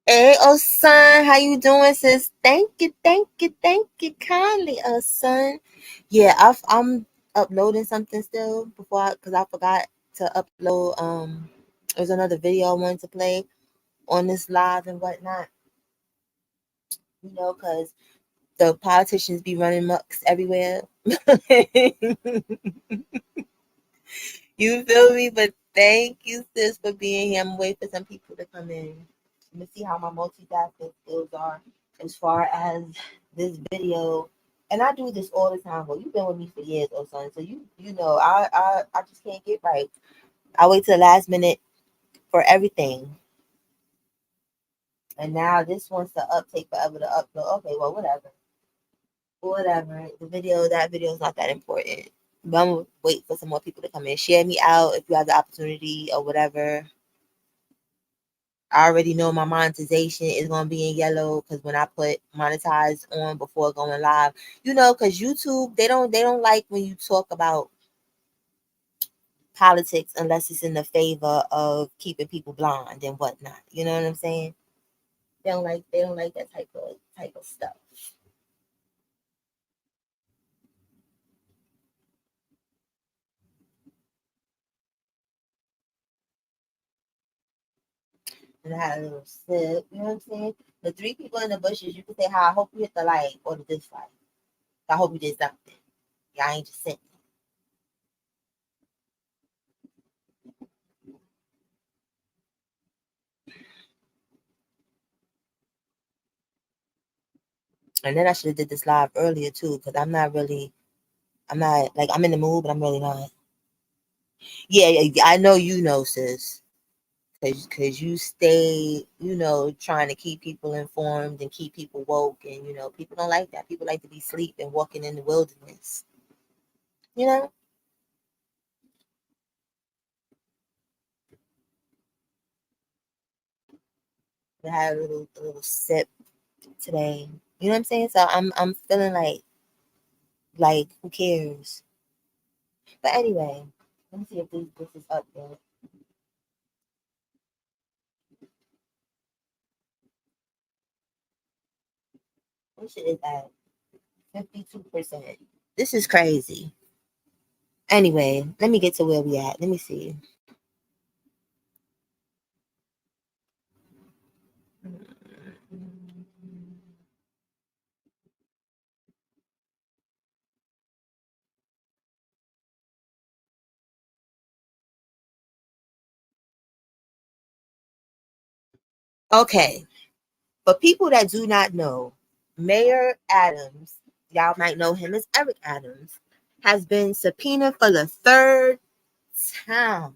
Hey, oh son, how you doing, sis? Thank you kindly, son. Yeah, I'm uploading something still because I forgot to upload. There's another video I wanted to play on this live and whatnot. Because the politicians be running mucks everywhere. You feel me? But thank you, sis, for being here. I'm waiting for some people to come in. Let me see how my multitasking skills are as far as this video. And I do this all the time. Well, you've been with me for years, oh son. So you know I just can't get right. I wait till the last minute for everything. And now this wants to take forever to upload. Okay, well whatever. Whatever. That video is not that important. But I'm gonna wait for some more people to come in. Share me out if you have the opportunity or whatever. I already know my monetization is gonna be in yellow because when I put monetize on before going live, because YouTube they don't like when you talk about politics unless it's in the favor of keeping people blind and whatnot. You know what I'm saying? They don't like that type of stuff. And I had a little sip, you know what I'm saying? The three people in the bushes, you can say, "Hi, I hope you hit the like or the dislike. I hope you did something. Y'all ain't just sitting." And then I should have did this live earlier too, because I'm not like I'm in the mood, but I'm really not. Yeah, yeah, I know you know, sis, because you stay, trying to keep people informed and keep people woke, and people don't like that. People like to be asleep and walking in the wilderness. You know, I had a little sip today. You know what I'm saying? So I'm feeling like who cares? But anyway, let me see if this is up there. What shit is that? 52%. This is crazy. Anyway, let me get to where we at. Let me see. Okay, for people that do not know, Mayor Adams, y'all might know him as Eric Adams, has been subpoenaed for the third time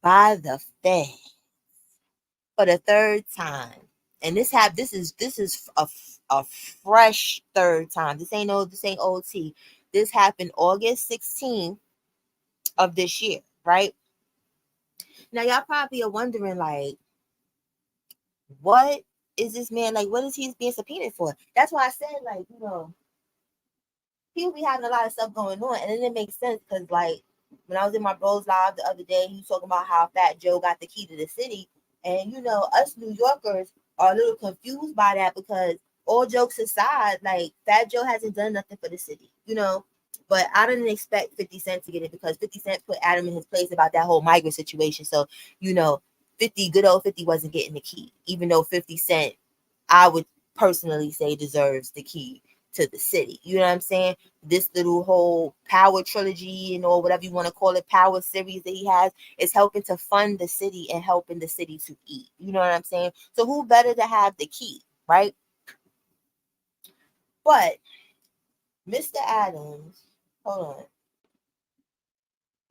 by the Fed. For the third time. And this is a fresh third time. This ain't OT. This happened August 16th of this year, right? Now y'all probably are wondering like, what is this man like? What is he being subpoenaed for? That's why I said like, people be having a lot of stuff going on, and then it makes sense because like when I was in my bros live the other day, he was talking about how Fat Joe got the key to the city, and us New Yorkers are a little confused by that because all jokes aside, like Fat Joe hasn't done nothing for the city. But I didn't expect 50 Cent to get it because 50 Cent put Adam in his place about that whole migrant situation. So, good old 50 wasn't getting the key, even though 50 Cent, I would personally say, deserves the key to the city. You know what I'm saying? This little whole power trilogy and or whatever you want to call it, power series that he has is helping to fund the city and helping the city to eat. You know what I'm saying? So who better to have the key, right? But Mr. Adams, hold on.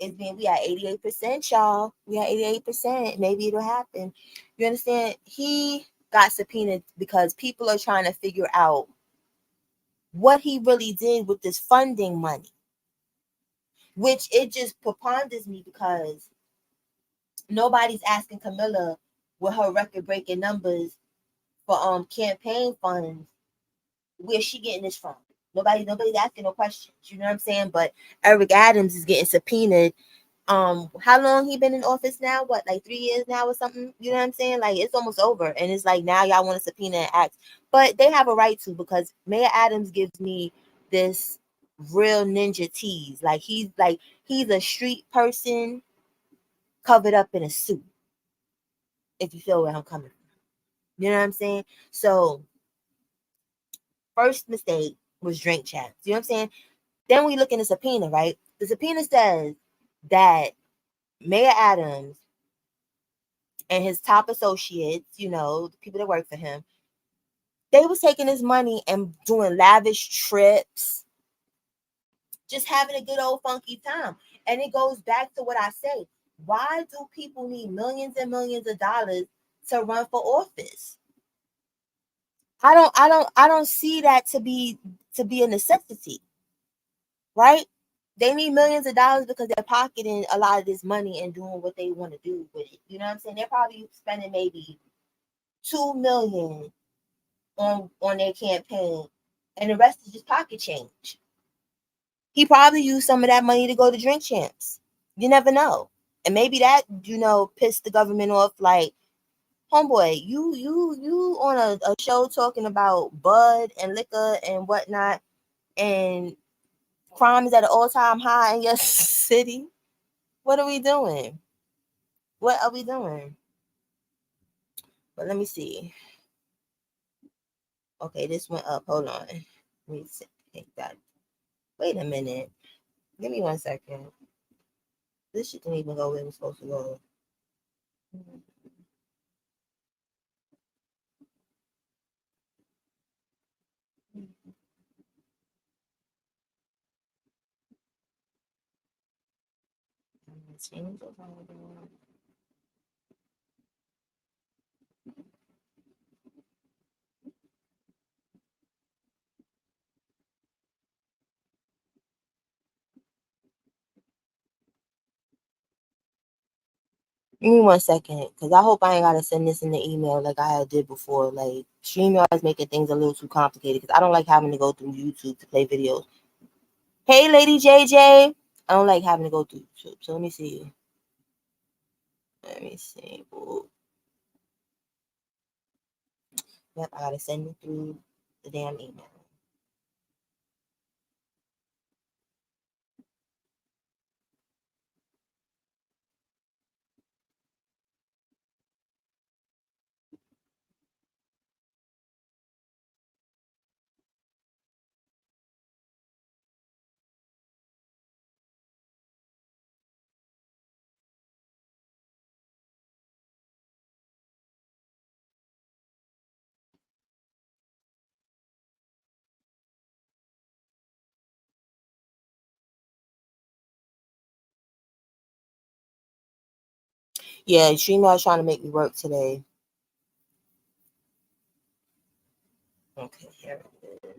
We at 88%, y'all. We at 88%. Maybe it'll happen. You understand? He got subpoenaed because people are trying to figure out what he really did with this funding money, which it just preponders me because nobody's asking Camilla with her record breaking numbers for campaign funds where she getting this from. Nobody's asking no questions. You know what I'm saying? But Eric Adams is getting subpoenaed How long he been in office now? What, like 3 years now or something? You know what I'm saying? Like, it's almost over, and it's like now y'all want to subpoena and ask, but they have a right to, because Mayor Adams gives me this real ninja tease. Like he's a street person covered up in a suit. If you feel where I'm coming from, you know what I'm saying? So first mistake was drink champs. You know what I'm saying? Then we look in the subpoena, right? The subpoena says that Mayor Adams and his top associates, the people that work for him, they was taking his money and doing lavish trips, just having a good old funky time. And it goes back to what I say. Why do people need millions and millions of dollars to run for office? I don't see that to be a necessity, right? They need millions of dollars because they're pocketing a lot of this money and doing what they want to do with it. You know what I'm saying? They're probably spending maybe 2 million on their campaign, and the rest is just pocket change. He probably used some of that money to go to drink champs. You never know. And maybe that, pissed the government off, like, homeboy, you on a show talking about bud and liquor and whatnot, and crime is at an all-time high in your city. What are we doing? What are we doing? But let me see. Okay, this went up. Hold on. Let me take that. Wait a minute. Give me 1 second. This shit didn't even go where it was supposed to go. Give me 1 second, because I hope I ain't gotta send this in the email like I did before. Like, StreamYard is making things a little too complicated, because I don't like having to go through YouTube to play videos. Hey, Lady JJ. I don't like having to go through YouTube. So let me see. Ooh. Yep, I gotta send it through the damn email. Yeah, StreamYard's trying to make me work today. Okay, here it is.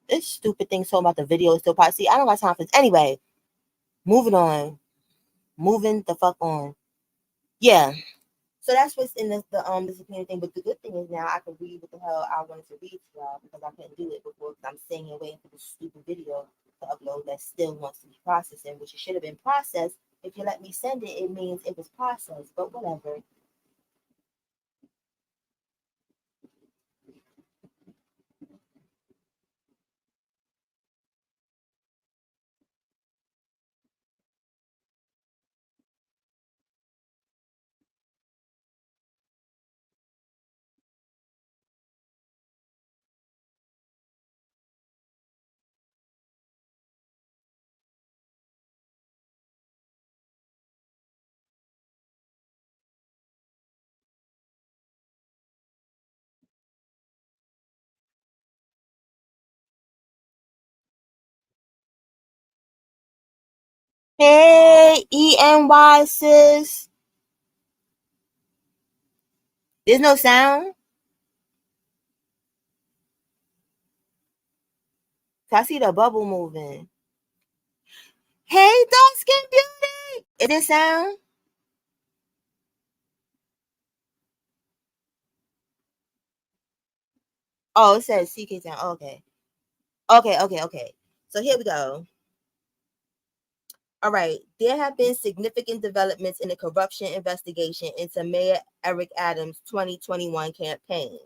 This stupid thing talking about the video is still part. See, I don't got time for this. Anyway, moving on. Moving the fuck on. Yeah. So that's what's in the subpoena thing. But the good thing is now I can read what the hell I wanted to read to y'all, because I couldn't do it before, because I'm sitting here waiting for this stupid video to upload that still wants to be processing, which it should have been processed. If you let me send it, it means it was processed. But whatever. Hey, ENY sis. There's no sound. So I see the bubble moving. Hey, dark skin beauty. It didn't sound. Oh, it says CK sound. Okay. Okay. So here we go. All right. There have been significant developments in the corruption investigation into Mayor Eric Adams' 2021 campaign.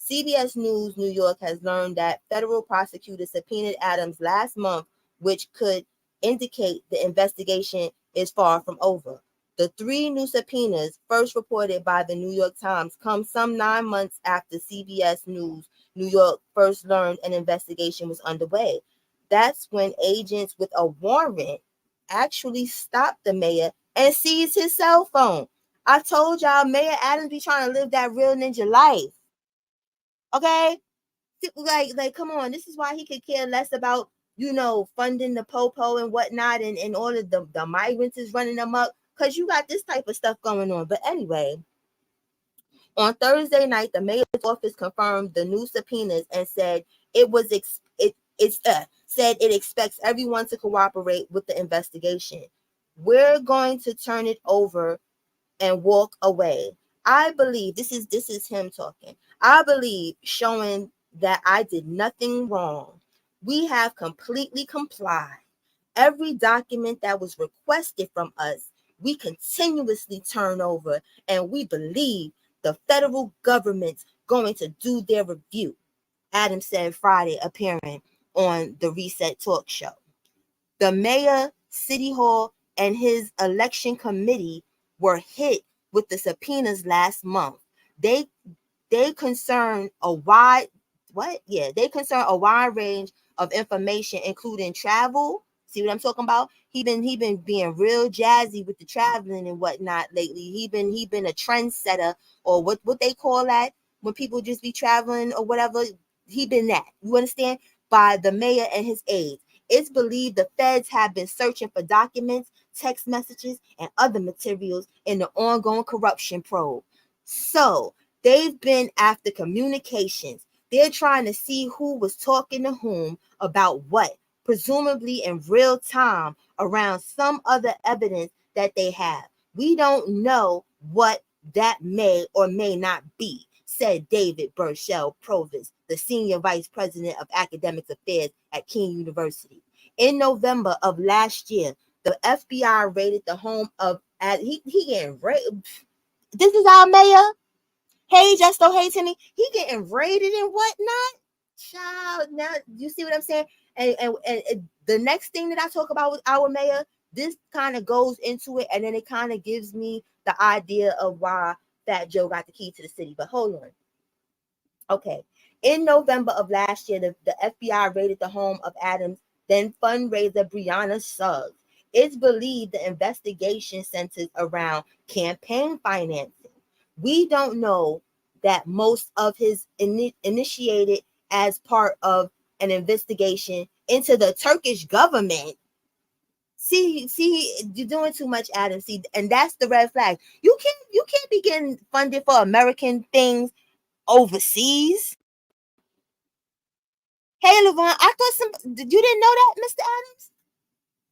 CBS News New York has learned that federal prosecutors subpoenaed Adams last month, which could indicate the investigation is far from over. The three new subpoenas, first reported by the New York Times, come some 9 months after CBS News New York first learned an investigation was underway. That's when agents with a warrant actually stopped the mayor and seized his cell phone. I told y'all Mayor Adams be trying to live that real ninja life. Okay? Like, come on. This is why he could care less about, funding the popo and whatnot, and all of the migrants is running them up. Because you got this type of stuff going on. But anyway, on Thursday night, the mayor's office confirmed the new subpoenas and said said it expects everyone to cooperate with the investigation. We're going to turn it over and walk away. I believe this is him talking. I believe showing that I did nothing wrong. We have completely complied. Every document that was requested from us, we continuously turn over, and we believe the federal government's going to do their review, Adams said Friday, appearing on the Reset Talk Show. The mayor, city hall, and his election committee were hit with the subpoenas last month. They concern a wide a wide range of information, including travel. See what I'm talking about? He been being real jazzy with the traveling and whatnot lately. He been a trendsetter, or what they call that when people just be traveling or whatever. He been that. You understand? By the mayor and his aides. It's believed the feds have been searching for documents, text messages, and other materials in the ongoing corruption probe. So they've been after communications. They're trying to see who was talking to whom about what, presumably in real time, around some other evidence that they have. We don't know what that may or may not be, said David Burchell Provis, the senior vice president of academic affairs at King University. In November of last year, the FBI raided the home of he getting raided. This is our mayor. Hey, just don't hate me. He getting raided and whatnot. Child, now you see what I'm saying? And the next thing that I talk about with our mayor, this kind of goes into it, and then it kind of gives me the idea of why Fat Joe got the key to the city. But hold on. Okay. In November of last year, the FBI raided the home of Adams' then fundraiser Brianna Suggs. It's believed the investigation centers around campaign financing. We don't know that most of his initiated as part of an investigation into the Turkish government. See, you're doing too much, Adam. See, and that's the red flag. You can't be getting funded for American things overseas. Hey, Levon, I thought you didn't know that, Mr. Adams?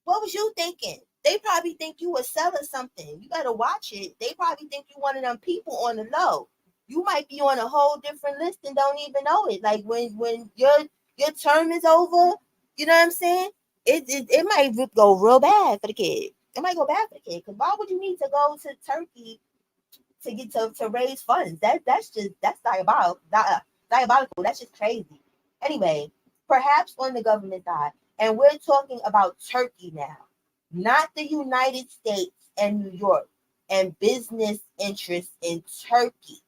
What was you thinking? They probably think you a seller something. You better watch it. They probably think you one of them people on the low. You might be on a whole different list and don't even know it. Like when your term is over, you know what I'm saying? It might go real bad for the kid. It might go bad for the kid. Because why would you need to go to Turkey to get to raise funds? That's diabolical. That's just crazy. Anyway, perhaps on the government side, and we're talking about Turkey now, not the United States and New York, and business interests in Turkey.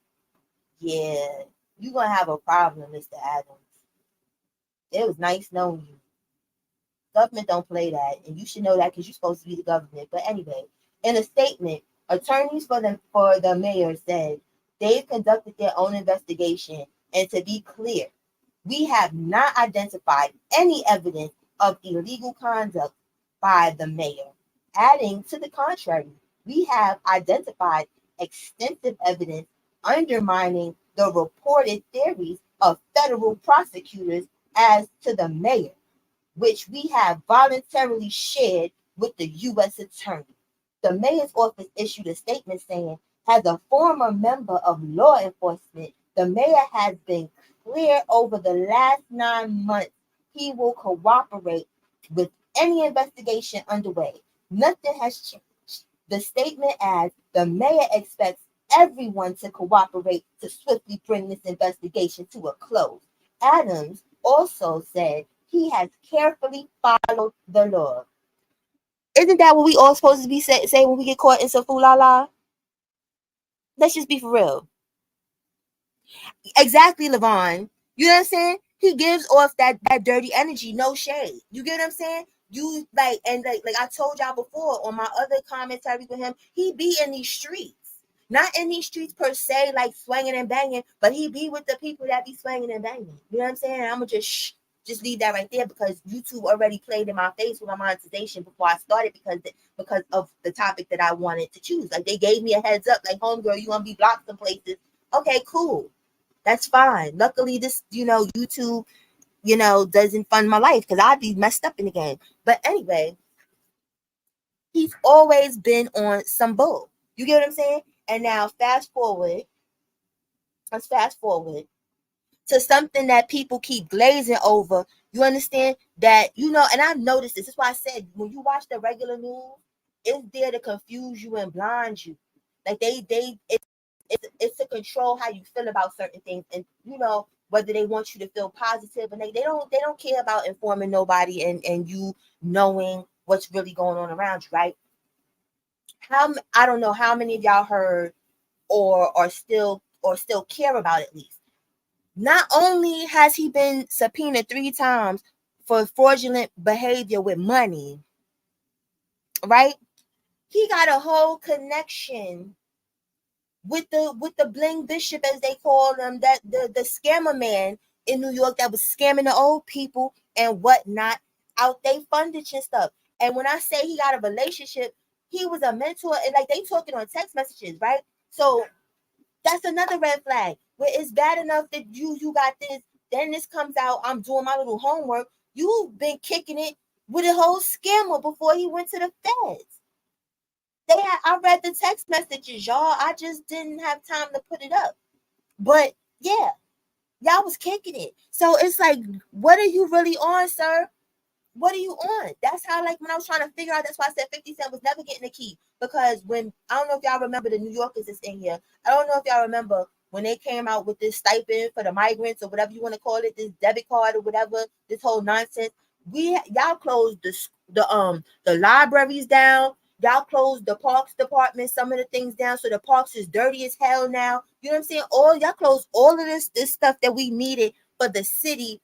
Yeah, you're gonna have a problem, Mr. Adams. It was nice knowing you. Government don't play that, and you should know that because you're supposed to be the government. But anyway, in a statement, attorneys for the mayor said they've conducted their own investigation, and to be clear, we have not identified any evidence of illegal conduct by the mayor. Adding to the contrary, we have identified extensive evidence undermining the reported theories of federal prosecutors as to the mayor, which we have voluntarily shared with the U.S. Attorney. The mayor's office issued a statement saying, as a former member of law enforcement, the mayor has been clear over the last 9 months he will cooperate with any investigation underway. Nothing has changed. The statement adds, the mayor expects everyone to cooperate to swiftly bring this investigation to a close. Adams also said he has carefully followed the law. Isn't that what we all supposed to be saying when we get caught in some fool-la-la? Let's just be for real. Exactly, Levon. You know what I'm saying? He gives off that dirty energy, no shade. You get what I'm saying? You like, and like I told y'all before on my other commentary with him, he be in these streets. Not in these streets per se, like swinging and banging, but he be with the people that be swinging and banging. You know what I'm saying? And I'm gonna just leave that right there because YouTube already played in my face with my monetization before I started because of the topic that I wanted to choose. Like they gave me a heads up, like homegirl, you wanna be blocked some places. Okay, cool. That's fine. Luckily, this, YouTube, doesn't fund my life because I'd be messed up in the game. But anyway, he's always been on some bull. You get what I'm saying? And now let's fast forward to something that people keep glazing over. You understand that, and I've noticed this. This is why I said when you watch the regular news, it's there to confuse you and blind you. Like it's to control how you feel about certain things, and whether they want you to feel positive, and they don't care about informing nobody and you knowing what's really going on around you, right? I don't know how many of y'all heard or still care about at least. Not only has he been subpoenaed 3 times for fraudulent behavior with money, right? He got a whole connection with the bling bishop, as they call him, that the scammer man in New York that was scamming the old people and whatnot out they fundage and stuff. And when I say he got a relationship, he was a mentor, and like they talking on text messages, right? So that's another red flag. Where it's bad enough that you got this, then this comes out, I'm doing my little homework. You've been kicking it with a whole scammer before he went to the feds. I read the text messages, y'all. I just didn't have time to put it up. But yeah, y'all was kicking it. So it's like, what are you really on, sir? What are you on? That's how, like, when I was trying to figure out, that's why I said 50 Cent was never getting a key. Because when, I don't know if y'all remember the New Yorkers is in here. I don't know if y'all remember when they came out with this stipend for the migrants or whatever you want to call it, this debit card or whatever, this whole nonsense. Y'all closed the libraries down. Y'all closed the parks department, some of the things down. So the parks is dirty as hell now. You know what I'm saying? Y'all closed all of this stuff that we needed for the city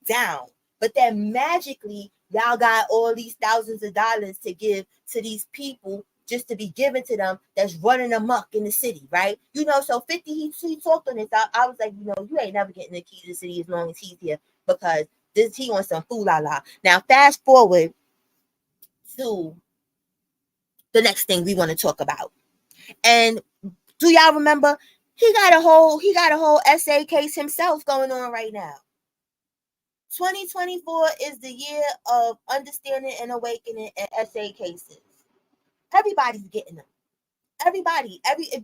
down. But then magically, y'all got all these thousands of dollars to give to these people just to be given to them that's running amok in the city, right? So 50, he talked on this. I was like, you ain't never getting the key to the city as long as he's here because he on some fool-la-la. Now, fast forward to the next thing we want to talk about. And do y'all remember he got a whole essay case himself going on right now. 2024 is the year of understanding and awakening and essay cases. Everybody's getting them.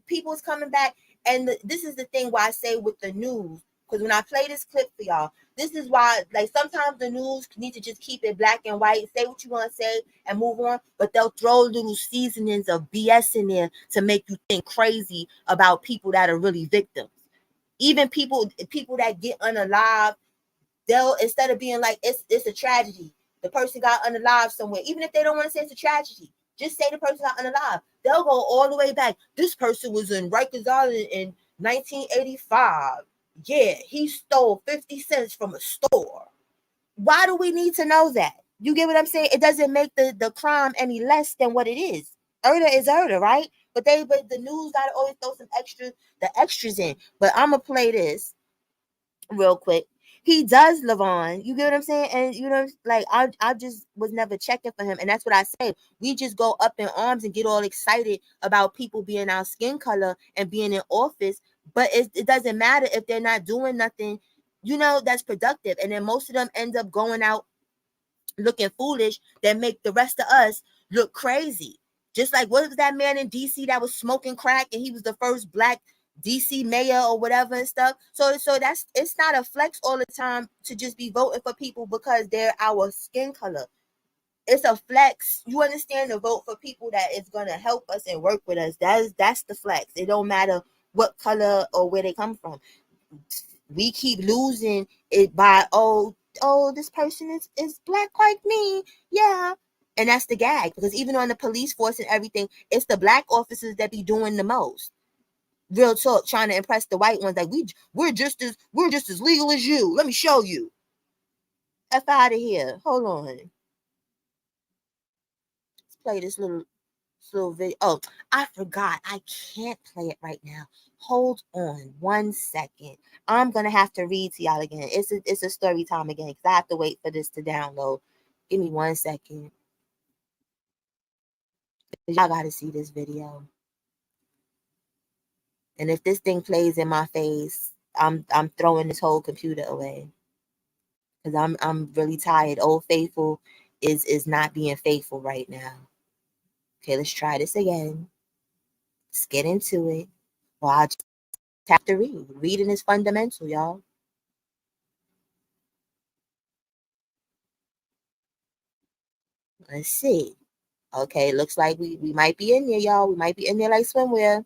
People's coming back. And this is the thing why I say with the news, because when I play this clip for y'all, this is why, like, sometimes the news need to just keep it black and white, say what you want to say and move on, but they'll throw little seasonings of BS in there to make you think crazy about people that are really victims. Even people that get unalive, they'll, instead of being like, it's a tragedy, the person got unalive somewhere, even if they don't want to say it's a tragedy, just say the person got unalive. They'll go all the way back. This person was in Rikers Island in 1985. Yeah, he stole 50 cents from a store. Why do we need to know that? You get what I'm saying? It doesn't make the crime any less than what it is. Murder is murder, right? But the news gotta always throw the extras in. But I'm gonna play this real quick. he does live on. You get what I'm saying? And you know, like I just was never checking for him. And that's what I say. We just go up in arms and get all excited about people being our skin color and being in office. But it doesn't matter if they're not doing nothing, you know, that's productive. And then most of them end up going out looking foolish that make the rest of us look crazy. Just like what was that man in DC that was smoking crack and he was the first black DC mayor or whatever and stuff. So that's, it's not a flex all the time to just be voting for people because they're our skin color. It's a flex. You understand, to vote for people that is gonna help us and work with us. That's the flex. It don't matter what color or where they come from. We keep losing it by this person is black like me, yeah. And that's the gag, because even on the police force and everything, it's the black officers that be doing the most. Real talk, trying to impress the white ones, like we're just as legal as you. Let me show you. F out of here. Hold on. Let's play this little video. Oh, I forgot. I can't play it right now. Hold on 1 second. I'm gonna have to read to y'all again. It's a story time again because I have to wait for this to download. Give me 1 second. Y'all gotta see this video. And if this thing plays in my face, I'm throwing this whole computer away. Because I'm really tired. Old Faithful is not being faithful right now. Okay, let's try this again. Let's get into it. Well, I just have to read. Reading is fundamental, y'all. Let's see. Okay, looks like we might be in there, y'all. We might be in there like swimwear.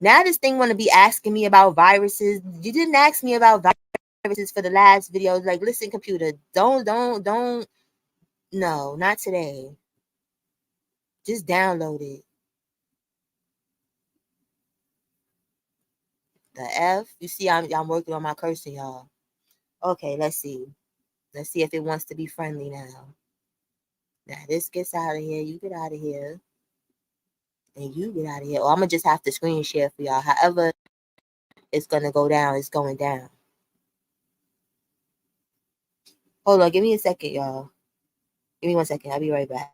Now this thing want to be asking me about viruses. You didn't ask me about viruses for the last video. Like, listen, computer, don't. No, not today. Just download it. The F. You see, I'm working on my cursor, y'all. Okay, let's see. Let's see if it wants to be friendly now. Now this gets out of here. You get out of here. And you get out of here. Or I'm gonna just have to screen share for y'all. However it's gonna go down, it's going down. Hold on, give me a second, y'all. Give me 1 second. I'll be right back.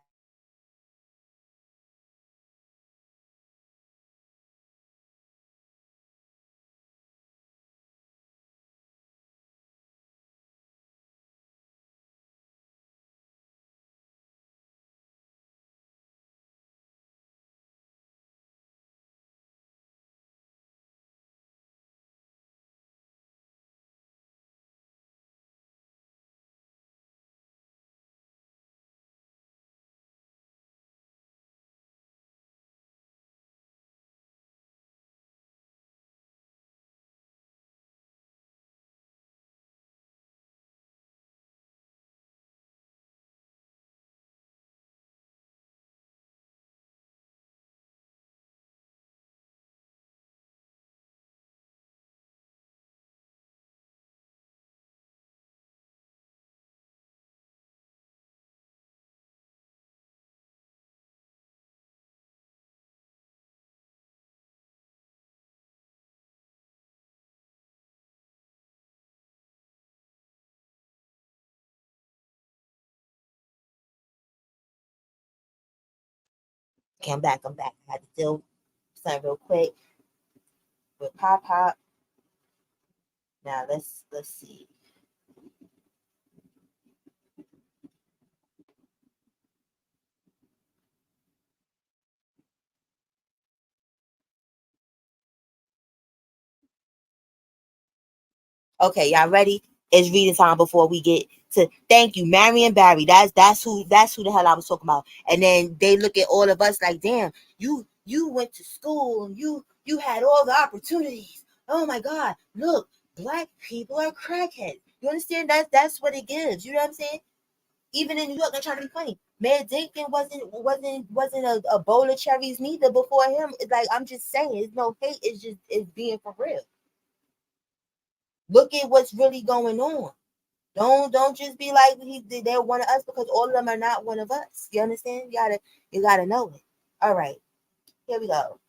Okay, I'm back. I had to do something real quick with Pop. Now let's see. Okay, y'all ready? It's reading time before we get to, thank you, Marion Barry. That's who the hell I was talking about. And then they look at all of us like, damn, you went to school and you had all the opportunities. Oh my God, look, black people are crackheads. You understand? That's what it gives. You know what I'm saying? Even in New York, they're trying to be funny. Mayor Dinkin wasn't a bowl of cherries neither before him. It's like, I'm just saying, it's no hate. It's being for real. Look at what's really going on. Don't just be like they're one of us, because all of them are not one of us. You understand? You gotta know it. All right, here we go.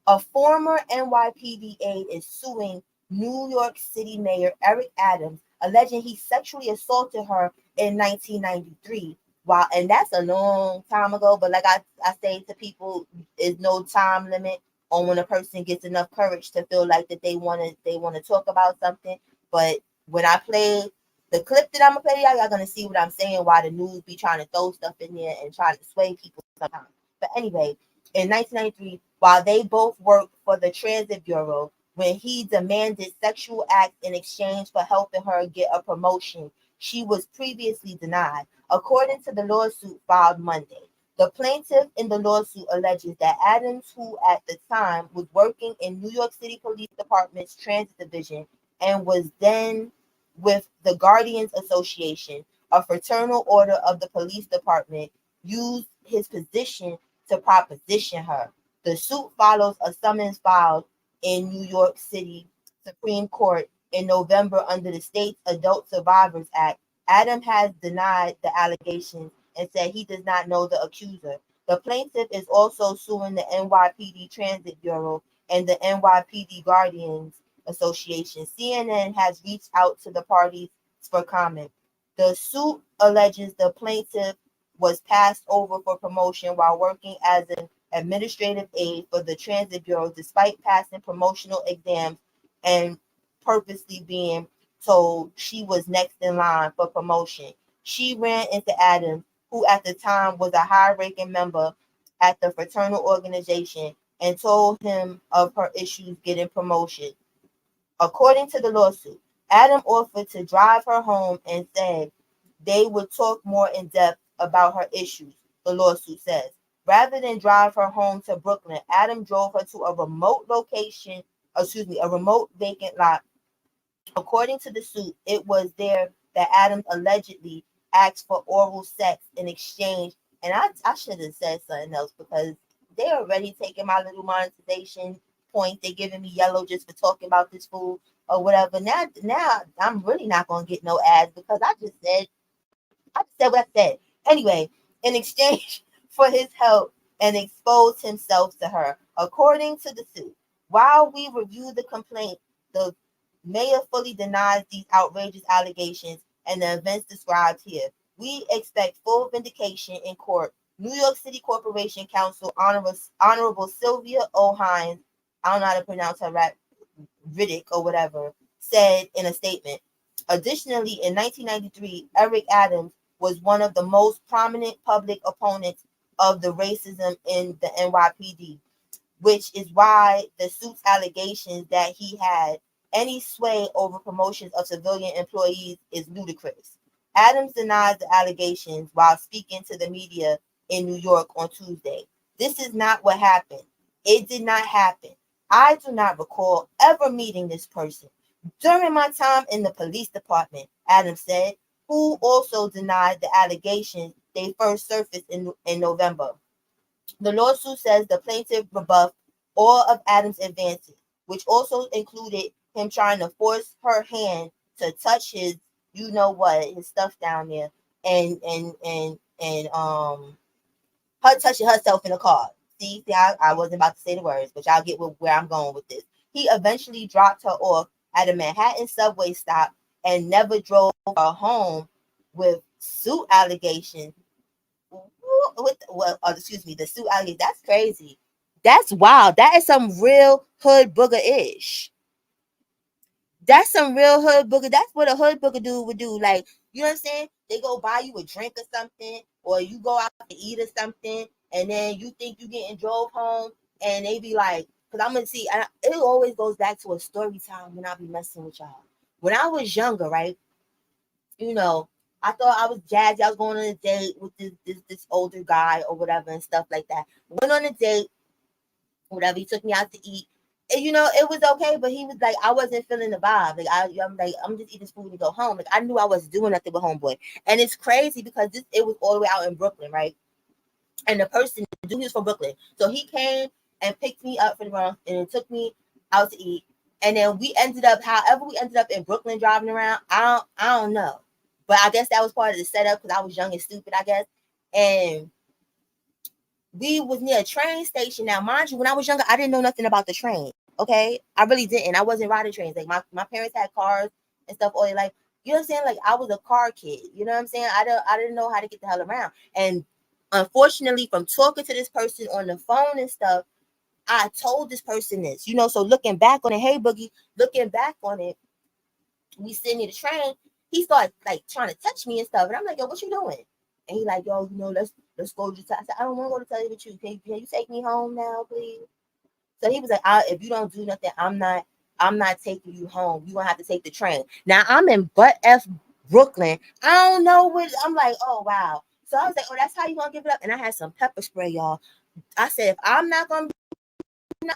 A former NYPD aide is suing New York City Mayor Eric Adams, alleging he sexually assaulted her in 1993. Wow, and that's a long time ago. But like I say to people, is no time limit on when a person gets enough courage to feel like that they want to talk about something. But when I play the clip that I'm gonna play, y'all gonna see what I'm saying. Why the news be trying to throw stuff in there and try to sway people sometimes. But anyway, in 1993, while they both worked for the Transit Bureau, when he demanded sexual acts in exchange for helping her get a promotion she was previously denied, according to the lawsuit filed Monday. The plaintiff in the lawsuit alleges that Adams, who at the time was working in New York City Police Department's Transit Division and was then with the Guardians Association, a fraternal order of the police department, used his position to proposition her. The suit follows a summons filed in New York City Supreme Court in November under the state's Adult Survivors Act. Adam has denied the allegations and said he does not know the accuser. The plaintiff is also suing the NYPD Transit Bureau and the NYPD Guardians Association. CNN has reached out to the parties for comment. The suit alleges the plaintiff was passed over for promotion while working as an administrative aide for the Transit Bureau despite passing promotional exams and purposely being told she was next in line for promotion. She ran into Adams, who at the time was a high-ranking member at the fraternal organization, and told him of her issues getting promotion. According to the lawsuit, Adam offered to drive her home and said they would talk more in depth about her issues, the lawsuit says. Rather than drive her home to Brooklyn, Adam drove her to a remote vacant lot. According to the suit, it was there that Adams allegedly asked for oral sex in exchange. And I should have said something else because they're already taking my little monetization point. They're giving me yellow just for talking about this food or whatever. Now I'm really not gonna get no ads because I just said what I said. Anyway, in exchange for his help and exposed himself to her. According to the suit, while we review the complaint, the mayor fully denies these outrageous allegations and the events described here. We expect full vindication in court. New York City Corporation Counsel Honorable Sylvia O. Hines, I don't know how to pronounce her right, Riddick or whatever, said in a statement. Additionally, in 1993, Eric Adams was one of the most prominent public opponents of the racism in the NYPD, which is why the suit's allegations that he had any sway over promotions of civilian employees is ludicrous. Adams denies the allegations while speaking to the media in New York on Tuesday. This is not what happened. It did not happen. I do not recall ever meeting this person during my time in the police department, Adams said, who also denied the allegations they first surfaced in November. The lawsuit says the plaintiff rebuffed all of Adams' advances, which also included him trying to force her hand to touch his, his stuff down there, and her touching herself in a car. See, I wasn't about to say the words, but y'all get where I'm going with this. He eventually dropped her off at a Manhattan subway stop and never drove her home with suit allegations. The suit allegations. That's crazy. That's wild. That is some real hood booger-ish. That's some real hood booger. That's what a hood booger dude would do. Like, you know what I'm saying? They go buy you a drink or something, or you go out to eat or something, and then you think you getting drove home, and they be like, because I'm going to see, it always goes back to a story time when I be messing with y'all. When I was younger, right? I thought I was jazzy. I was going on a date with this older guy or whatever and stuff like that. Went on a date, whatever. He took me out to eat. And, it was okay, but he was like, I wasn't feeling the vibe. Like, I'm like, I'm just eating this food and go home. Like, I knew I wasn't doing nothing with homeboy. And it's crazy because it was all the way out in Brooklyn, right? And the dude, he was from Brooklyn. So he came and picked me up from the Bronx and took me out to eat. And then however we ended up in Brooklyn driving around, I don't know. But I guess that was part of the setup because I was young and stupid, I guess. And we was near a train station. Now, mind you, when I was younger, I didn't know nothing about the train. Okay, I really didn't. I wasn't riding trains. Like my parents had cars and stuff all their life. You know what I'm saying? Like I was a car kid. You know what I'm saying? I didn't know how to get the hell around. And unfortunately, from talking to this person on the phone and stuff, I told this person this. You know, so looking back on it, hey Boogie, looking back on it, we sitting in the train. He started like trying to touch me and stuff, and I'm like, yo, what you doing? And he like, yo, let's go to the. I said, I don't want to go to tell you the truth. Can you take me home now, please? So he was like, if you don't do nothing, I'm not taking you home. You gonna have to take the train. Now I'm in butt F Brooklyn. I don't know what I'm like, oh wow. So I was like, oh, that's how you gonna give it up. And I had some pepper spray, y'all. I said, if I'm not gonna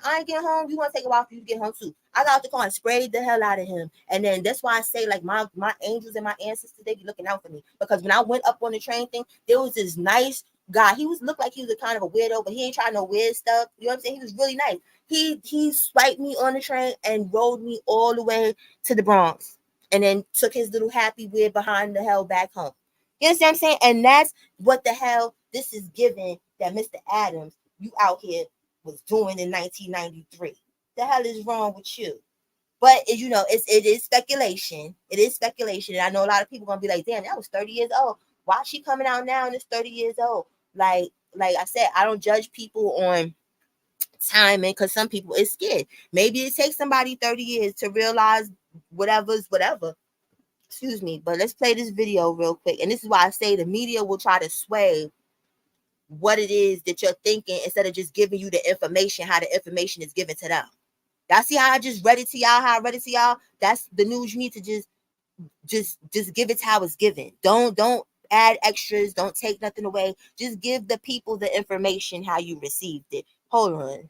I get home, you want to take a while for you to get home too. I got out the car and sprayed the hell out of him. And then that's why I say, like, my angels and my ancestors, they be looking out for me. Because when I went up on the train thing, there was this nice guy. He looked like he was a kind of a weirdo, but he ain't trying no weird stuff. You know what I'm saying? He was really nice. He swiped me on the train and rode me all the way to the Bronx. And then took his little happy weird behind the hell back home. You understand what I'm saying? And that's what the hell this is giving that Mr. Adams, you out here was doing in 1993. The hell is wrong with you? But it is speculation. It is speculation, and I know a lot of people gonna be like, "Damn, that was 30 years old. Why is she coming out now and it's 30 years old?" Like I said, I don't judge people on timing because some people is scared. Maybe it takes somebody 30 years to realize whatever's whatever. Excuse me, but let's play this video real quick. And this is why I say the media will try to sway what it is that you're thinking instead of just giving you the information, how the information is given to them. Y'all see how I just read it to y'all, how I read it to y'all? That's the news you need to just give it how it's given. Don't add extras, don't take nothing away. Just give the people the information how you received it. Hold on.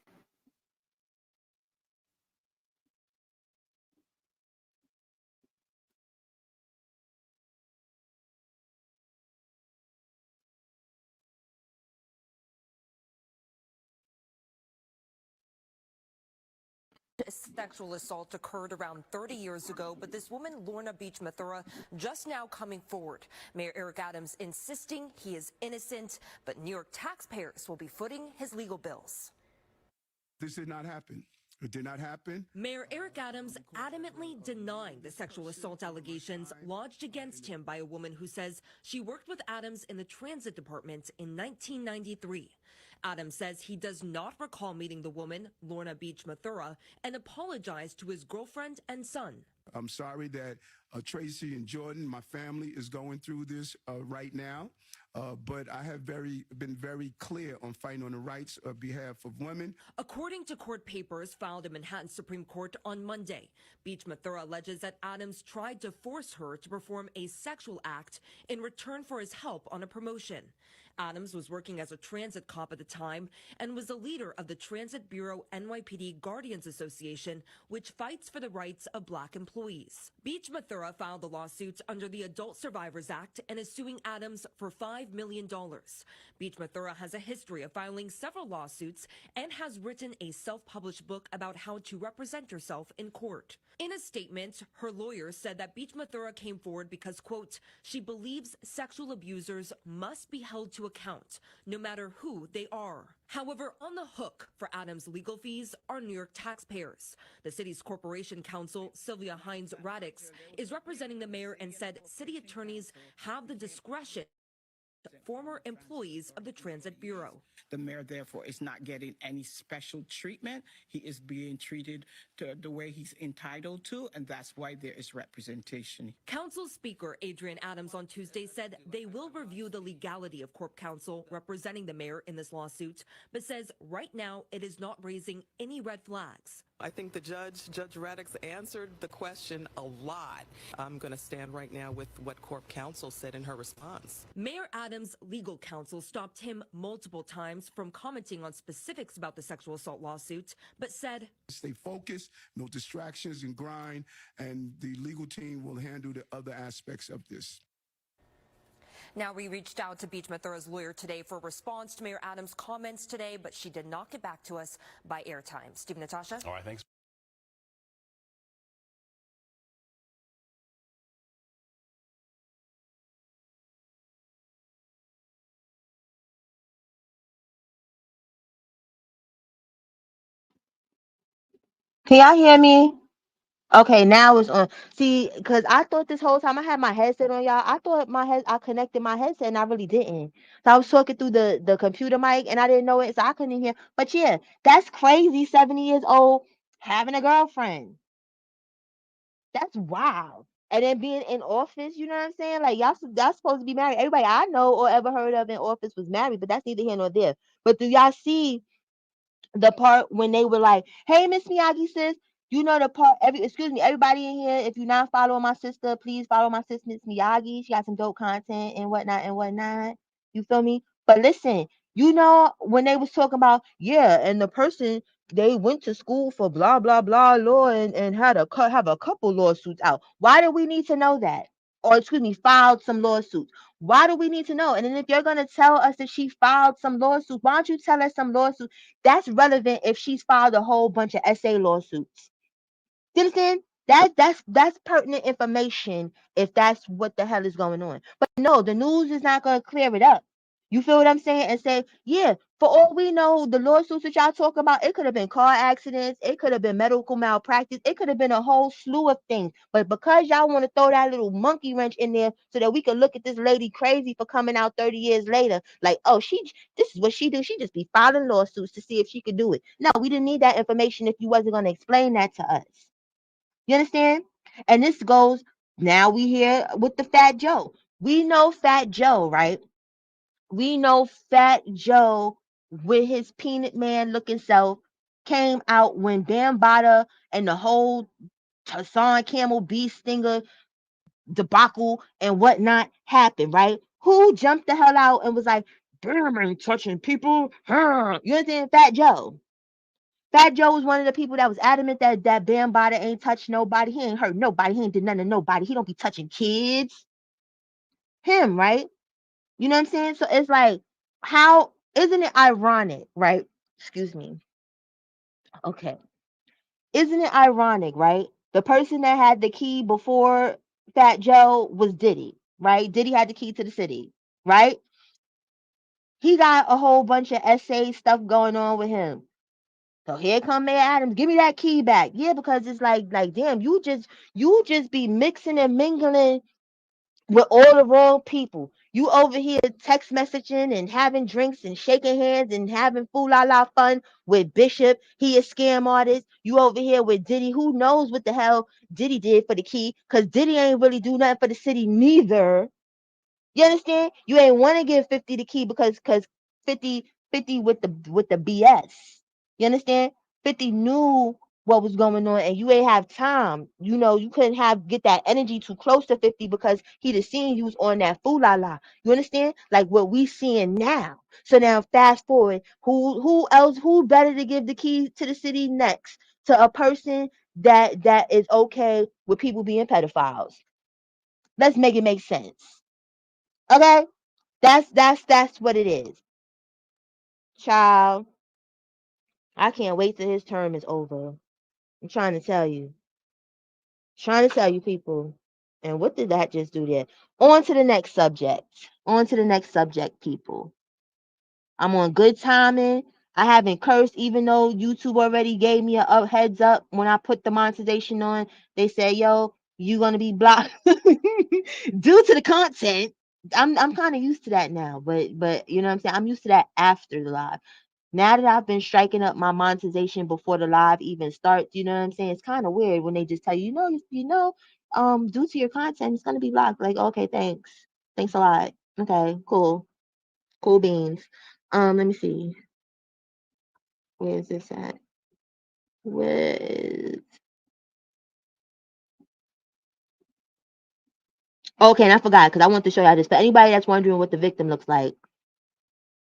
Sexual assault occurred around 30 years ago, but this woman, Lorna Beach Mathura, just now coming forward. Mayor Eric Adams insisting he is innocent, but New York taxpayers will be footing his legal bills. This did not happen. It did not happen. Mayor Eric Adams adamantly denying the sexual assault allegations lodged against him by a woman who says she worked with Adams in the transit department in 1993. Adams says he does not recall meeting the woman, Lorna Beach Mathura, and apologized to his girlfriend and son. I'm sorry that Tracy and Jordan, my family, is going through this right now. But I have been very clear on fighting on the rights of behalf of women. According to court papers filed in Manhattan Supreme Court on Monday, Beach Mathura alleges that Adams tried to force her to perform a sexual act in return for his help on a promotion. Adams was working as a transit cop at the time and was the leader of the Transit Bureau NYPD Guardians Association, which fights for the rights of black employees. Beach Mathura filed the lawsuits under the Adult Survivors Act and is suing Adams for $5 million. Beach Mathura has a history of filing several lawsuits and has written a self-published book about how to represent herself in court. In a statement, her lawyer said that Beach Mathura came forward because, quote, she believes sexual abusers must be held to account, no matter who they are. However, on the hook for Adams' legal fees are New York taxpayers. The city's corporation counsel, Sylvia Hines Radix, is representing the mayor and said city attorneys have the discretion former employees of the Transit Bureau. The mayor, therefore, is not getting any special treatment. He is being treated to the way he's entitled to, and that's why there is representation. Council Speaker Adrian Adams on Tuesday said they will review the legality of Corp Counsel representing the mayor in this lawsuit, but says right now it is not raising any red flags. I think Judge Radix, answered the question a lot. I'm going to stand right now with what Corp Counsel said in her response. Mayor Adams' legal counsel stopped him multiple times from commenting on specifics about the sexual assault lawsuit, but said, stay focused, no distractions and grind, and the legal team will handle the other aspects of this. Now, we reached out to Beach Mathura's lawyer today for a response to Mayor Adams' comments today, but she did not get back to us by airtime. Steve, Natasha? All right, thanks. Can y'all hear me? Okay, now it's on. See, because I thought this whole time I had my headset on, y'all. I thought I connected my headset and I really didn't. So I was talking through the computer mic and I didn't know it, so I couldn't hear. But yeah, that's crazy. 70 years old having a girlfriend. That's wild. And then being in office, you know what I'm saying? Like y'all supposed to be married. Everybody I know or ever heard of in office was married, but that's neither here nor there. But do y'all see the part when they were like, "Hey, Miss Miyagi, sis, you know the part. Excuse me, everybody in here. If you're not following my sister, please follow my sis, Miss Miyagi. She got some dope content and whatnot and whatnot. You feel me? But listen, you know when they was talking about yeah, and the person they went to school for blah blah blah law and had have a couple lawsuits out. Why do we need to know that? Or excuse me, filed some lawsuits. Why do we need to know? And then if you're gonna tell us that she filed some lawsuits, why don't you tell us some lawsuits? That's relevant if she's filed a whole bunch of SA lawsuits. You understand? That's pertinent information if that's what the hell is going on. But no, the news is not gonna clear it up. You feel what I'm saying? And say, yeah, for all we know, the lawsuits that y'all talk about, it could have been car accidents, it could have been medical malpractice, it could have been a whole slew of things. But because y'all want to throw that little monkey wrench in there so that we can look at this lady crazy for coming out 30 years later, like, oh, this is what she do. She just be filing lawsuits to see if she could do it. No, we didn't need that information if you wasn't gonna explain that to us. You understand? And this goes now we here with the Fat Joe. We know Fat Joe, right? We know Fat Joe with his peanut man looking self came out when Bambaataa and the whole Hassan Camel Bee Stinger debacle and whatnot happened, right? Who jumped the hell out and was like, Bam ain't touching people? Huh. You understand? Fat Joe. Fat Joe was one of the people that was adamant that Bambaataa ain't touched nobody. He ain't hurt nobody. He ain't did nothing to nobody. He don't be touching kids. Him, right? You know what I'm saying? So it's like, how isn't it ironic, right? Excuse me. Okay. Isn't it ironic, right? The person that had the key before Fat Joe was Diddy, right? Diddy had the key to the city, right? He got a whole bunch of essay stuff going on with him. So here come Mayor Adams. Give me that key back. Yeah, because it's like damn, you just be mixing and mingling with all the wrong people. You over here text messaging and having drinks and shaking hands and having fool la la fun with Bishop. He a scam artist. You over here with Diddy. Who knows what the hell Diddy did for the key? Cause Diddy ain't really do nothing for the city neither. You understand? You ain't want to give 50 the key because 50 with the BS. You understand? 50 knew what was going on and you ain't have time. You know, you couldn't get that energy too close to 50 because he'd have seen you was on that fool la la. You understand? Like what we seeing now. So now fast forward, who better to give the key to the city next to a person that is okay with people being pedophiles? Let's make it make sense. Okay? That's what it is. Child, I can't wait till his term is over. I'm trying to tell you. Trying to tell you people. And what did that just do there? On to the next subject. On to the next subject, people. I'm on good timing. I haven't cursed, even though YouTube already gave me a heads up when I put the monetization on. They said, "Yo, you gonna be blocked due to the content." I'm kind of used to that now, but you know what I'm saying. I'm used to that after the live. Now that I've been striking up my monetization before the live even starts, you know what I'm saying? It's kind of weird when they just tell you, due to your content, it's gonna be blocked. Like, okay, thanks. Thanks a lot. Okay, cool. Cool beans. Let me see. Where is this at? Where is okay, and I forgot because I want to show y'all this. For anybody that's wondering what the victim looks like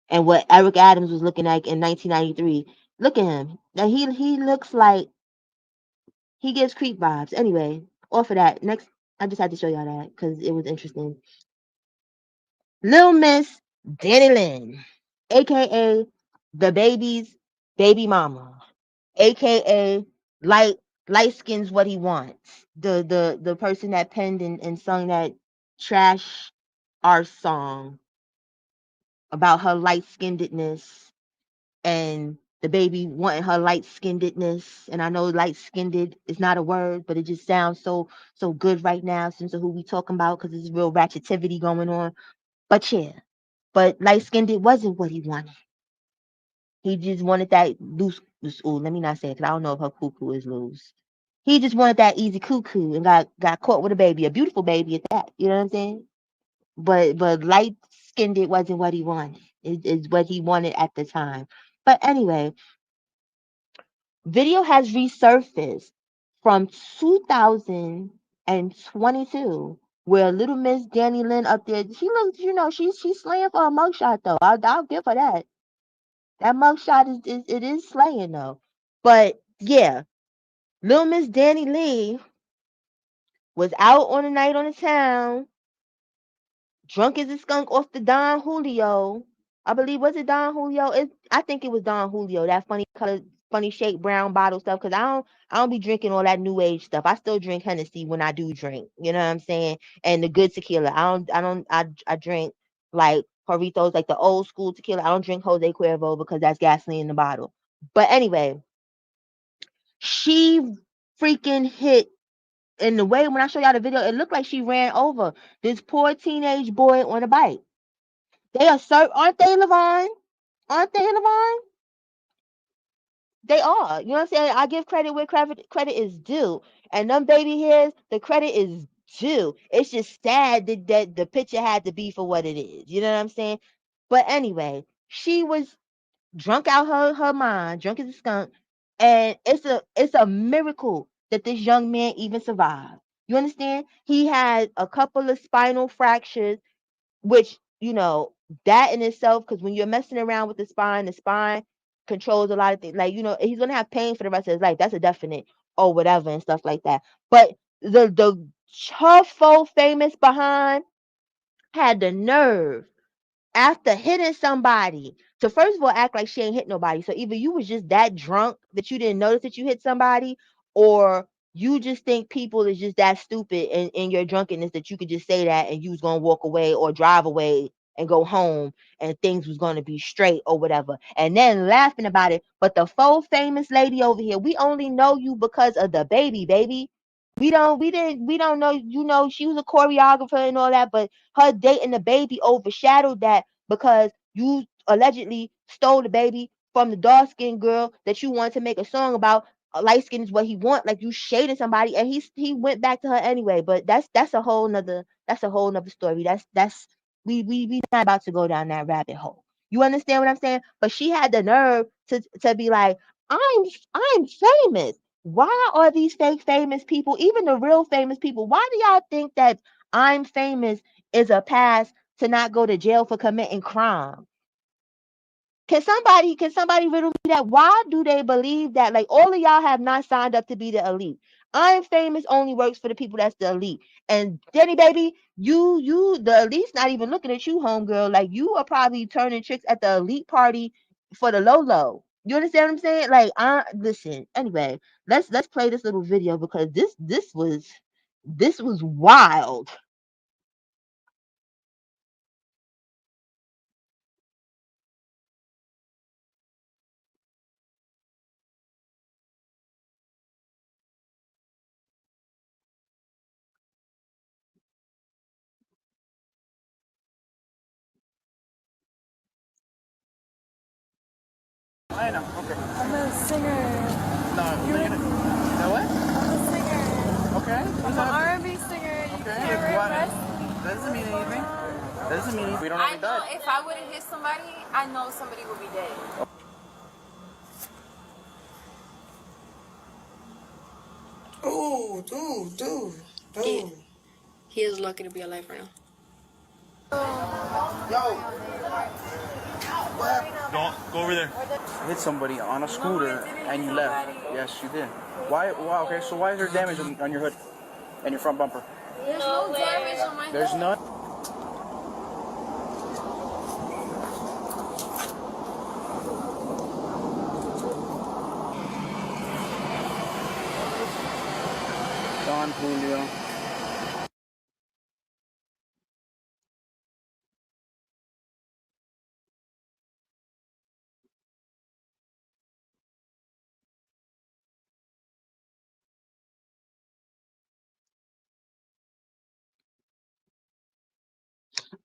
and what Eric Adams was looking like in 1993, look at him. Now he looks like he gives creep vibes. Anyway, off of that, next, I just had to show y'all that because it was interesting. Little Miss Dani Leigh, aka the baby's baby mama, aka light skins what he wants. The person that penned and sung that trash art song about her light skinnedness and the baby wanting her light-skinnedness. And I know light-skinned is not a word, but it just sounds so good right now since of who we talking about because there's real ratchetivity going on. But yeah, but light-skinned wasn't what he wanted. He just wanted that loose. Oh, let me not say it because I don't know if her cuckoo is loose. He just wanted that easy cuckoo and got caught with a baby, a beautiful baby at that. You know what I'm saying? But light skinned it wasn't what he wanted. It's what he wanted at the time. But anyway, video has resurfaced from 2022 where little Miss Dani Leigh up there, she looks, she's slaying for a mugshot though. I'll give her that. That mugshot is slaying though. But yeah, little Miss Dani Leigh was out on a night on the town, drunk as a skunk off the Don Julio. I believe was it Don Julio? I think it was Don Julio. That funny colored, funny shaped brown bottle stuff. Cause I don't be drinking all that new age stuff. I still drink Hennessy when I do drink. You know what I'm saying? And the good tequila. I drink like Jarritos, like the old school tequila. I don't drink Jose Cuervo because that's gasoline in the bottle. But anyway, she freaking hit in the way when I show y'all the video, it looked like she ran over this poor teenage boy on a bike. They assert, aren't they, Levon? Aren't they, Levon? They are. You know what I'm saying? I give credit where credit is due. And them baby hairs, the credit is due. It's just sad that the picture had to be for what it is. You know what I'm saying? But anyway, she was drunk out her mind, drunk as a skunk, and it's a miracle that this young man even survived. You understand? He had a couple of spinal fractures, which that in itself, because when you're messing around with the spine controls a lot of things. Like he's gonna have pain for the rest of his life. That's a definite or whatever and stuff like that. But the her faux famous behind had the nerve after hitting somebody to first of all act like she ain't hit nobody. So either you was just that drunk that you didn't notice that you hit somebody, or you just think people is just that stupid in your drunkenness that you could just say that and you was gonna walk away or drive away and go home and things was gonna be straight or whatever. And then laughing about it. But the faux famous lady over here, we only know you because of the baby. We don't know, she was a choreographer and all that, but her dating the baby overshadowed that because you allegedly stole the baby from the dark skinned girl that you wanted to make a song about. Light skin is what he want, like you shading somebody, and he went back to her anyway. But that's a whole nother story. That's we not about to go down that rabbit hole. You understand what I'm saying? But she had the nerve to be like, I'm famous. Why are these fake famous people, even the real famous people, why do y'all think that I'm famous is a pass to not go to jail for committing crime? Can somebody riddle me that? Why do they believe that? Like all of y'all have not signed up to be the elite. I'm famous only works for the people that's the elite. And Denny baby, the elite's not even looking at you, homegirl. Like you are probably turning tricks at the elite party for the low. You understand what I'm saying? Like, listen. Anyway, let's play this little video because this was wild. I know, okay. I'm a singer. No, you're gonna. You know what? I'm a singer. Okay. I'm an R&B singer. You Okay. can't repress. That doesn't mean anything. That doesn't mean anything. We don't have I know if I would have hit somebody, I know somebody would be dead. Oh, dude. He is lucky to be alive right now. Yo, Go over there. hit somebody on a scooter and you left. Yes, you did. Why? Wow. Okay. So why is there damage on your hood and your front bumper? There's no damage on my There's head. none. Don Julio.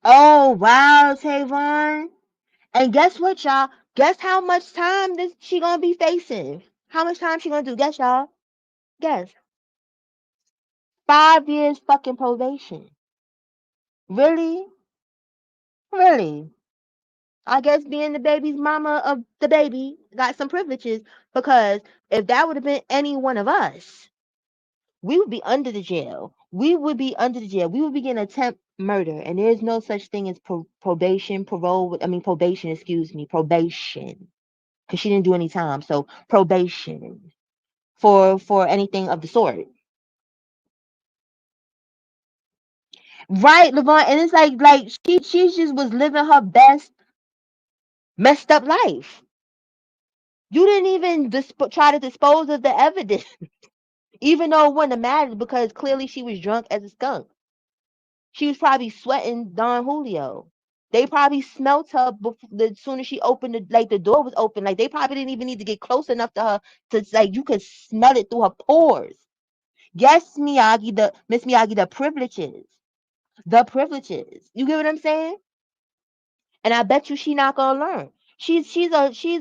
Oh wow, Tavon. And guess what, y'all? Guess how much time this she gonna be facing? How much time she gonna do? Guess, y'all. Guess. 5 years fucking probation. Really? Really? I guess being the baby's mama of the baby got some privileges, because if that would have been any one of us, we would be under the jail. We would be under the jail. We would be getting attempt murder, and there's no such thing as probation, parole. I mean probation. Excuse me, probation, because she didn't do any time. So probation for anything of the sort. Right, Levon, and it's like she just was living her best messed up life. You didn't even try to dispose of the evidence, even though it wouldn't have mattered, because clearly she was drunk as a skunk. She was probably sweating Don Julio. They probably smelt her as soon as she opened the door was open. Like, they probably didn't even need to get close enough to her to, like, you could smell it through her pores. Yes, Miss Miyagi, the privileges. The privileges. You get what I'm saying? And I bet you she not gonna learn. She's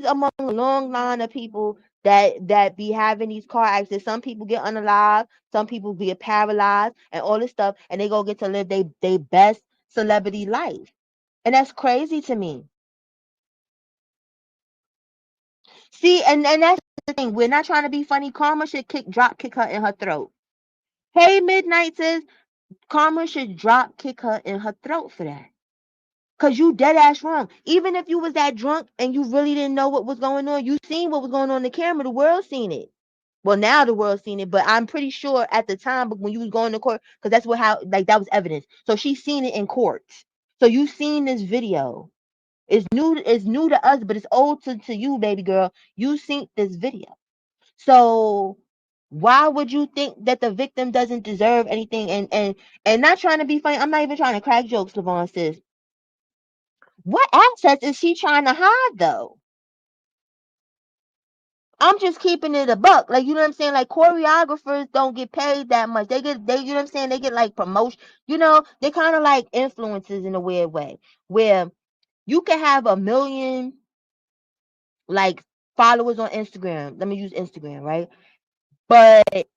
among a long line of people that be having these car accidents. Some people get unalive, some people get paralyzed and all this stuff, and they go get to live they best celebrity life. And that's crazy to me. See, and that's the thing. We're not trying to be funny. Karma should kick her in her throat. Hey, Midnight says Karma should kick her in her throat for that. Cause you dead ass wrong. Even if you was that drunk and you really didn't know what was going on, you seen what was going on the camera. The world seen it. Well, now the world seen it, but I'm pretty sure at the time, but when you was going to court, because that's that was evidence. So she's seen it in court. So you seen this video. It's new to us, but it's old to you, baby girl. You seen this video. So why would you think that the victim doesn't deserve anything? And not trying to be funny. I'm not even trying to crack jokes, Levon says. What assets is she trying to hide though? I'm just keeping it a buck. Like, you know what I'm saying? Like, choreographers don't get paid that much. You know what I'm saying? They get like promotion. You know, they kind of like influencers in a weird way, where you can have 1 million like followers on Instagram. Let me use Instagram, right? But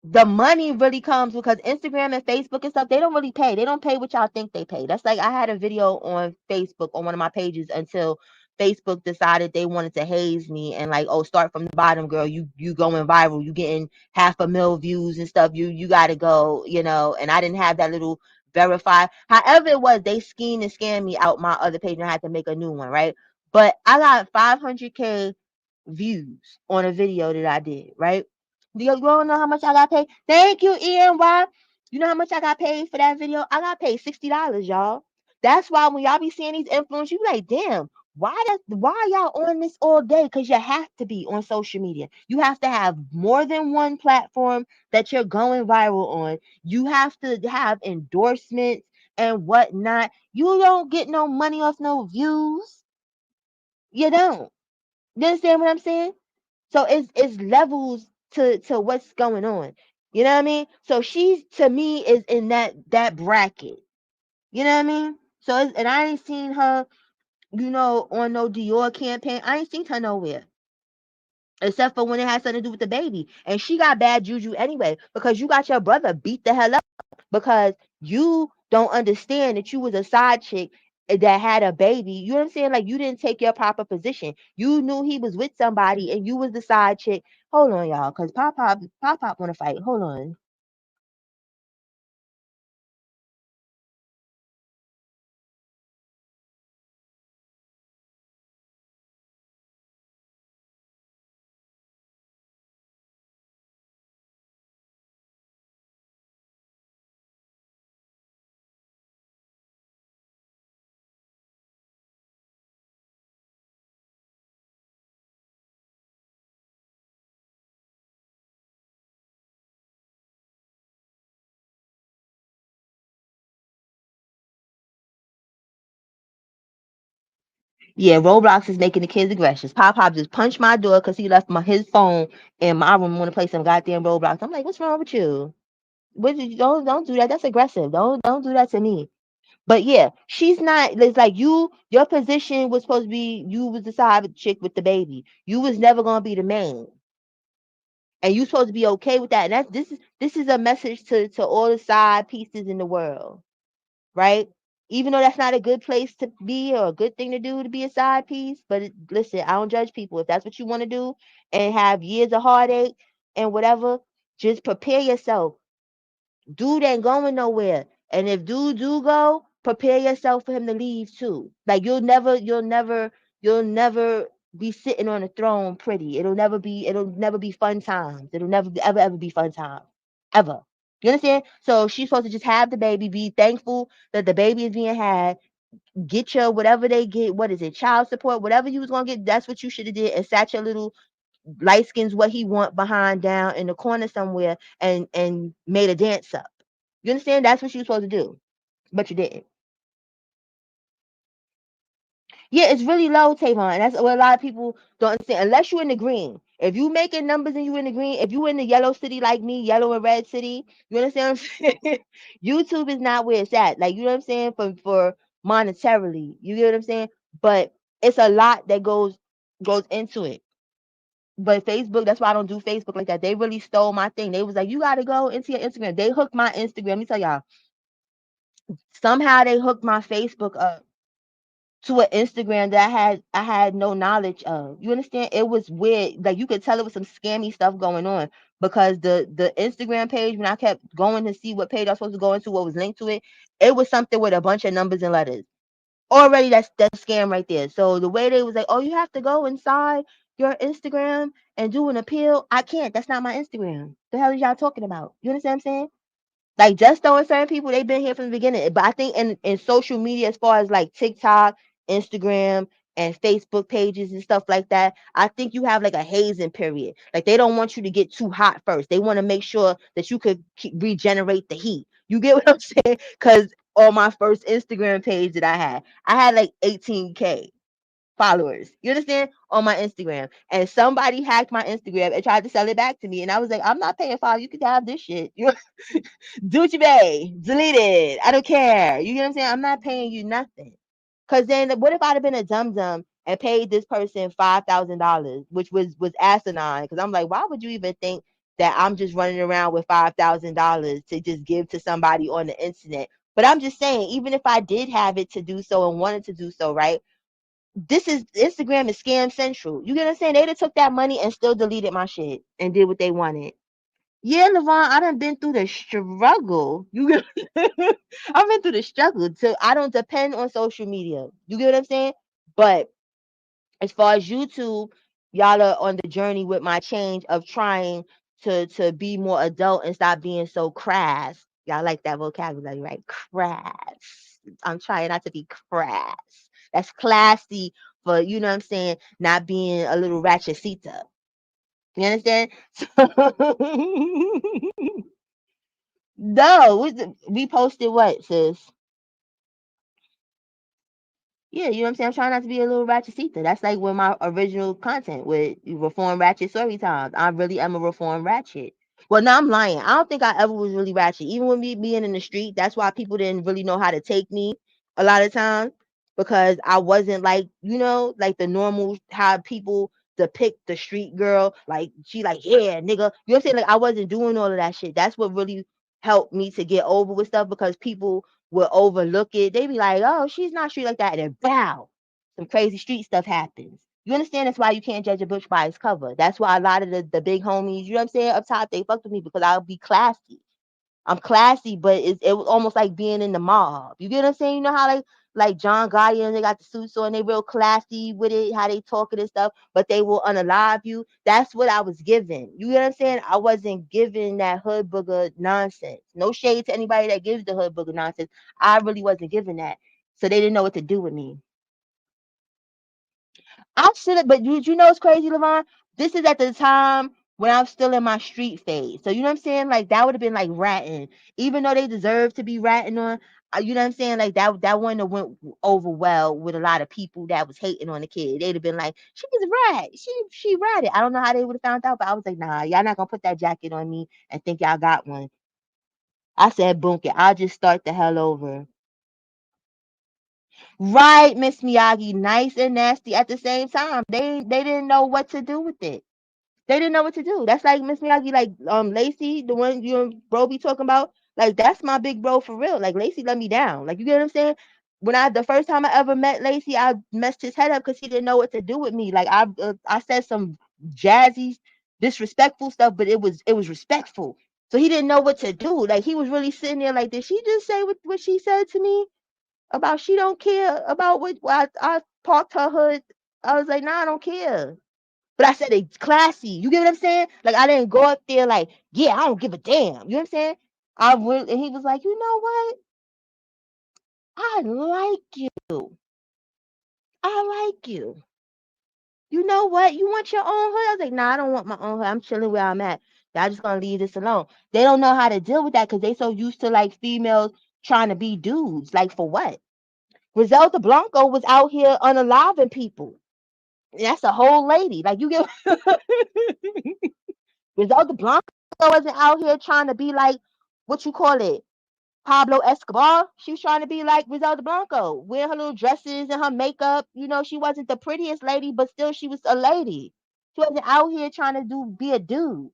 the money really comes because Instagram and Facebook and stuff, they don't really pay. They don't pay what y'all think they pay. That's like, I had a video on Facebook on one of my pages until Facebook decided they wanted to haze me and like, oh, start from the bottom, girl. You going viral. You getting 500,000 views and stuff. You gotta go, you know. And I didn't have that little verify. However it was, they schemed and scammed me out my other page and I had to make a new one, right? But I got 500K views on a video that I did, right? Do you all know how much I got paid? Thank you, ENY. You know how much I got paid for that video? I got paid $60, y'all. That's why when y'all be seeing these influencers, you be like, damn, why y'all on this all day? Because you have to be on social media. You have to have more than one platform that you're going viral on. You have to have endorsements and whatnot. You don't get no money off no views. You don't. You understand what I'm saying? So it's levels to what's going on. You know what I mean? So she to me is in that bracket. You know what I mean? So and I ain't seen her, you know, on no Dior campaign. I ain't seen her nowhere. Except for when it had something to do with the baby. And she got bad juju anyway, because you got your brother beat the hell up because you don't understand that you was a side chick that had a baby. You know what I'm saying? Like, you didn't take your proper position. You knew he was with somebody and you was the side chick. Hold on, y'all, because Pop want to fight. Hold on. Yeah, Roblox is making the kids aggressive. Pop just punched my door because he left his phone in my room want to play some goddamn Roblox. I'm like, what's wrong with you? Don't do that. That's aggressive. Don't do that to me. But yeah, she's not. It's like your position was supposed to be you was the side chick with the baby. You was never gonna be the main, and you supposed to be okay with that. And that's this is a message to all the side pieces in the world, right? Even though that's not a good place to be or a good thing to do to be a side piece, but listen, I don't judge people. If that's what you want to do and have years of heartache and whatever, just prepare yourself. Dude ain't going nowhere. And if dude do go, prepare yourself for him to leave too. Like you'll never be sitting on a throne pretty. It'll never be fun times. It'll never ever be fun times. Ever. You understand? So she's supposed to just have the baby, be thankful that the baby is being had, get your whatever they get, what is it, child support, whatever you was gonna get, that's what you should have did, and sat your little light skins what he want behind down in the corner somewhere and made a dance up. You understand? That's what you were supposed to do, but you didn't. Yeah, it's really low, Tavon. That's what a lot of people don't understand. Unless you're in the green. If you making numbers and you in the green, if you in the yellow city like me, yellow and red city, you understand what I'm saying? YouTube is not where it's at. Like you know what I'm saying? For monetarily. You get what I'm saying? But it's a lot that goes into it. But Facebook, that's why I don't do Facebook like that. They really stole my thing. They was like, you gotta go into your Instagram. They hooked my Instagram. Let me tell y'all. Somehow they hooked my Facebook up to an Instagram that I had no knowledge of. You understand? It was weird. Like you could tell it was some scammy stuff going on because the Instagram page, when I kept going to see what page I was supposed to go into, what was linked to it, it was something with a bunch of numbers and letters. Already that's scam right there. So the way they was like, oh, you have to go inside your Instagram and do an appeal. I can't. That's not my Instagram. The hell is y'all talking about? You understand what I'm saying? Like just throwing certain people, they've been here from the beginning. But I think in social media, as far as like TikTok, Instagram, and Facebook pages and stuff like that, I think you have like a hazing period. Like they don't want you to get too hot first. They want to make sure that you could regenerate the heat. You get what I'm saying? Because on my first Instagram page that I had like 18K followers. You understand? On my Instagram. And somebody hacked my Instagram and tried to sell it back to me. And I was like, I'm not paying for it. You can have this shit. You do what you may. Delete it. I don't care. You get what I'm saying? I'm not paying you nothing. Cause then what if I'd have been a dum dum and paid this person $5,000, which was asinine? Because I'm like, why would you even think that I'm just running around with $5,000 to just give to somebody on the internet? But I'm just saying, even if I did have it to do so and wanted to do so, right? This is Instagram is scam central. You get what I'm saying? They'd have took that money and still deleted my shit and did what they wanted. Yeah, Levon, I done been through the struggle. You get I've been through the struggle. So I don't depend on social media. You get what I'm saying? But as far as YouTube, y'all are on the journey with my change of trying to be more adult and stop being so crass. Y'all like that vocabulary, right? Crass. I'm trying not to be crass. That's classy for you know what I'm saying, not being a little ratchetita. You understand? No, we posted what, sis? Yeah, you know what I'm saying? I'm trying not to be a little ratchetita. That's like with my original content with Reform Ratchet Story Times. I really am a Reform Ratchet. Well, no, I'm lying. I don't think I ever was really ratchet. Even with me being in the street, that's why people didn't really know how to take me a lot of times because I wasn't like, like the normal how people depict the street girl. Like, she like, yeah, nigga. You know what I'm saying? Like, I wasn't doing all of that shit. That's what really helped me to get over with stuff because people will overlook it. They be like, oh, she's not street like that. And then, bow, some crazy street stuff happens. You understand? That's why you can't judge a book by its cover. That's why a lot of the big homies, you know what I'm saying, up top, they fucked with me because I'll be classy. I'm classy, but it was almost like being in the mob. You get what I'm saying? You know how like John Gotti and they got the suits on, they real classy with it, how they talking and stuff, but they will unalive you. That's what I was given. You get what I'm saying? I wasn't giving that hood booger nonsense. No shade to anybody that gives the hood booger nonsense. I really wasn't giving that. So they didn't know what to do with me. I should have, but you know it's crazy, Levon? This is at the time when I was still in my street phase. So you know what I'm saying? Like that would have been like ratting. Even though they deserve to be ratting on, you know what I'm saying? Like that wouldn't have went over well with a lot of people that was hating on the kid. They'd have been like, she's a rat. She ratted. I don't know how they would have found out, but I was like, nah, y'all not gonna put that jacket on me and think y'all got one. I said, boom it. I'll just start the hell over. Right, Miss Miyagi, nice and nasty at the same time. They didn't know what to do with it. They didn't know what to do. That's like Miss Miyagi, like Lacey, the one you and bro be talking about. Like that's my big bro for real. Like Lacey let me down. Like you get what I'm saying? When the first time I ever met Lacey, I messed his head up because he didn't know what to do with me. Like I said some jazzy, disrespectful stuff, but it was respectful. So he didn't know what to do. Like he was really sitting there like, did she just say what she said to me about she don't care about what I parked her hood? I was like, nah, I don't care. But I said it's classy. You get what I'm saying? Like I didn't go up there like, yeah, I don't give a damn. You know what I'm saying? I went and he was like, you know what? I like you. I like you. You know what? You want your own hood? I was like, nah, I don't want my own hood. I'm chilling where I'm at. Y'all just gonna leave this alone. They don't know how to deal with that because they so used to like females trying to be dudes. Like for what? Griselda Blanco was out here unaliving people. That's a whole lady. Like you get Griselda Blanco wasn't out here trying to be like what you call it, Pablo Escobar. She was trying to be like Griselda Blanco, wearing her little dresses and her makeup. You know, she wasn't the prettiest lady, but still she was a lady. She wasn't out here trying to be a dude.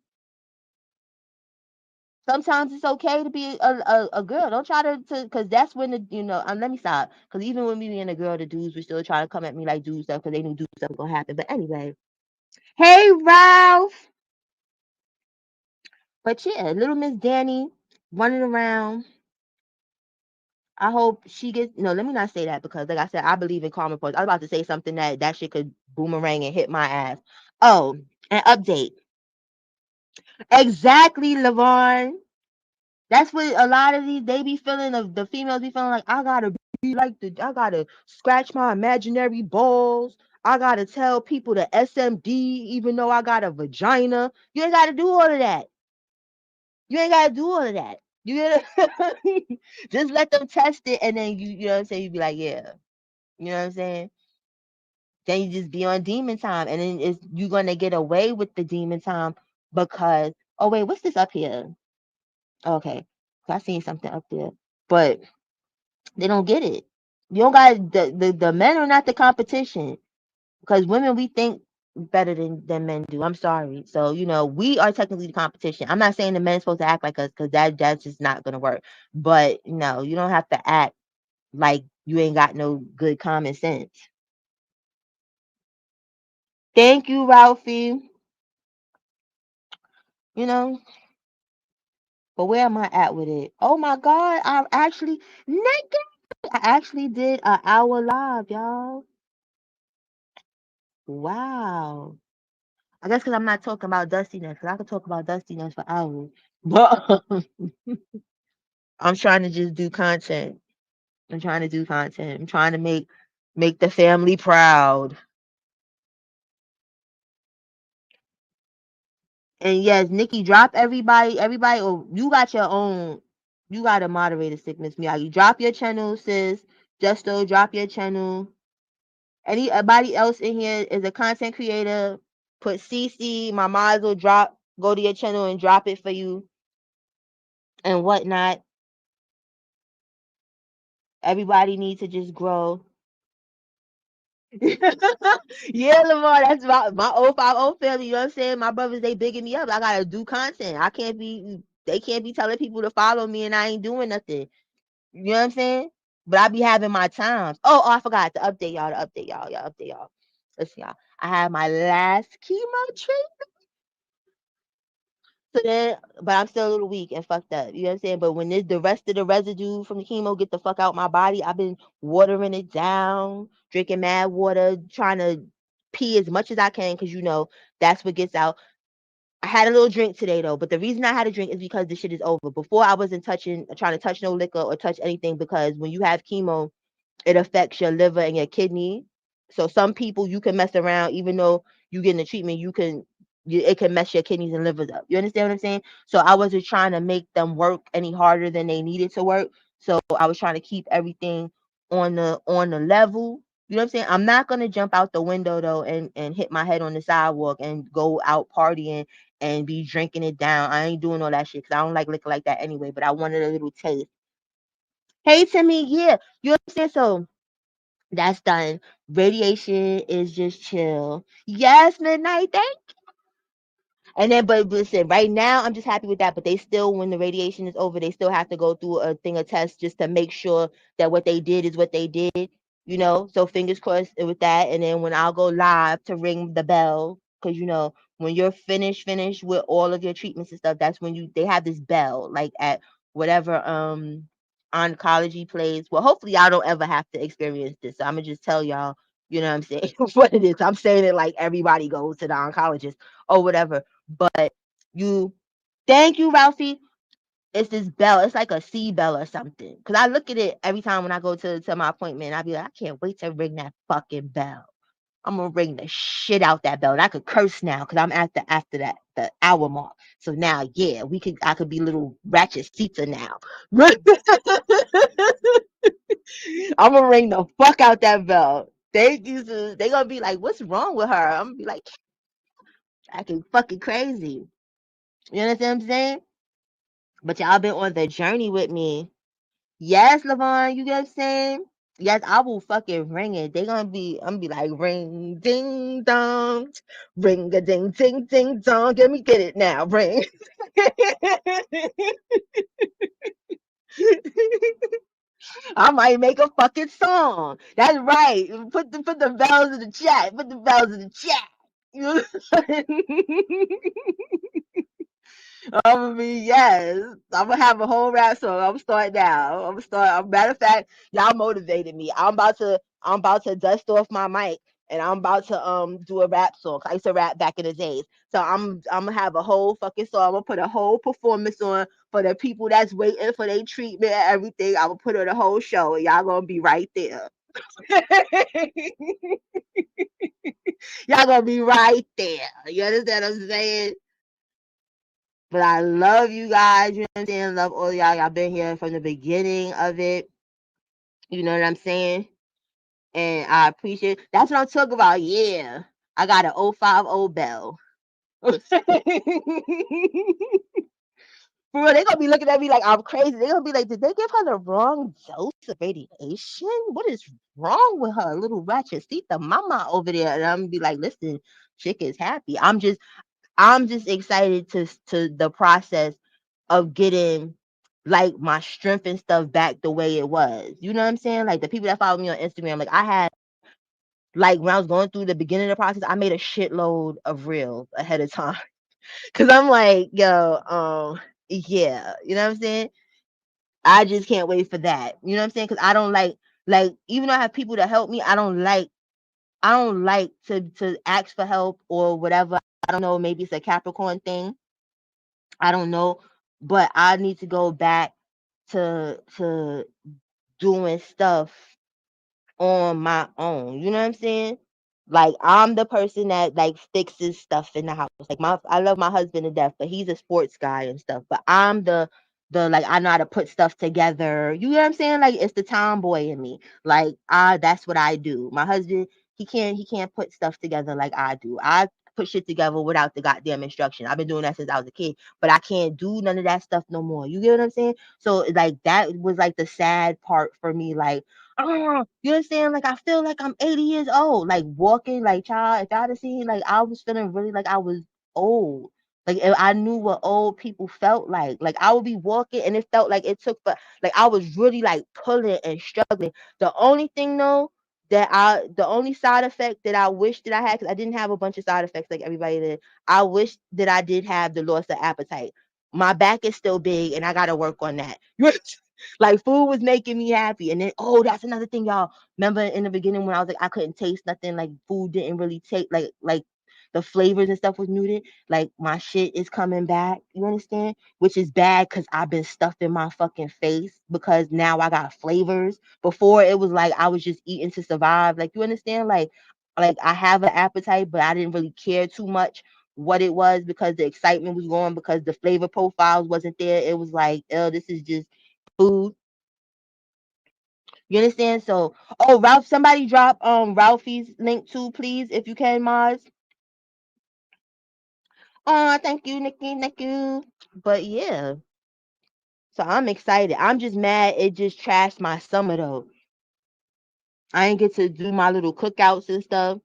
Sometimes it's okay to be a girl. Don't try to because that's when let me stop. Because even when me being a girl, the dudes were still trying to come at me like dude stuff because they knew dude stuff was gonna happen. But anyway, hey Ralph. But yeah, little Miss Danny running around. I hope she gets. No, let me not say that because, like I said, I believe in karma points. I was about to say something that shit could boomerang and hit my ass. Oh, an update. Exactly, Lavon. That's what a lot of these they be feeling. Of the females be feeling like I gotta be like I gotta scratch my imaginary balls. I gotta tell people to SMD even though I got a vagina. You ain't gotta do all of that. You ain't gotta do all of that. You gotta just let them test it and then you know what I'm saying, you be like, yeah. You know what I'm saying? Then you just be on demon time and then it's you gonna get away with the demon time because oh wait, what's this up here? Okay. I seen something up there. But they don't get it. You don't got the men are not the competition. Because women we think better than men do. I'm sorry. So, we are technically the competition. I'm not saying the men's supposed to act like us because that's just not gonna work. But no, you don't have to act like you ain't got no good common sense. Thank you, Ralphie. You know, but where am I at with it? Oh my god, I actually nigga, I actually did an hour live, y'all. Wow. I guess because I'm not talking about dustiness, because I could talk about dustiness for hours. But I'm trying to just do content. I'm trying to do content. I'm trying to make the family proud. And yes, Nikki, drop everybody, or you got your own. You got a moderator sickness, Miyagi. Drop your channel, sis. Justo, drop your channel. Anybody else in here is a content creator. Put CC. My mods will drop. Go to your channel and drop it for you and whatnot. Everybody needs to just grow. Yeah, Lamar, that's my 050 family. You know what I'm saying? My brothers, they bigging me up. I gotta do content. They can't be telling people to follow me and I ain't doing nothing. You know what I'm saying? But I be having my times. Oh, I forgot to update y'all. Update y'all. Listen, y'all. I had my last chemo treatment. So then, but I'm still a little weak and fucked up. You know what I'm saying? But when the rest of the residue from the chemo get the fuck out my body, I've been watering it down, drinking mad water, trying to pee as much as I can because that's what gets out. I had a little drink today though, but the reason I had a drink is because the shit is over. Before I wasn't trying to touch no liquor or touch anything because when you have chemo, it affects your liver and your kidney. So some people you can mess around, even though you getting the treatment, it can mess your kidneys and livers up. You understand what I'm saying? So I wasn't trying to make them work any harder than they needed to work. So I was trying to keep everything on the level. You know what I'm saying? I'm not gonna jump out the window though and hit my head on the sidewalk and go out partying and be drinking it down. I ain't doing all that shit because I don't like liquor like that anyway. But I wanted a little taste. Hey Timmy, yeah, you understand? So That's done. Radiation is just chill. Yes, midnight. And then, but listen, right now, I'm just happy with that. But they still, when the radiation is over, they still have to go through a thing of tests just to make sure that what they did is what they did, you know? So fingers crossed with that. And then when I'll go live to ring the bell, because, you know, when you're finished with all of your treatments and stuff, that's when they have this bell, like at whatever oncology place. Well, hopefully y'all don't ever have to experience this. So I'm going to just tell y'all, you know what I'm saying, what it is. I'm saying it like everybody goes to the oncologist or whatever. But you, thank you, Ralphie. It's this bell. It's like a sea bell or something. Cause I look at it every time when I go to my appointment. I be like, I can't wait to ring that fucking bell. I'm gonna ring the shit out that bell. And I could curse now because I'm after that the hour mark. So now, yeah, I could be little ratchet Sita now. I'm gonna ring the fuck out that bell. They gonna be like, what's wrong with her? I'm gonna be like, acting fucking crazy. You understand what I'm saying? But y'all been on the journey with me. Yes, Lavon, you get what I'm saying? Yes, I will fucking ring it. I'm gonna be like, ring, ding, dong, ring a ding, ding, ding, dong. Let me get it now, ring. I might make a fucking song. That's right. Put the bells in the chat. Put the bells in the chat. You know what I'm saying? I mean, yes. I'm gonna have a whole rap song. I'm starting now. I'm gonna start. Matter of fact, y'all motivated me. I'm about to dust off my mic and I'm about to do a rap song. I used to rap back in the days. So I'm gonna have a whole fucking song. I'm gonna put a whole performance on for the people that's waiting for their treatment and everything. I'm gonna put on a whole show and y'all gonna be right there. Y'all gonna be right there. You understand what I'm saying? But I love you guys. You know what I'm saying? Love all y'all. Y'all been here from the beginning of it. You know what I'm saying? And I appreciate it. That's what I'm talking about. Yeah. I got an 050 bell. For real, they gonna be looking at me like I'm crazy. They gonna be like, did they give her the wrong dose of radiation? What is wrong with her? Little ratchet the mama over there. And I'm gonna be like, listen, chick is happy. I'm just excited to the process of getting like my strength and stuff back the way it was. You know what I'm saying? Like the people that follow me on Instagram, like I had like when I was going through the beginning of the process, I made a shitload of reels ahead of time. Cause I'm like, yo, yeah, you know what I'm saying? I just can't wait for that. You know what I'm saying? Cause I don't like even though I have people to help me, I don't like to ask for help or whatever. I don't know, maybe it's a Capricorn thing. I don't know, but I need to go back to doing stuff on my own. You know what I'm saying? Like I'm the person that like fixes stuff in the house. Like I love my husband to death, but he's a sports guy and stuff. But I'm the like I know how to put stuff together. You know what I'm saying? Like it's the tomboy in me. Like that's what I do. My husband, he can't put stuff together like I do. I put shit together without the goddamn instruction. I've been doing that since I was a kid, but I can't do none of that stuff no more. You get what I'm saying? So like that was like the sad part for me. Like oh, you understand? Like I feel like I'm 80 years old, like walking, like child. If y'all had seen, like I was feeling really like I was old. Like if I knew what old people felt like I would be walking and it felt like it took, but like I was really like pulling and struggling. The only thing though the only side effect that I wish that I had, because I didn't have a bunch of side effects like everybody did. I wish that I did have the loss of appetite. My back is still big, and I got to work on that. Like food was making me happy. And then that's another thing, y'all. Remember in the beginning when I was like I couldn't taste nothing, like food didn't really taste like the flavors and stuff was muted. Like my shit is coming back. You understand? Which is bad because I've been stuffing my fucking face because now I got flavors. Before it was like I was just eating to survive. Like you understand? Like I have an appetite, but I didn't really care too much what it was because the excitement was gone because the flavor profiles wasn't there. It was like, oh, this is just food. You understand? So, Ralph, somebody drop Ralphie's link too, please, if you can, Mars. Oh, thank you, Nikki, thank you. But yeah, so I'm excited. I'm just mad it just trashed my summer though. I ain't get to do my little cookouts and stuff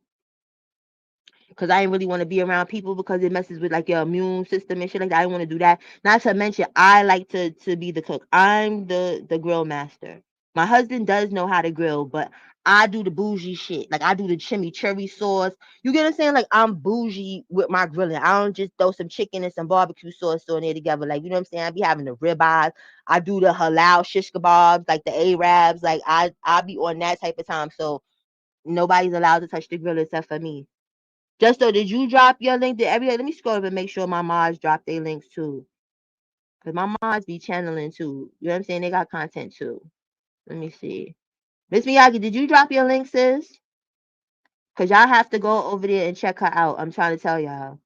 because I didn't really want to be around people because it messes with like your immune system and shit like that. I didn't want to do that. Not to mention, I like to be the cook. I'm the grill master. My husband does know how to grill, but I do the bougie shit. Like I do the chimichurri sauce. You get what I'm saying? Like I'm bougie with my grilling. I don't just throw some chicken and some barbecue sauce on there together. Like you know what I'm saying? I be having the ribeyes. I do the halal shish kebabs, like the Arabs. Like I be on that type of time. So nobody's allowed to touch the grill except for me. Just so, did you drop your link? Did everybody? Let me scroll up and make sure my mods drop their links too, cause my mods be channeling too. You know what I'm saying? They got content too. Let me see. Miss Miyagi, did you drop your link, sis? Cause y'all have to go over there and check her out. I'm trying to tell y'all.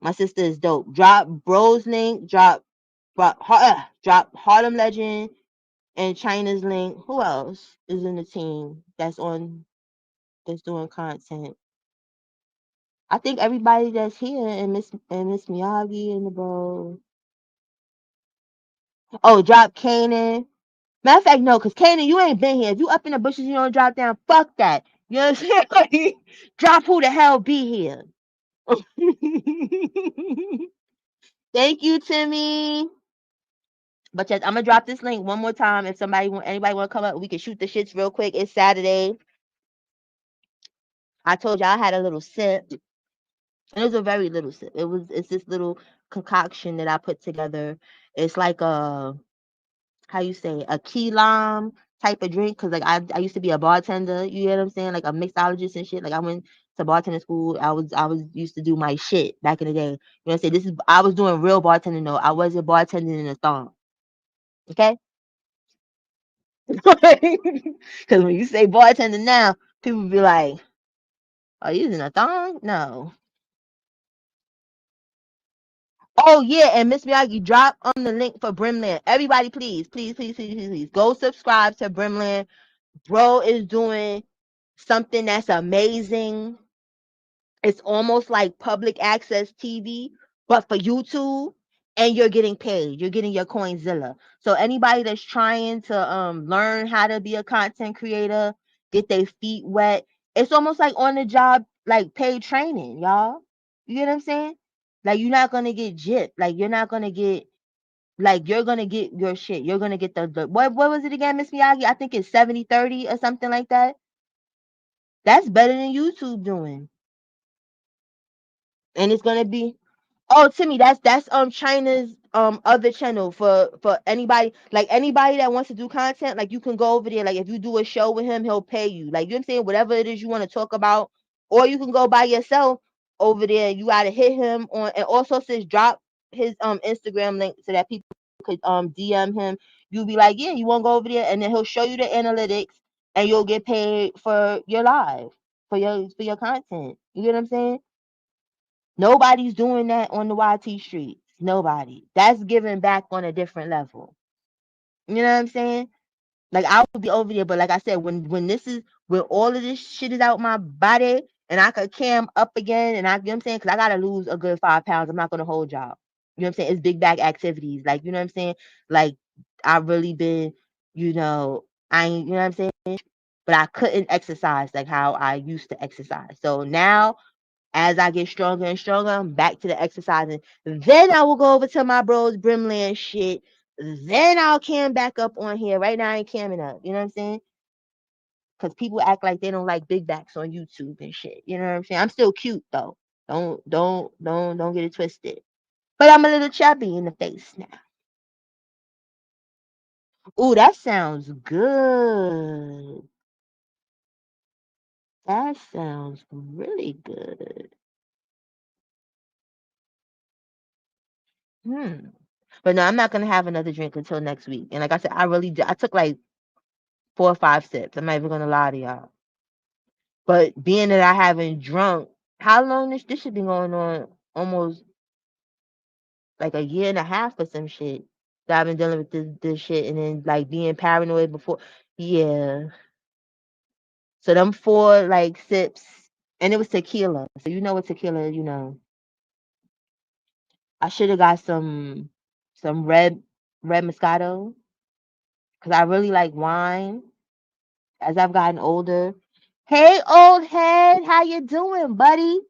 My sister is dope. Drop Bro's link. Drop Harlem Legend and China's link. Who else is in the team that's doing content? I think everybody that's here and Miss Miyagi and the bro. Oh, drop Kanan. Matter of fact, no, because Kanan, you ain't been here. If you up in the bushes, you don't drop down. Fuck that. You know what I'm saying? Drop who the hell be here. Thank you, Timmy. But yes, I'm gonna drop this link one more time. If anybody want to come up, we can shoot the shits real quick. It's Saturday. I told you I had a little sip. And it was a very little sip. It's this little concoction that I put together. It's like how you say, a key lime type of drink, because like I used to be a bartender, you know what I'm saying, like a mixologist and shit. Like I went to bartender school. I was used to do my shit back in the day. You know what I'm saying? I was doing real bartending though. I wasn't bartending in a thong. Okay? Because when you say bartender now, people be like, are you using a thong? No. Oh yeah, and Miss Miyagi, drop on the link for Brimland. Everybody, please, please, please, please, please, please, go subscribe to Brimland. Bro is doing something that's amazing. It's almost like public access TV, but for YouTube, and you're getting paid. You're getting your Coinzilla. So anybody that's trying to learn how to be a content creator, get their feet wet, it's almost like on the job, like paid training, y'all. You get what I'm saying? Like you're not gonna get gypped. Like you're not gonna get like you're gonna get your shit. You're gonna get the what was it again, Miss Miyagi? I think it's 70/30 or something like that. That's better than YouTube doing. And it's gonna be oh Timmy, that's China's other channel for anybody that wants to do content. Like you can go over there. Like if you do a show with him, he'll pay you. Like you know what I'm saying, whatever it is you want to talk about, or you can go by yourself over there. You gotta hit him on, and also says drop his Instagram link so that people could DM him. You'll be like, yeah, you want to go over there, and then he'll show you the analytics, and you'll get paid for your live for your content. You get what I'm saying? Nobody's doing that on the YT streets. Nobody. That's giving back on a different level. You know what I'm saying? Like I would be over there, but like I said, when all of this shit is out my body and I could cam up again, and you know what I'm saying? Because I gotta lose a good 5 pounds. I'm not gonna hold y'all. You know what I'm saying? It's big bag activities. Like, you know what I'm saying? Like I really been, I ain't, you know what I'm saying? But I couldn't exercise like how I used to exercise. So now as I get stronger and stronger, I'm back to the exercising. Then I will go over to my bros Brimland shit. Then I'll cam back up on here. Right now I ain't camming up. You know what I'm saying? Because people act like they don't like big backs on YouTube and shit. You know what I'm saying? I'm still cute though. Don't get it twisted. But I'm a little chubby in the face now. Ooh, that sounds good. That sounds really good. Hmm. But no, I'm not gonna have another drink until next week. And like I said, I took like 4 or 5 sips. I'm not even gonna lie to y'all. But being that I haven't drunk, how long this should be going on? Almost like a year and a half or some shit. That I've been dealing with this shit, and then like being paranoid before. Yeah. So them 4 sips, and it was tequila. So you know what tequila, I should have got some red Moscato because I really like wine. as I've gotten older. Hey, old head, how you doing, buddy?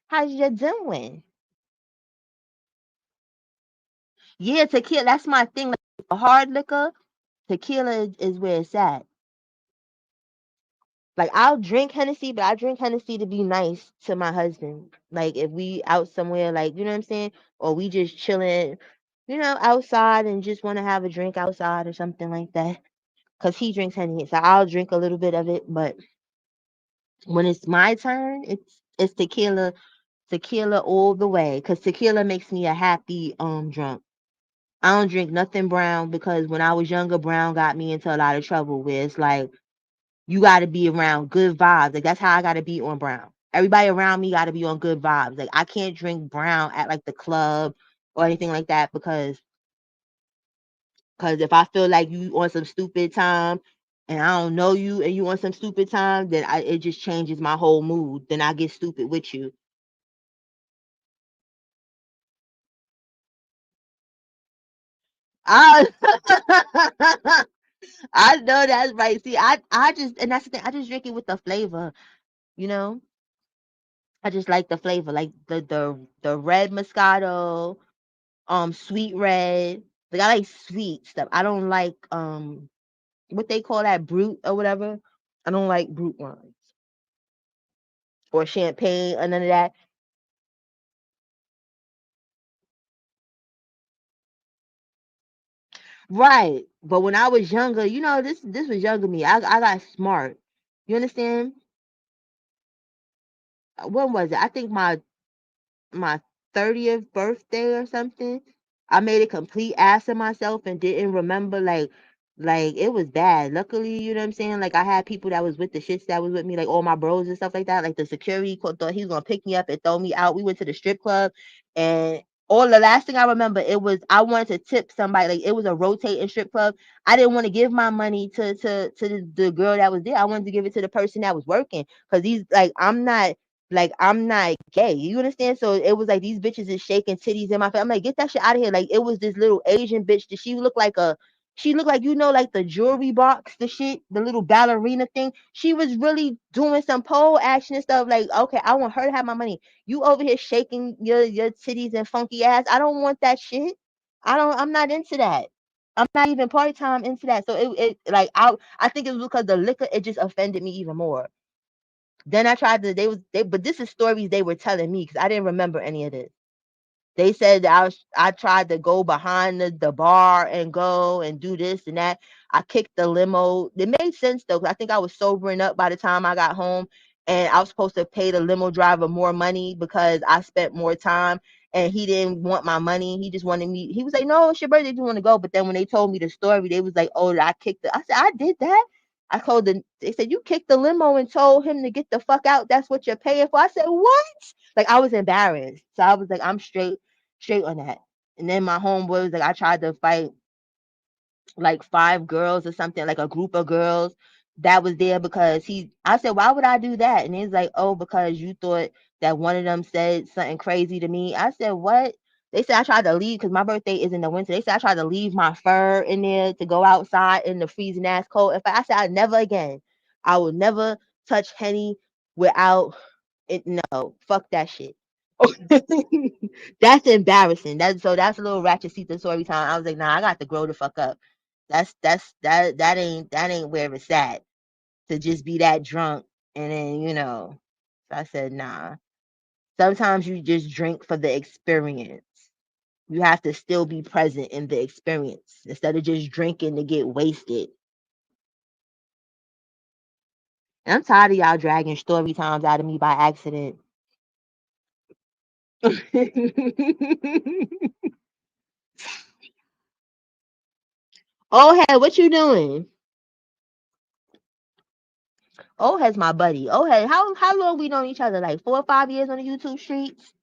How you doing? Yeah, tequila. That's my thing. Like hard liquor, tequila is where it's at. Like I'll drink Hennessy, but I drink Hennessy to be nice to my husband. Like if we out somewhere, like you know what I'm saying, or we just chilling, outside and just want to have a drink outside or something like that. Cause he drinks Hennessy, so I'll drink a little bit of it. But when it's my turn, it's tequila all the way. Cause tequila makes me a happy drunk. I don't drink nothing brown because when I was younger, brown got me into a lot of trouble. Where it's like you got to be around good vibes. Like that's how I got to be on brown. Everybody around me got to be on good vibes. Like I can't drink brown at like the club or anything like that because if I feel like you on some stupid time and I don't know you and you on some stupid time, then it just changes my whole mood. Then I get stupid with you. I I know that's right. See, I just and that's the thing. I just drink it with the flavor. You know, I just like the flavor, like the red Moscato, sweet red. Like I like sweet stuff. I don't like what they call that brute or whatever. I don't like brute wines or champagne or none of that. Right. But when I was younger, this was younger me. I got smart. You understand? When was it? I think my 30th birthday or something. I made a complete ass of myself and didn't remember like it was bad. Luckily, you know what I'm saying? Like I had people that was with the shits that was with me, like all my bros and stuff like that. Like the security thought he was gonna pick me up and throw me out. We went to the strip club and all the last thing I remember it was I wanted to tip somebody. Like it was a rotating strip club. I didn't want to give my money to the girl that was there. I wanted to give it to the person that was working. Cause these I'm not gay. You understand? So it was like these bitches is shaking titties in my face. I'm like, get that shit out of here. Like it was this little Asian bitch that she looked like like the jewelry box, the shit, the little ballerina thing. She was really doing some pole action and stuff. Like, okay, I want her to have my money. You over here shaking your titties and funky ass. I don't want that shit. I'm not into that. I'm not even part time into that. So it like I think it was because the liquor it just offended me even more. Then I tried to but this is stories they were telling me because I didn't remember any of this. They said that I tried to go behind the bar and go and do this and that. I kicked the limo. It made sense though, 'cause I think I was sobering up by the time I got home and I was supposed to pay the limo driver more money because I spent more time and he didn't want my money. He just wanted me. He was like, no, it's your birthday. You want to go. But then when they told me the story, they was like, oh, I kicked it. I said, I did that. They said, you kicked the limo and told him to get the fuck out. That's what you're paying for. I said, what? Like I was embarrassed. So I was like, I'm straight on that. And then my homeboy was like, I tried to fight like five girls or something, like a group of girls that was there because I said, why would I do that? And he's like, oh, because you thought that one of them said something crazy to me. I said, what? They said I tried to leave because my birthday is in the winter. They said I tried to leave my fur in there to go outside in the freezing ass cold. In fact, I said I never again. I will never touch Henny without it. No, fuck that shit. That's embarrassing. That's a little ratchet seat story time. I was like, nah, I got to grow the fuck up. That ain't where it's at to just be that drunk and then So I said, nah. Sometimes you just drink for the experience. You have to still be present in the experience instead of just drinking to get wasted. And I'm tired of y'all dragging story times out of me by accident. Oh, hey, what you doing? Oh, has my buddy. Oh, hey, how long we known each other? Like 4 or 5 years on the YouTube streets.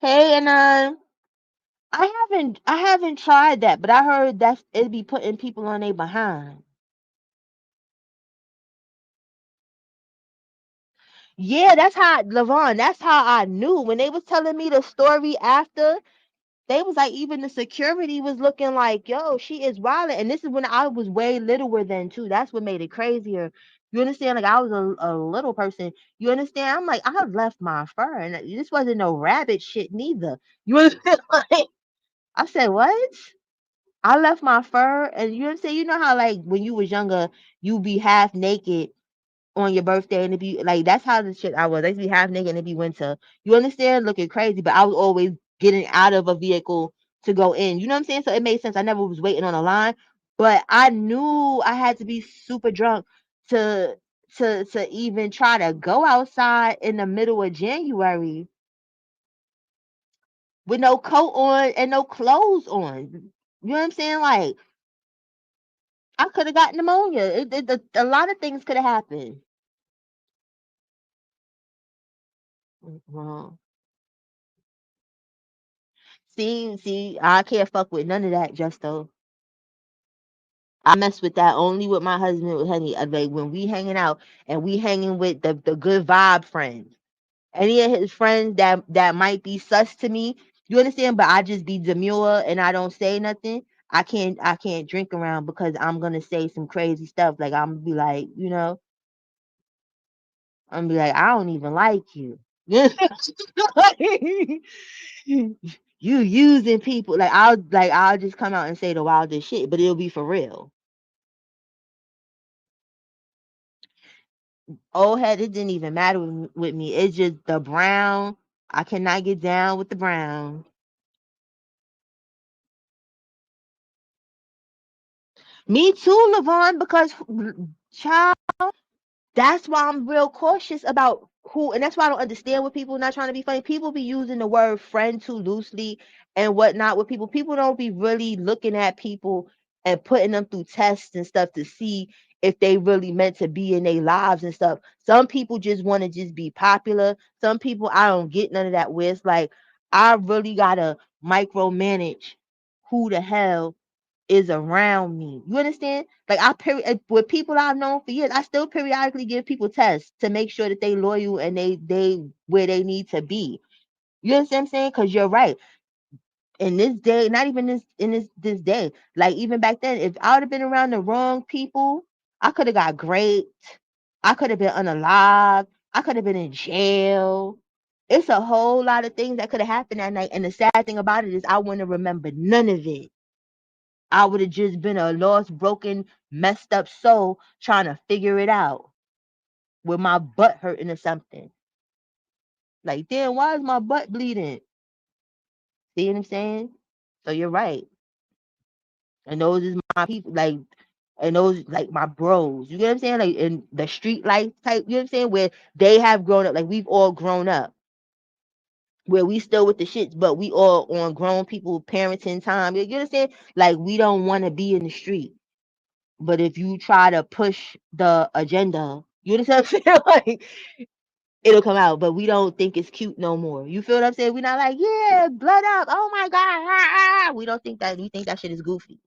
Hey, and I haven't tried that, but I heard that it'd be putting people on their behind. Yeah, that's how Levon. That's how I knew when they was telling me the story after. they was like, even the security was looking like, yo, she is wilding. And this is when I was way littler than too. That's what made it crazier. You understand? Like I was a little person. You understand? I'm like, I left my fur, and this wasn't no rabbit shit neither. You understand? Like, I said, what? I left my fur, and you understand? You know how like when you was younger, you be half naked on your birthday, and it be like that's how the shit I was. I used to be half naked and it be winter. You understand? Looking crazy, but I was always getting out of a vehicle to go in. You know what I'm saying? So it made sense. I never was waiting on a line, but I knew I had to be super drunk to to even try to go outside in the middle of January with no coat on and no clothes on. You know what I'm saying? Like I could have got pneumonia. A lot of things could have happened. Wrong. See, I can't fuck with none of that, Justo. I mess with that only with my husband, with Honey. Like when we hanging out and we hanging with the good vibe friends. Any of his friends that might be sus to me, you understand? But I just be demure and I don't say nothing. I can't drink around because I'm gonna say some crazy stuff. Like I'm gonna be like, I'm gonna be like, I don't even like you. You using people like I'll just come out and say the wildest shit, but it'll be for real. Old head, it didn't even matter with me. It's just the brown. I cannot get down with the brown. Me too, Lavon, because child. That's why I'm real cautious about who, and that's why I don't understand what people not trying to be funny. People be using the word friend too loosely and whatnot with people. People don't be really looking at people and putting them through tests and stuff to see if they really meant to be in their lives and stuff. Some people just want to just be popular. Some people I don't get none of that with. It's like I really gotta micromanage who the hell is around me. You understand? Like with people I've known for years, I still periodically give people tests to make sure that they loyal and they where they need to be. You understand what I'm saying? Because you're right. In this day, not even this day, like even back then, if I would have been around the wrong people, I could have got raped. I could have been unalive. I could have been in jail. It's a whole lot of things that could have happened that night. And the sad thing about it is I wouldn't have remembered none of it. I would have just been a lost, broken, messed up soul trying to figure it out with my butt hurting or something. Like, damn, why is my butt bleeding? See what I'm saying? So you're right. And those is my people, like, and those like my bros. You get what I'm saying? Like in the street life type, you know what I'm saying? Where they have grown up, like we've all grown up. Where we still with the shits, but we all on grown people parenting time. You understand? Like we don't want to be in the street. But if you try to push the agenda, you understand what I'm saying? Like it'll come out. But we don't think it's cute no more. You feel what I'm saying? We're not like, yeah, blood up. Oh my god. Ah, ah. We don't think that. We think that shit is goofy.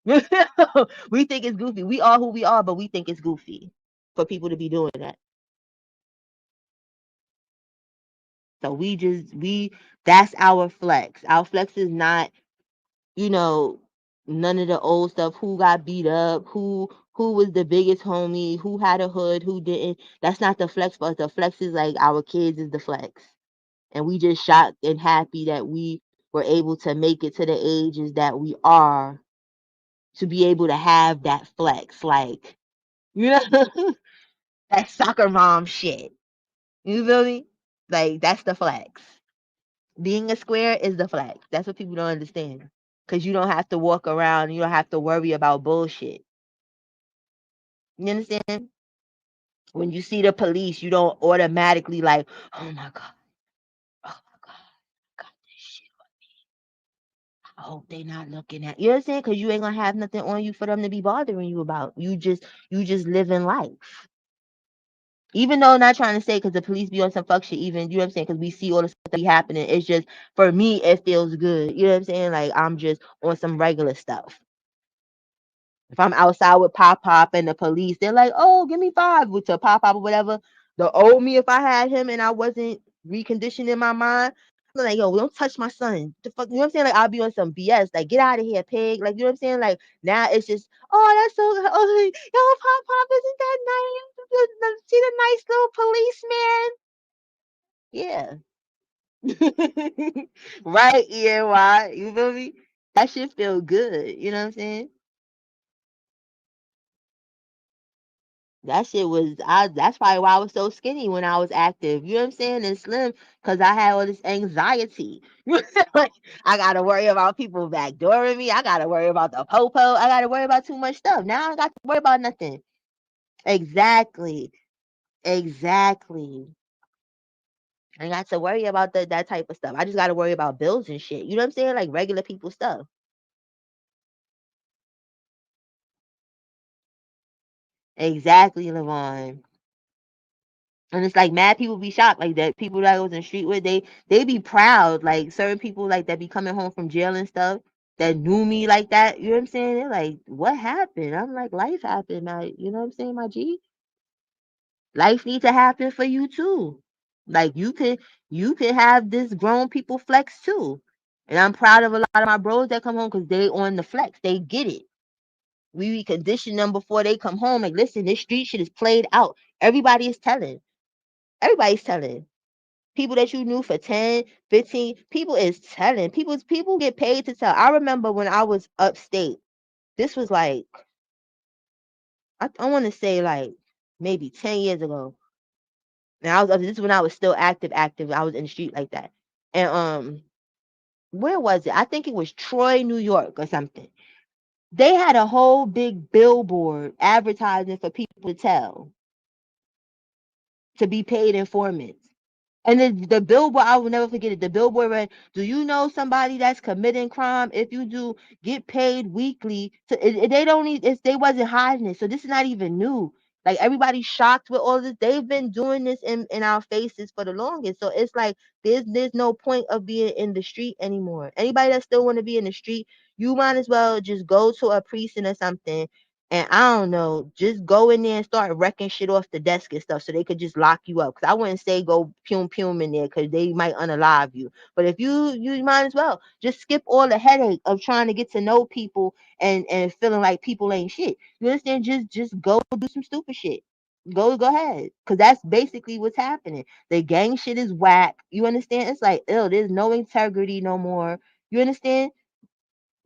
We think it's goofy. We are who we are, but we think it's goofy for people to be doing that. So we that's our flex. Our flex is not, you know, none of the old stuff. Who got beat up? Who was the biggest homie? Who had a hood? Who didn't? That's not the flex for us. The flex is like our kids is the flex, and we just shocked and happy that we were able to make it to the ages that we are to be able to have that flex, like you know, that soccer mom shit. You feel me? Like that's the flex. Being a square is the flex. That's what people don't understand. Cause you don't have to walk around. You don't have to worry about bullshit. You understand? When you see the police, you don't automatically like, oh my god, oh my god, got this shit. I hope they not looking at you. Know what I'm saying? Cause you ain't gonna have nothing on you for them to be bothering you about. You just living life. Even though not trying to say because the police be on some fuck shit, even you know what I'm saying, because we see all the stuff that be happening. It's just for me, it feels good. You know what I'm saying? Like I'm just on some regular stuff. If I'm outside with Pop Pop and the police, they're like, "Oh, give me five," with to Pop Pop or whatever. The old me, if I had him and I wasn't reconditioning my mind, like, yo, don't touch my son. The fuck, you know what I'm saying? Like, I'll be on some BS, like, get out of here, pig. Like, you know what I'm saying? Like, now it's just, oh, that's so, oh, yo, Pop, isn't that nice? See the nice little policeman? Yeah. Right, yeah, why? You feel me? That shit feel good. You know what I'm saying? That shit was that's probably why I was so skinny when I was active. You know what I'm saying? And slim because I had all this anxiety. Like, I gotta worry about people backdooring me. I gotta worry about the popo. I gotta worry about too much stuff. Now I don't got to worry about nothing. Exactly. Exactly. I ain't got to worry about that type of stuff. I just gotta worry about bills and shit. You know what I'm saying? Like regular people stuff. Exactly, Levon. And it's like mad people be shocked, like that people that I was in the street with, they be proud. Like certain people like that be coming home from jail and stuff that knew me like that. You know what I'm saying? They're like, what happened? I'm like, life happened. You know what I'm saying, my G? Life needs to happen for you too. Like you can have this grown people flex too. And I'm proud of a lot of my bros that come home because they on the flex. They get it. We recondition them before they come home. Like, listen, this street shit is played out. Everybody is telling. Everybody's telling. People that you knew for 10, 15, people is telling. People get paid to tell. I remember when I was upstate. This was like I want to say like maybe 10 years ago. And this is when I was still active. I was in the street like that. And where was it? I think it was Troy, New York or something. They had a whole big billboard advertising for people to tell, to be paid informants. And the billboard, I will never forget it. The billboard read, "Do you know somebody that's committing crime? If you do, get paid weekly." So they don't need. They wasn't hiding it. So this is not even new. Like everybody's shocked with all this. They've been doing this in our faces for the longest. So it's like there's no point of being in the street anymore. Anybody that still want to be in the street, you might as well just go to a precinct or something and I don't know, just go in there and start wrecking shit off the desk and stuff so they could just lock you up. Cause I wouldn't say go pum in there because they might unalive you. But if you might as well just skip all the headache of trying to get to know people and feeling like people ain't shit. You understand? Just go do some stupid shit. Go ahead. Cause that's basically what's happening. The gang shit is whack. You understand? It's like, ew, there's no integrity no more. You understand?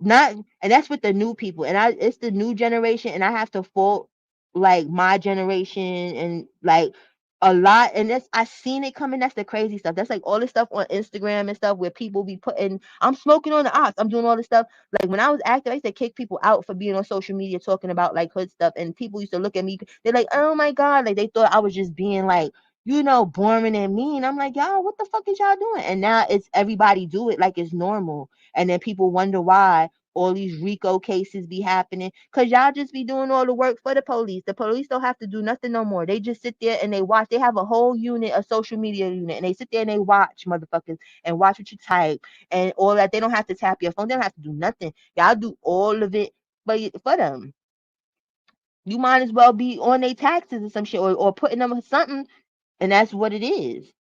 Not and that's with the new people and it's the new generation and I have to fault like my generation and like a lot and that's I seen it coming. That's the crazy stuff. That's like all this stuff on Instagram and stuff where people be putting I'm smoking on the ox, I'm doing all this stuff. Like when I was active I used to kick people out for being on social media talking about like hood stuff and people used to look at me, they're like, oh my god, like they thought I was just being like, boring and mean. I'm like, y'all, what the fuck is y'all doing? And now it's everybody do it like it's normal. And then people wonder why all these RICO cases be happening because y'all just be doing all the work for the police. The police don't have to do nothing no more. They just sit there and they watch. They have a whole unit, a social media unit, and they sit there and they watch motherfuckers and watch what you type and all that. They don't have to tap your phone. They don't have to do nothing. Y'all do all of it for them. You might as well be on their taxes or some shit or putting them something, and that's what it is.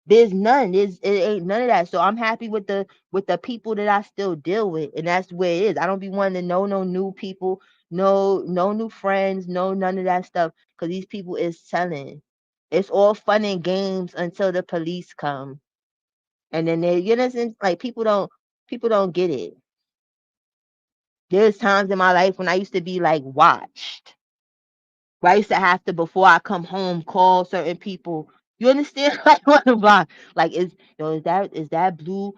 There's none. It ain't none of that. So I'm happy with the people that I still deal with, and that's where it is. I don't be wanting to know no new people, no new friends, no none of that stuff, because these people is telling. It's all fun and games until the police come, and then you know, like people don't get it. There's times in my life when I used to be like watched. Where I used to have to before I come home call certain people. You understand? Like what the block? Like is that blue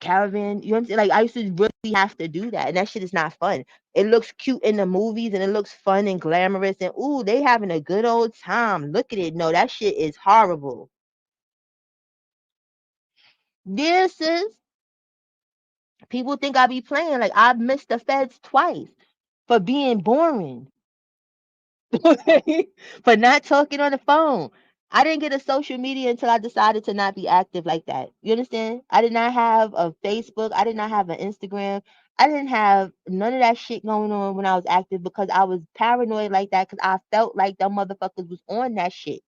caravan? You know what I'm saying? Like I used to really have to do that, and that shit is not fun. It looks cute in the movies, and it looks fun and glamorous, and ooh, they having a good old time. Look at it. No, that shit is horrible. This is people think I be playing. Like I've missed the feds twice for being boring. For not talking on the phone. I didn't get a social media until I decided to not be active like that. You understand? I did not have a Facebook. I did not have an Instagram. I didn't have none of that shit going on when I was active because I was paranoid like that because I felt like them motherfuckers was on that shit.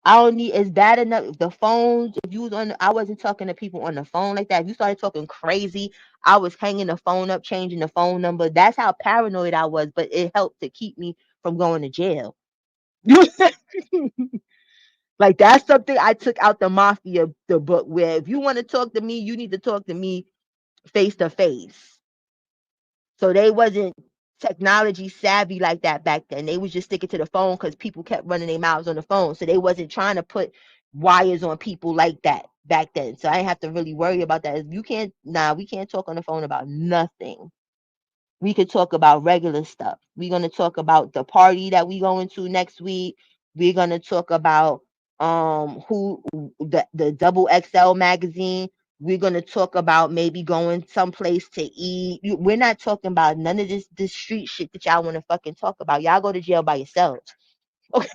I don't need, it's bad enough. The phones, if you was on, I wasn't talking to people on the phone like that. If you started talking crazy, I was hanging the phone up, changing the phone number. That's how paranoid I was, but it helped to keep me from going to jail. Like that's something I took out the mafia, the book, where if you want to talk to me, you need to talk to me face to face. So they wasn't technology savvy like that back then. They was just sticking to the phone because people kept running their mouths on the phone. So they wasn't trying to put wires on people like that back then. So I didn't have to really worry about that. You can't, we can't talk on the phone about nothing. We could talk about regular stuff. We're gonna talk about the party that we going to next week. We're gonna talk about who the double XL magazine. We're gonna talk about maybe going someplace to eat. We're not talking about none of this street shit that y'all want to fucking talk about. Y'all go to jail by yourselves. Okay.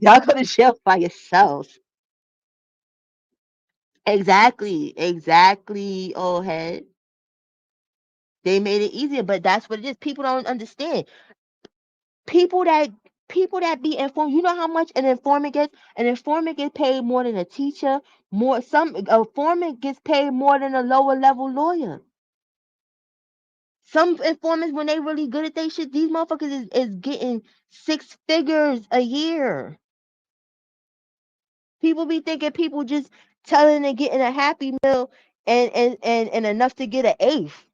Y'all go to jail by yourselves. Exactly, old head. They made it easier, but that's what it is. People don't understand. people that people that be informed, you know how much an informant gets? An informant gets paid more than a teacher, more some a informant gets paid more than a lower level lawyer. Some informants, when they really good at their shit, these motherfuckers is getting 6 figures a year. People be thinking people just telling and getting a happy meal and enough to get an eighth.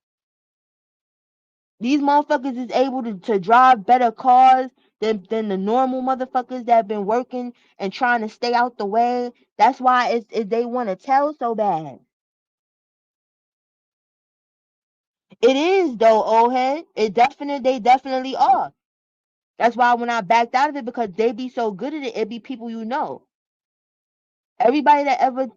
These motherfuckers is able to drive better cars than the normal motherfuckers that have been working and trying to stay out the way. That's why they want to tell so bad. It is though, old head. They definitely are. That's why when I backed out of it, because they be so good at it, it be people you know. Everybody that ever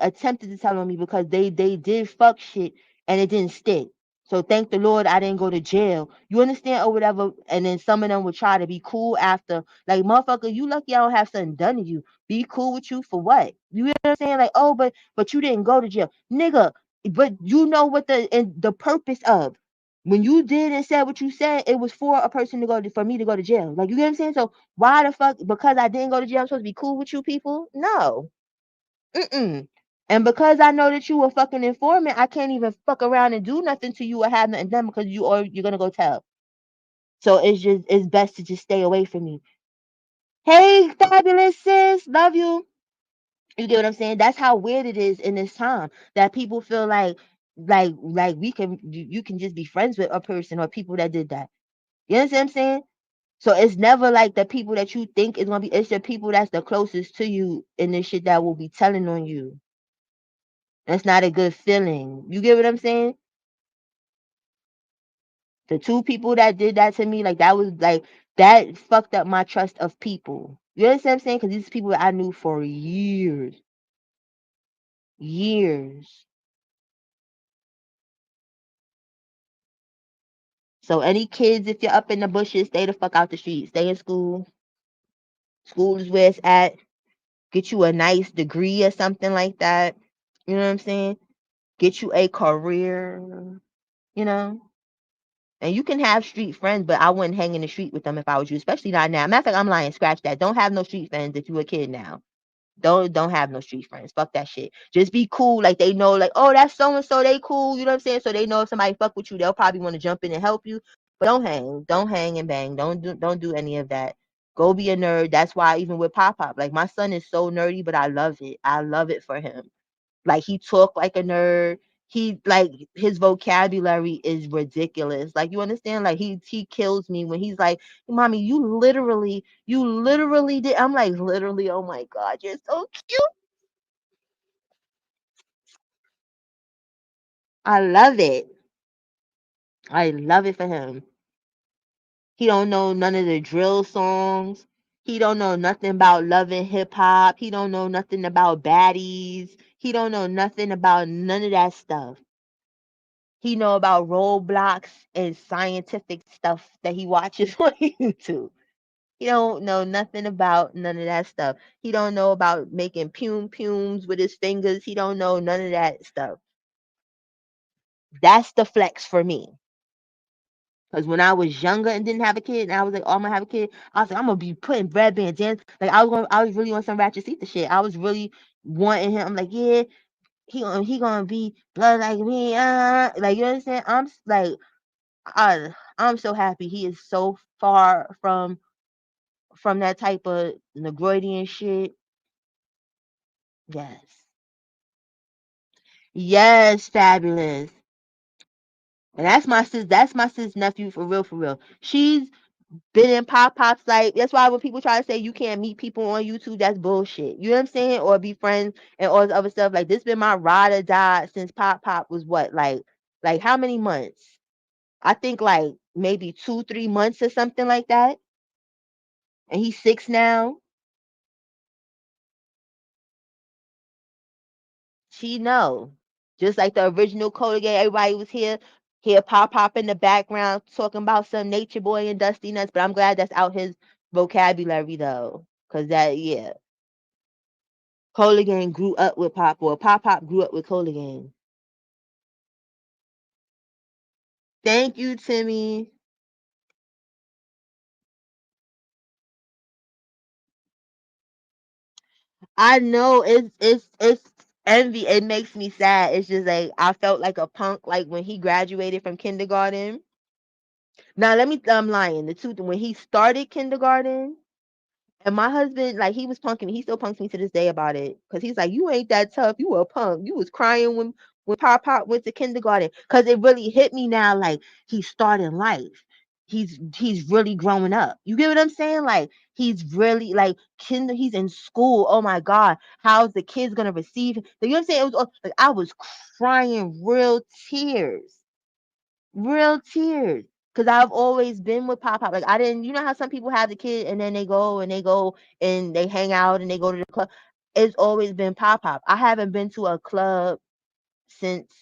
attempted to tell on me, because they did fuck shit and it didn't stick. So thank the Lord I didn't go to jail. You understand or whatever? And then some of them would try to be cool after. Like, motherfucker, you lucky I don't have something done to you. Be cool with you for what? You know what I'm saying? Like, oh, but you didn't go to jail. Nigga, but you know what the purpose of. When you did and said what you said, it was for a person for me to go to jail. Like, you get what I'm saying? So why the fuck, because I didn't go to jail, I'm supposed to be cool with you people? No. Mm-mm. And because I know that you a fucking informant, I can't even fuck around and do nothing to you or have nothing done, because you're gonna go tell. So it's best to just stay away from me. Hey, fabulous sis, love you. You get what I'm saying? That's how weird it is in this time, that people feel like you can just be friends with a person or people that did that. You understand what I'm saying? So it's never like the people that you think is gonna be. It's the people that's the closest to you in this shit that will be telling on you. That's not a good feeling. You get what I'm saying? The two people that did that to me, like that was like that fucked up my trust of people. You understand what I'm saying? Because these people I knew for years, years. So any kids, if you're up in the bushes, stay the fuck out the street. Stay in school. School is where it's at. Get you a nice degree or something like that. You know what I'm saying? Get you a career. You know? And you can have street friends, but I wouldn't hang in the street with them if I was you, especially not now. Matter of fact, I'm lying. Scratch that. Don't have no street friends if you a kid now. Don't have no street friends. Fuck that shit. Just be cool. Like, they know, like, oh, that's so and so. They cool. You know what I'm saying? So they know if somebody fuck with you, they'll probably want to jump in and help you. But don't hang. Don't hang and bang. Don't do any of that. Go be a nerd. That's why even with Pop Pop, like, my son is so nerdy, but I love it. I love it for him. Like, he talk like a nerd. He, like, his vocabulary is ridiculous. Like, you understand? Like, he kills me when he's like, "Mommy, you literally did." I'm like, literally, oh my God, you're so cute. I love it. I love it for him. He don't know none of the drill songs. He don't know nothing about love and hip hop. He don't know nothing about baddies. He don't know nothing about none of that stuff. He know about roadblocks and scientific stuff that he watches on YouTube. He don't know nothing about none of that stuff. He don't know about making pumes with his fingers. He don't know none of that stuff. That's the flex for me. Because when I was younger and didn't have a kid, and I was like, oh, I'm gonna have a kid, I was like, I'm gonna be putting red bandanas. Like I was really on some ratchet Sita shit. I was really wanting him. I'm like, yeah, he gonna be blood like me. Like you understand? I'm so happy. He is so far from that type of Negroidian shit. Yes. Yes, fabulous. And that's my sis nephew for real, for real. She's been in Pop's like that's why when people try to say you can't meet people on YouTube, that's bullshit. You know what I'm saying? Or be friends and all this other stuff. Like this been my ride or die since Pop was what, like how many months? I think like maybe 2-3 months or something like that. And he's 6 now. She know. Just like the original Code Game, everybody was here. Hear Pop in the background talking about some Nature Boy and Dusty Nuts, but I'm glad that's out his vocabulary though. Cause that, yeah. Coligan grew up with Pop, or Pop grew up with Coligan. Thank you, Timmy. I know it's envy. It makes me sad. It's just like I felt like a punk like when he graduated from kindergarten. Now let me I'm lying. The truth when he started kindergarten, and my husband, like, he was punking me. He still punks me to this day about it. Cause he's like, you ain't that tough. You a punk. You was crying when Pop went to kindergarten. Cause it really hit me now, like, he's starting life. He's really growing up. You get what I'm saying? Like, he's really like he's in school. Oh my God. How's the kids gonna receive him? You know what I'm saying? It was like I was crying real tears. Real tears. Cause I've always been with Pop. Like I didn't, you know how some people have the kid and then they go and they hang out and they go to the club. It's always been Pop. I haven't been to a club since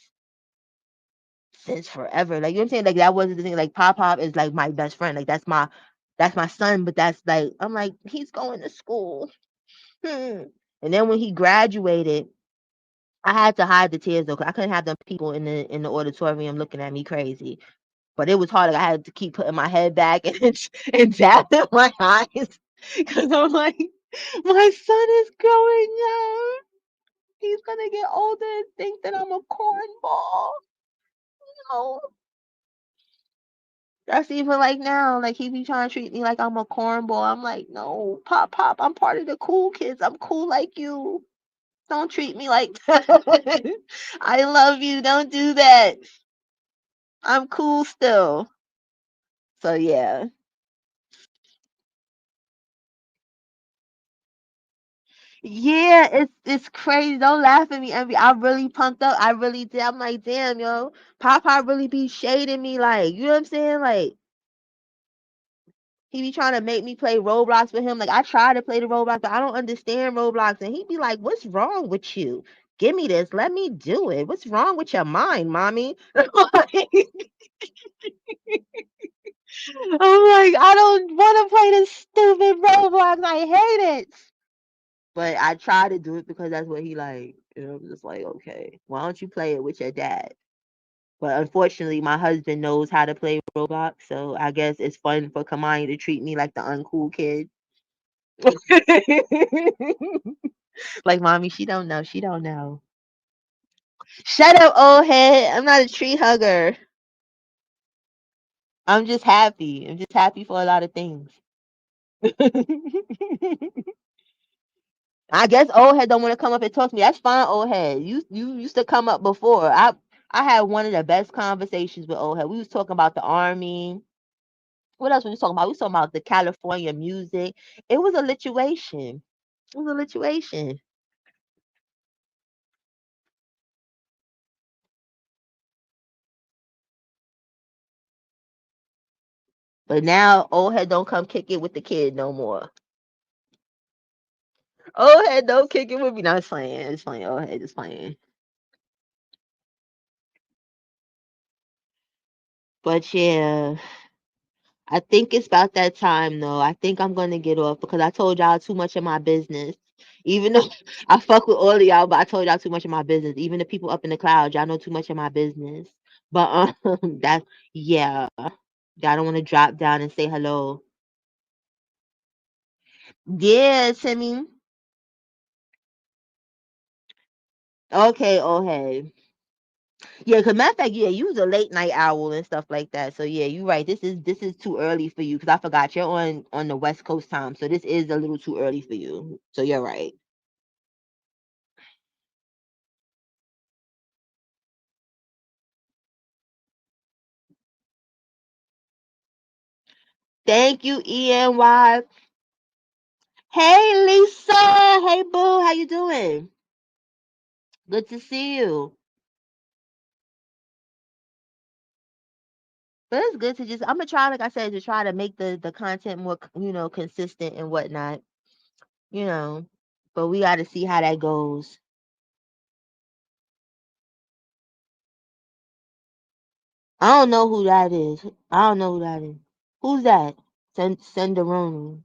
forever. Like you know what I'm saying? Like that wasn't the thing. Like Pop is like my best friend. Like that's my son. But that's like I'm like he's going to school. Hmm. And then when he graduated, I had to hide the tears though. Cause I couldn't have them people in the auditorium looking at me crazy. But it was hard. Like I had to keep putting my head back and dabbing my eyes because I'm like, my son is growing up. He's gonna get older and think that I'm a cornball. No, that's even like now. Like he be trying to treat me like I'm a cornball. I'm like, no, Pop. I'm part of the cool kids. I'm cool like you. Don't treat me like that. I love you. Don't do that. I'm cool still. So yeah. Yeah, it's crazy. Don't laugh at me, Envy. I really punked up. I really did. I'm like, damn, yo, Papa really be shading me, like, you know what I'm saying? Like, he be trying to make me play Roblox with him. Like, I try to play the Roblox, but I don't understand Roblox, and he be like, "What's wrong with you? Give me this. Let me do it. What's wrong with your mind, mommy?" I'm like, I don't want to play this stupid Roblox. I hate it. But I try to do it because that's what he like. You know, I'm just like, okay, why don't you play it with your dad? But unfortunately, my husband knows how to play Roblox, so I guess it's fun for Kamani to treat me like the uncool kid. Like, mommy, she don't know. She don't know. Shut up, old head. I'm not a tree hugger. I'm just happy. I'm just happy for a lot of things. I guess old head don't want to come up and talk to me. That's fine, old head. You used to come up before. I had one of the best conversations with old head. We was talking about the army. What else we was talking about? We was talking about the California music. It was a lituation. It was a lituation. But now old head don't come kick it with the kid no more. Old head don't kick it with me. No, it's playing. It's playing. Old head is playing. But yeah. I think it's about that time though. I think I'm gonna get off because I told y'all too much of my business. Even though I fuck with all of y'all, but I told y'all too much of my business. Even the people up in the clouds, y'all know too much of my business. But that's yeah. Y'all don't want to drop down and say hello. Yeah, Timmy. Okay, oh hey. Yeah, cause matter of fact, yeah, you was a late night owl and stuff like that. So yeah, you right. This is too early for you because I forgot you're on the West Coast time. So this is a little too early for you. So you're right. Thank you, ENY. Hey Lisa. Hey Boo. How you doing? Good to see you. But it's good to just I'm gonna try, like I said, to try to make the content more consistent and whatnot. You know. But we gotta see how that goes. I don't know who that is. I don't know who that is. Who's that? Senderoni.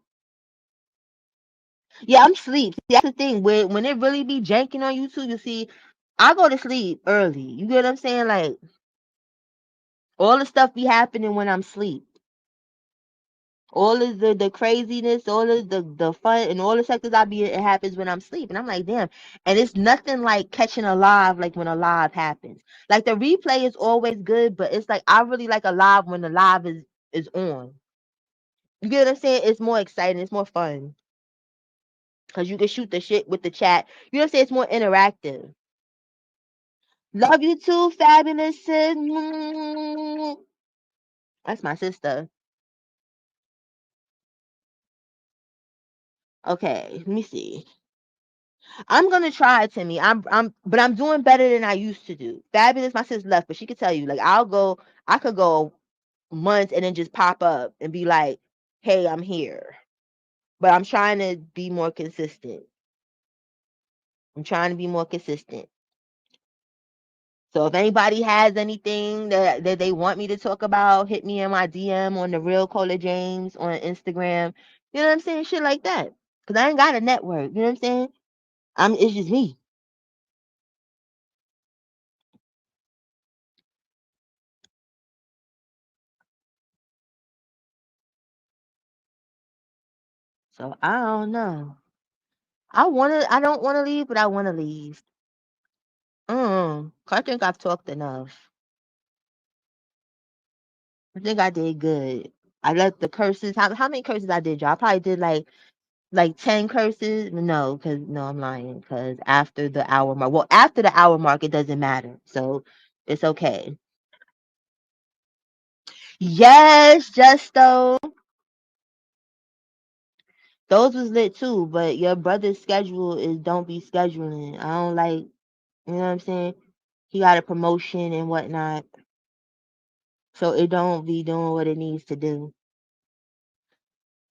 Yeah, I'm sleep. See, that's the thing. When it really be janking on YouTube, you see, I go to sleep early. You get what I'm saying? Like all the stuff be happening when I'm sleep. All of the craziness, all of the fun, and all the sectors I be in, it happens when I'm sleep. And I'm like, damn. And it's nothing like catching a live like when a live happens. Like the replay is always good, but it's like I really like a live when the live is on. You get what I'm saying? It's more exciting. It's more fun because you can shoot the shit with the chat. You know what I'm saying? It's more interactive. Love you too, fabulous sis. That's my sister. Okay, let me see. I'm gonna try it, Timmy. But I'm doing better than I used to do. Fabulous, my sis left, but she could tell you. Like I could go months and then just pop up and be like, "Hey, I'm here." But I'm trying to be more consistent. I'm trying to be more consistent. So if anybody has anything that they want me to talk about, hit me in my DM on the real Cola James on Instagram. You know what I'm saying? Shit like that. Cause I ain't got a network. You know what I'm saying? It's just me. So I don't know. I don't wanna leave, but I wanna leave. 'Cause I think I've talked enough. I think I did good. I let the curses how many curses I did, y'all? I probably did like 10 curses. No, because no, I'm lying. Because after the hour mark, well, after the hour mark, it doesn't matter. So it's okay. Yes, Justo. Those was lit too, but your brother's schedule is don't be scheduling. I don't like, you know what I'm saying? He got a promotion and whatnot. So it don't be doing what it needs to do.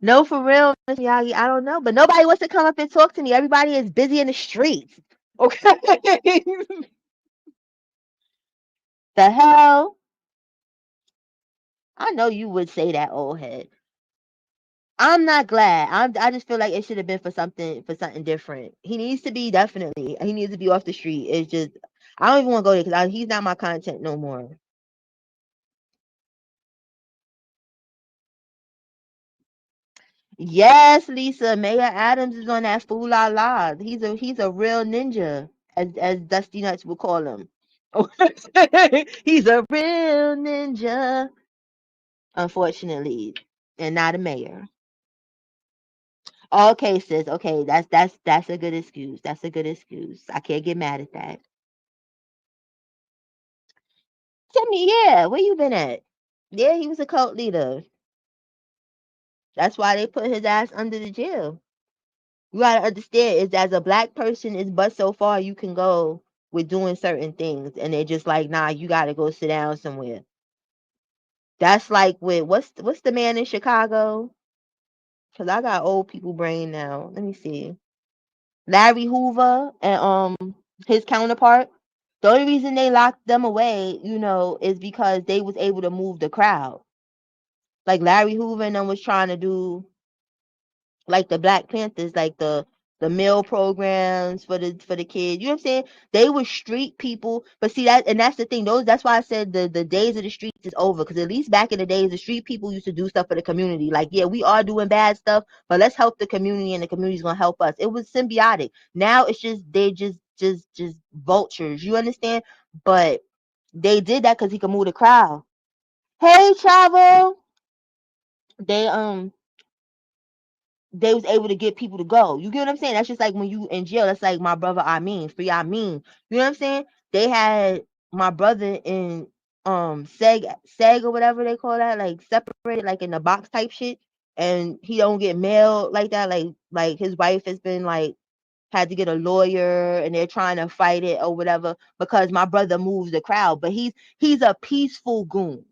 No, for real, Miss Miyagi, I don't know. But nobody wants to come up and talk to me. Everybody is busy in the streets. Okay. The hell? I know you would say that, old head. I'm not glad. I just feel like it should have been for something different. He needs to be definitely. He needs to be off the street. It's just I don't even want to go there because he's not my content no more. Yes, Lisa. Mayor Adams is on that fool la la. He's a real ninja, as Dusty Nuts would call him. He's a real ninja, unfortunately, and not a mayor. Okay, sis. Okay, that's a good excuse. That's a good excuse. I can't get mad at that. Tell me, yeah, where you been at? Yeah, he was a cult leader. That's why they put his ass under the jail. You gotta understand is as a black person, it's but so far you can go with doing certain things, and they're just like, nah, you gotta go sit down somewhere. That's like with what's the man in Chicago? Cause I got old people brain now. Let me see. Larry Hoover and his counterpart. The only reason they locked them away, is because they was able to move the crowd. Like Larry Hoover and them was trying to do like the Black Panthers, like the meal programs for the kids. You know what I'm saying? They were street people, but see that, and that's the thing. That's why I said the days of the streets is over. Because at least back in the days, the street people used to do stuff for the community. Like, yeah, we are doing bad stuff, but let's help the community, and the community's gonna help us. It was symbiotic. Now it's just they just vultures. You understand? But they did that because he could move the crowd. Hey, travel. They they was able to get people to go. You get what I'm saying? That's just like when you in jail. That's like my brother free You know what I'm saying? They had my brother in seg or whatever they call that, like separated, like in the box type shit. And he don't get mail like that. Like his wife has been like had to get a lawyer, and they're trying to fight it or whatever because my brother moves the crowd. But he's a peaceful goon.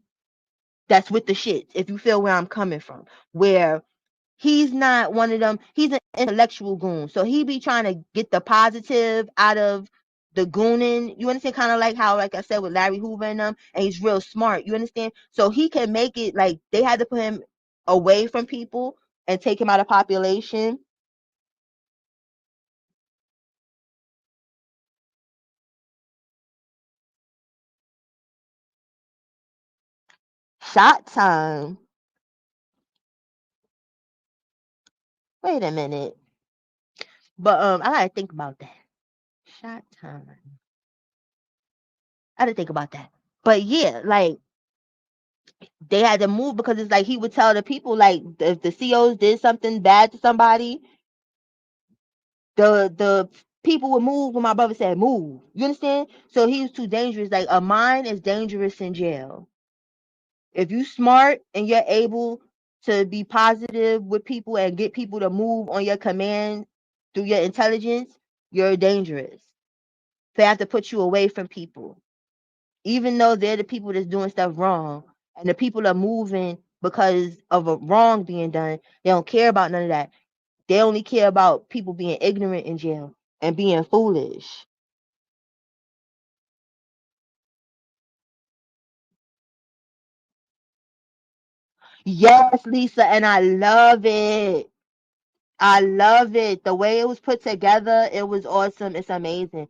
That's with the shit. If you feel where I'm coming from, where he's not one of them. He's an intellectual goon. So he be trying to get the positive out of the gooning. You understand? Kind of like how, like I said, with Larry Hoover and them, and he's real smart. You understand? So he can make it like they had to put him away from people and take him out of population. Shot time. Wait a minute. But I gotta think about that. Shot time. I gotta think about that. But yeah, like they had to move because it's like he would tell the people, like if the COs did something bad to somebody, the people would move when my brother said move. You understand? So he was too dangerous. Like a mind is dangerous in jail. If you smart and you're able to be positive with people and get people to move on your command through your intelligence, you're dangerous. They have to put you away from people, even though they're the people that's doing stuff wrong, and the people are moving because of a wrong being done. They don't care about none of that. They only care about people being ignorant in jail and being foolish. Yes, Lisa, and I love it. I love it. The way it was put together, it was awesome. It's amazing.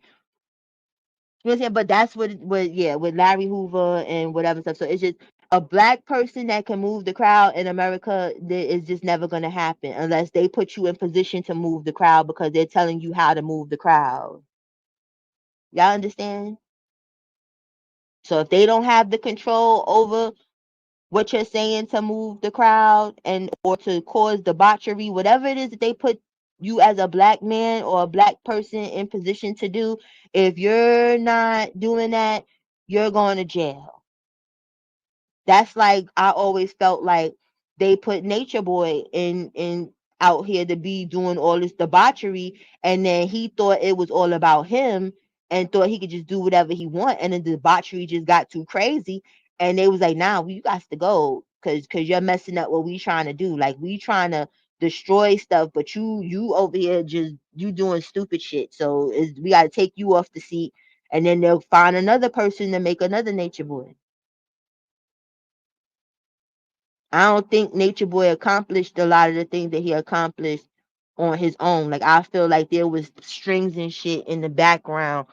You know what I'm saying? But that's yeah, with Larry Hoover and whatever stuff. So it's just a black person that can move the crowd in America is just never going to happen unless they put you in position to move the crowd because they're telling you how to move the crowd. Y'all understand? So if they don't have the control over what you're saying to move the crowd and or to cause debauchery, whatever it is that they put you as a black man or a black person in position to do, if you're not doing that, you're going to jail. That's like I always felt like they put Nature Boy in out here to be doing all this debauchery, and then he thought it was all about him and thought he could just do whatever he want, and then the debauchery just got too crazy, and they was like, "Nah, you got to go, cause you're messing up what we trying to do. Like we trying to destroy stuff, but you over here just you doing stupid shit. So we got to take you off the seat, and then they'll find another person to make another Nature Boy." I don't think Nature Boy accomplished a lot of the things that he accomplished on his own. Like I feel like there was strings and shit in the background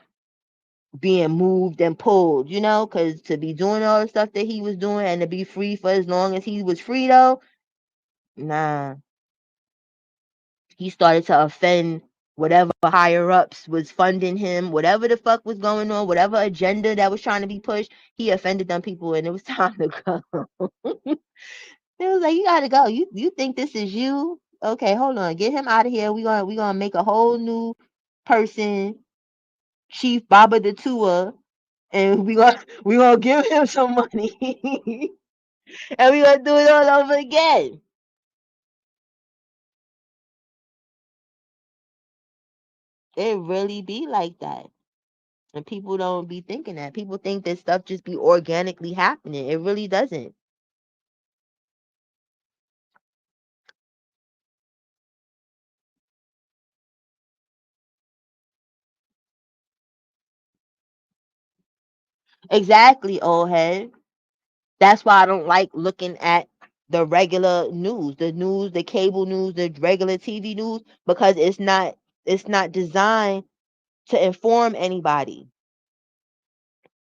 being moved and pulled, because to be doing all the stuff that he was doing and to be free for as long as he was free though, nah. He started to offend whatever higher ups was funding him, whatever the fuck was going on, whatever agenda that was trying to be pushed, he offended them people and it was time to go. It was like, you gotta go. You think this is you? Okay, hold on. Get him out of here. We gonna make a whole new person, Chief Baba the Tua, and we gonna give him some money, and we gonna do it all over again. It really be like that, and people don't be thinking that. People think that stuff just be organically happening. It really doesn't. Exactly, old head. That's why I don't like looking at the regular news, the cable news, the regular TV news, because it's not It's not designed to inform anybody.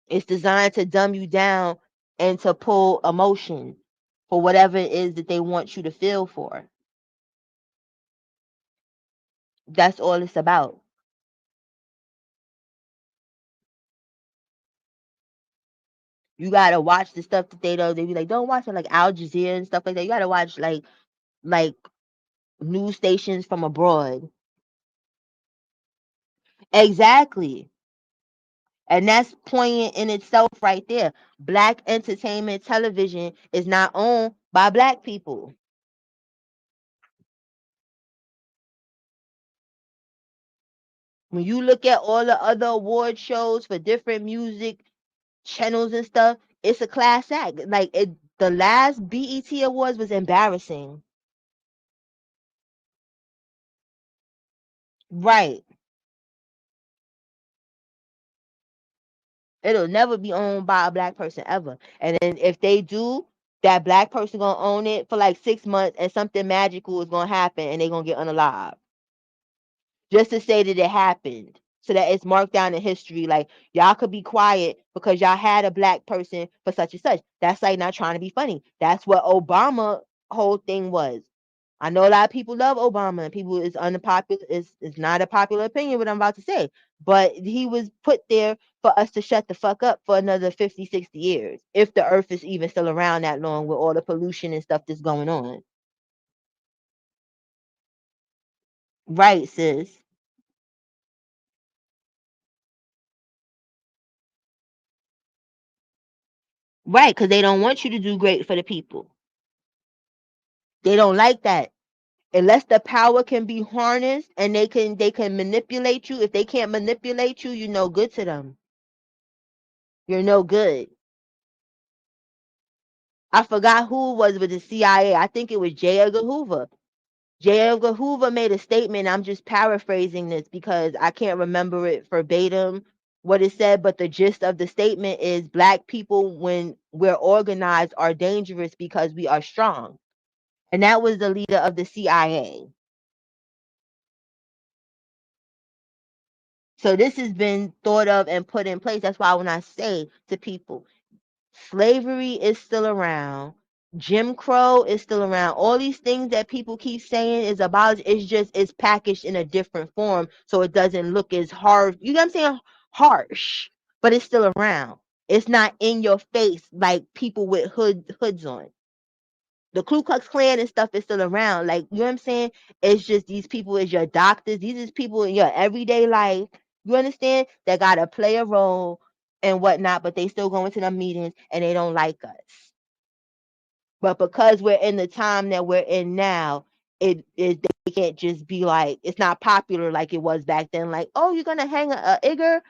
It's designed to dumb you down and to pull emotion for whatever it is that they want you to feel for. That's all it's about. You gotta watch the stuff that they be like, don't watch it, like Al Jazeera and stuff like that. You gotta watch like news stations from abroad. Exactly. And that's poignant in itself right there. Black entertainment television is not owned by black people. When you look at all the other award shows for different music channels and stuff, it's a class act. Like the last BET Awards was embarrassing. Right. It'll never be owned by a black person ever. And then if they do, that black person gonna own it for like 6 months, and something magical is gonna happen, and they gonna get unalive. Just to say that it happened, so that it's marked down in history. Like, y'all could be quiet because y'all had a black person for such and such. That's like not trying to be funny. That's what Obama whole thing was. I know a lot of people love Obama, and people is unpopular. It's not a popular opinion what I'm about to say, but he was put there for us to shut the fuck up for another 50, 60 years, if the earth is even still around that long with all the pollution and stuff that's going on. Right, sis. Right, because they don't want you to do great for the people. They don't like that. Unless the power can be harnessed and they can manipulate you. If they can't manipulate you, you're no good to them. You're no good. I forgot who it was with the CIA. I think it was J. Edgar Hoover. J. Edgar Hoover made a statement. I'm just paraphrasing this because I can't remember it verbatim what it said, but the gist of the statement is black people, when we're organized, are dangerous because we are strong. And that was the leader of the CIA. So this has been thought of and put in place. That's why when I say to people, slavery is still around, Jim Crow is still around. All these things that people keep saying is abolished. It's just it's packaged in a different form, so it doesn't look as hard. You know what I'm saying? Harsh, but it's still around. It's not in your face like people with hoods on. The Ku Klux Klan and stuff is still around. Like, you know what I'm saying? It's just these people is your doctors. These is people in your everyday life. You understand? That gotta play a role and whatnot, but they still go into the meetings and they don't like us. But because we're in the time that we're in now, they can't just be like, it's not popular like it was back then. Like, oh, you're gonna hang a Igor?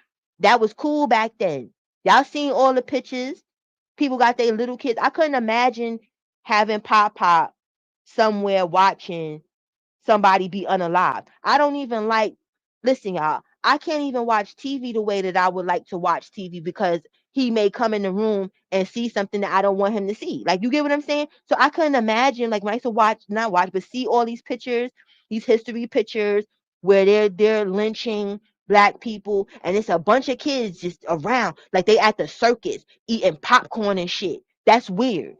That was cool back then. Y'all seen all the pictures? People got their little kids. I couldn't imagine having Pop somewhere watching somebody be unalive. I don't even like, listen, y'all, I can't even watch TV the way that I would like to watch TV because he may come in the room and see something that I don't want him to see. Like, you get what I'm saying? So I couldn't imagine, like, when I used to watch, not watch, but see all these pictures, these history pictures where they're lynching black people, and it's a bunch of kids just around, like they at the circus eating popcorn and shit. That's weird.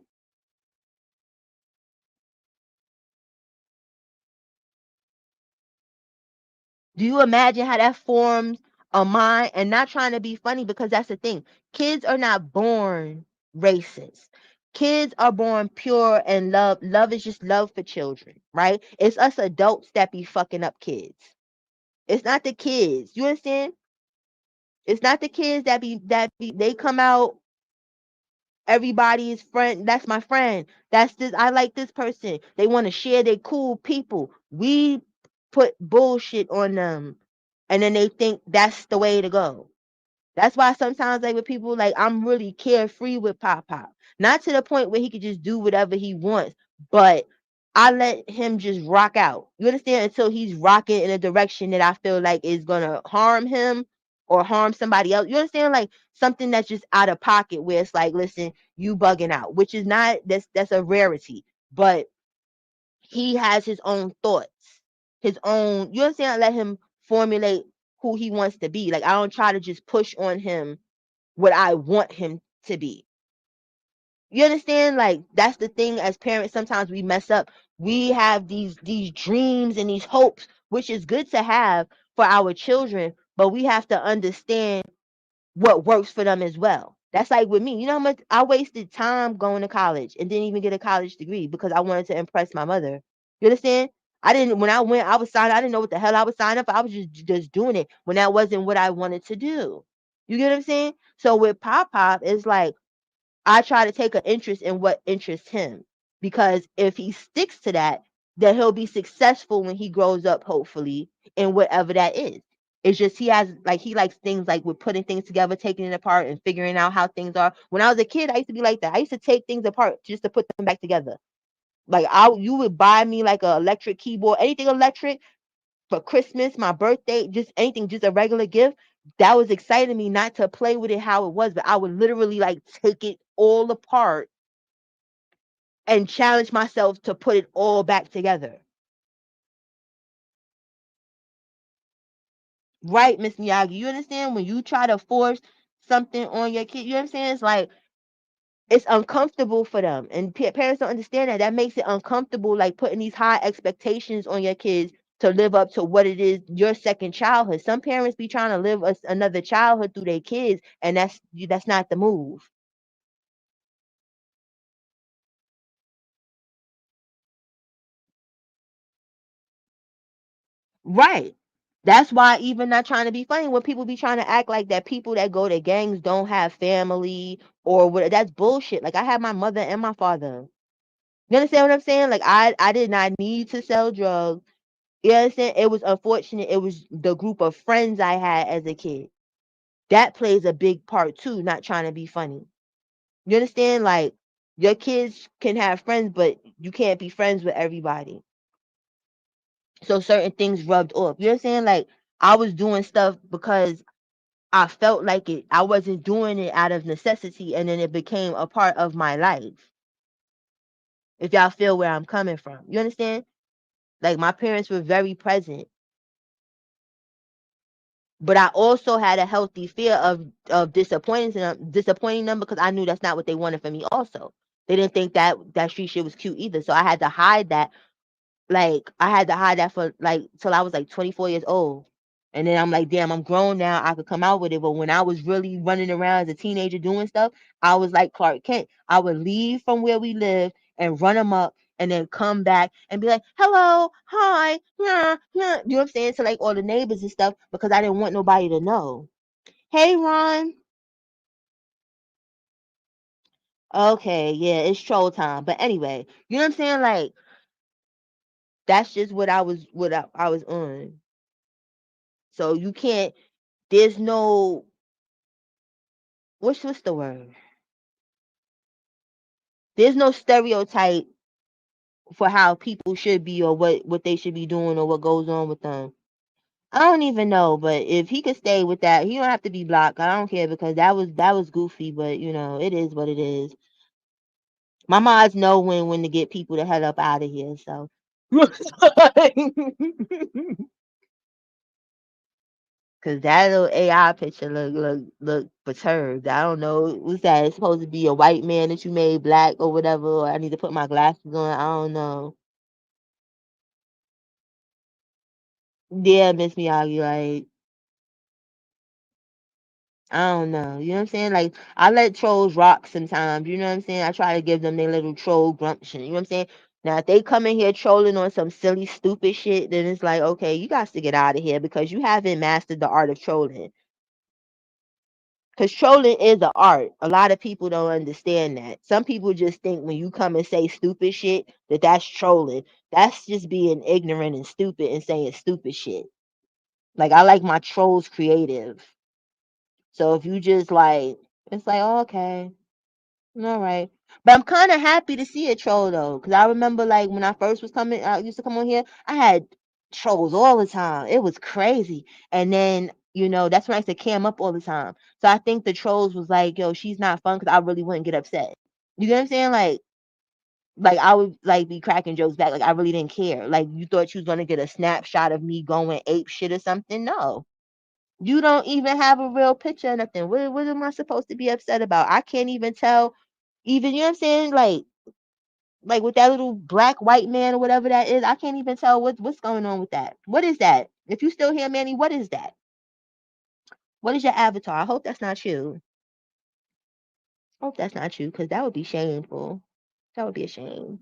Do you imagine how that forms a mind? And not trying to be funny, because that's the thing. Kids are not born racist. Kids are born pure and love. Love is just love for children, right? It's us adults that be fucking up kids. It's not the kids. You understand? It's not the kids that be they come out everybody's friend. That's my friend. That's this. I like this person. They want to share their cool people. We put bullshit on them, and then they think that's the way to go. That's why sometimes, like with people, like I'm really carefree with Pop. Not to the point where he could just do whatever he wants, but I let him just rock out. You understand? Until he's rocking in a direction that I feel like is gonna harm him or harm somebody else. You understand? Like something that's just out of pocket, where it's like, listen, you bugging out, which is not, that's a rarity. But he has his own thoughts, his own. You understand? I let him formulate who he wants to be. Like I don't try to just push on him what I want him to be. You understand? Like that's the thing as parents, sometimes we mess up. We have these dreams and these hopes, which is good to have for our children, but we have to understand what works for them as well. That's like with me. You know how much I wasted time going to college and didn't even get a college degree because I wanted to impress my mother. You understand? I didn't when I went, I was signed, I didn't know what the hell I was signing up for. I was just doing it when that wasn't what I wanted to do. You get what I'm saying? So with Pop Pop, it's like I try to take an interest in what interests him because if he sticks to that, then he'll be successful when he grows up, hopefully, in whatever that is. It's just he likes things like with putting things together, taking it apart, and figuring out how things are. When I was a kid, I used to be like that. I used to take things apart just to put them back together. Like you would buy me like a electric keyboard, anything electric for Christmas, my birthday, just anything, just a regular gift. That was exciting me not to play with it how it was, but I would literally like take it all apart and challenge myself to put it all back together. Right, Miss Miyagi? You understand when you try to force something on your kid? You know what I'm saying? It's like it's uncomfortable for them, and parents don't understand that. That makes it uncomfortable, like putting these high expectations on your kids to live up to what it is your second childhood. Some parents be trying to live another childhood through their kids, and that's not the move. Right. That's why even not trying to be funny when people be trying to act like that people that go to gangs don't have family or what, that's bullshit. Like I had my mother and my father. You understand what I'm saying? Like I did not need to sell drugs. You understand? It was unfortunate. It was the group of friends I had as a kid. That plays a big part too, not trying to be funny. You understand? Like your kids can have friends, but you can't be friends with everybody. So certain things rubbed off. You know what I'm saying? Like I was doing stuff because I felt like it. I wasn't doing it out of necessity, and then it became a part of my life. If y'all feel where I'm coming from, you understand? Like my parents were very present, but I also had a healthy fear of disappointing them because I knew that's not what they wanted for me. Also, they didn't think that street shit was cute either, so I had to hide that. Like I had to hide that for like till I was like 24 years old. And then I'm like, damn, I'm grown now. I could come out with it. But when I was really running around as a teenager doing stuff, I was like Clark Kent. I would leave from where we lived and run them up and then come back and be like, hello, hi, yeah, yeah. You know what I'm saying? To like all the neighbors and stuff because I didn't want nobody to know. Hey, Ron. Okay, yeah, it's troll time. But anyway, you know what I'm saying? Like, that's just what I was on. So you can't, there's no, what's the word? There's no stereotype for how people should be or what they should be doing or what goes on with them. I don't even know, but if he could stay with that, he don't have to be blocked. I don't care because that was goofy, but you know, it is what it is. My moms know when to get people the hell up out of here, so cause that little AI picture look perturbed. I don't know. What's that? It's supposed to be a white man that you made black or whatever. Or I need to put my glasses on. I don't know. Yeah, Miss Miyagi, like I don't know. You know what I'm saying? Like I let trolls rock sometimes. You know what I'm saying? I try to give them their little troll gumption. You know what I'm saying? Now if they come in here trolling on some silly stupid shit, then it's like, okay, you got to get out of here because you haven't mastered the art of trolling. Because trolling is an art. A lot of people don't understand that. Some people just think when you come and say stupid shit that that's trolling. That's just being ignorant and stupid and saying stupid shit. Like I like my trolls creative. So if you just like, it's like, oh, okay, all right. But I'm kind of happy to see a troll though, because I remember like when I first was coming, I used to come on here, I had trolls all the time. It was crazy. And then, that's when I used to cam up all the time. So I think the trolls was like, yo, she's not fun because I really wouldn't get upset. You get what I'm saying? Like, Like I would like be cracking jokes back. Like I really didn't care. Like you thought you was gonna get a snapshot of me going ape shit or something. No. You don't even have a real picture or nothing. What am I supposed to be upset about? I can't even tell even, you know what I'm saying? Like with that little black white man or whatever that is, I can't even tell what's going on with that. What is that? If you still here, Manny, what is that? What is your avatar? I hope that's not you. I hope that's not you, because that would be shameful. That would be a shame.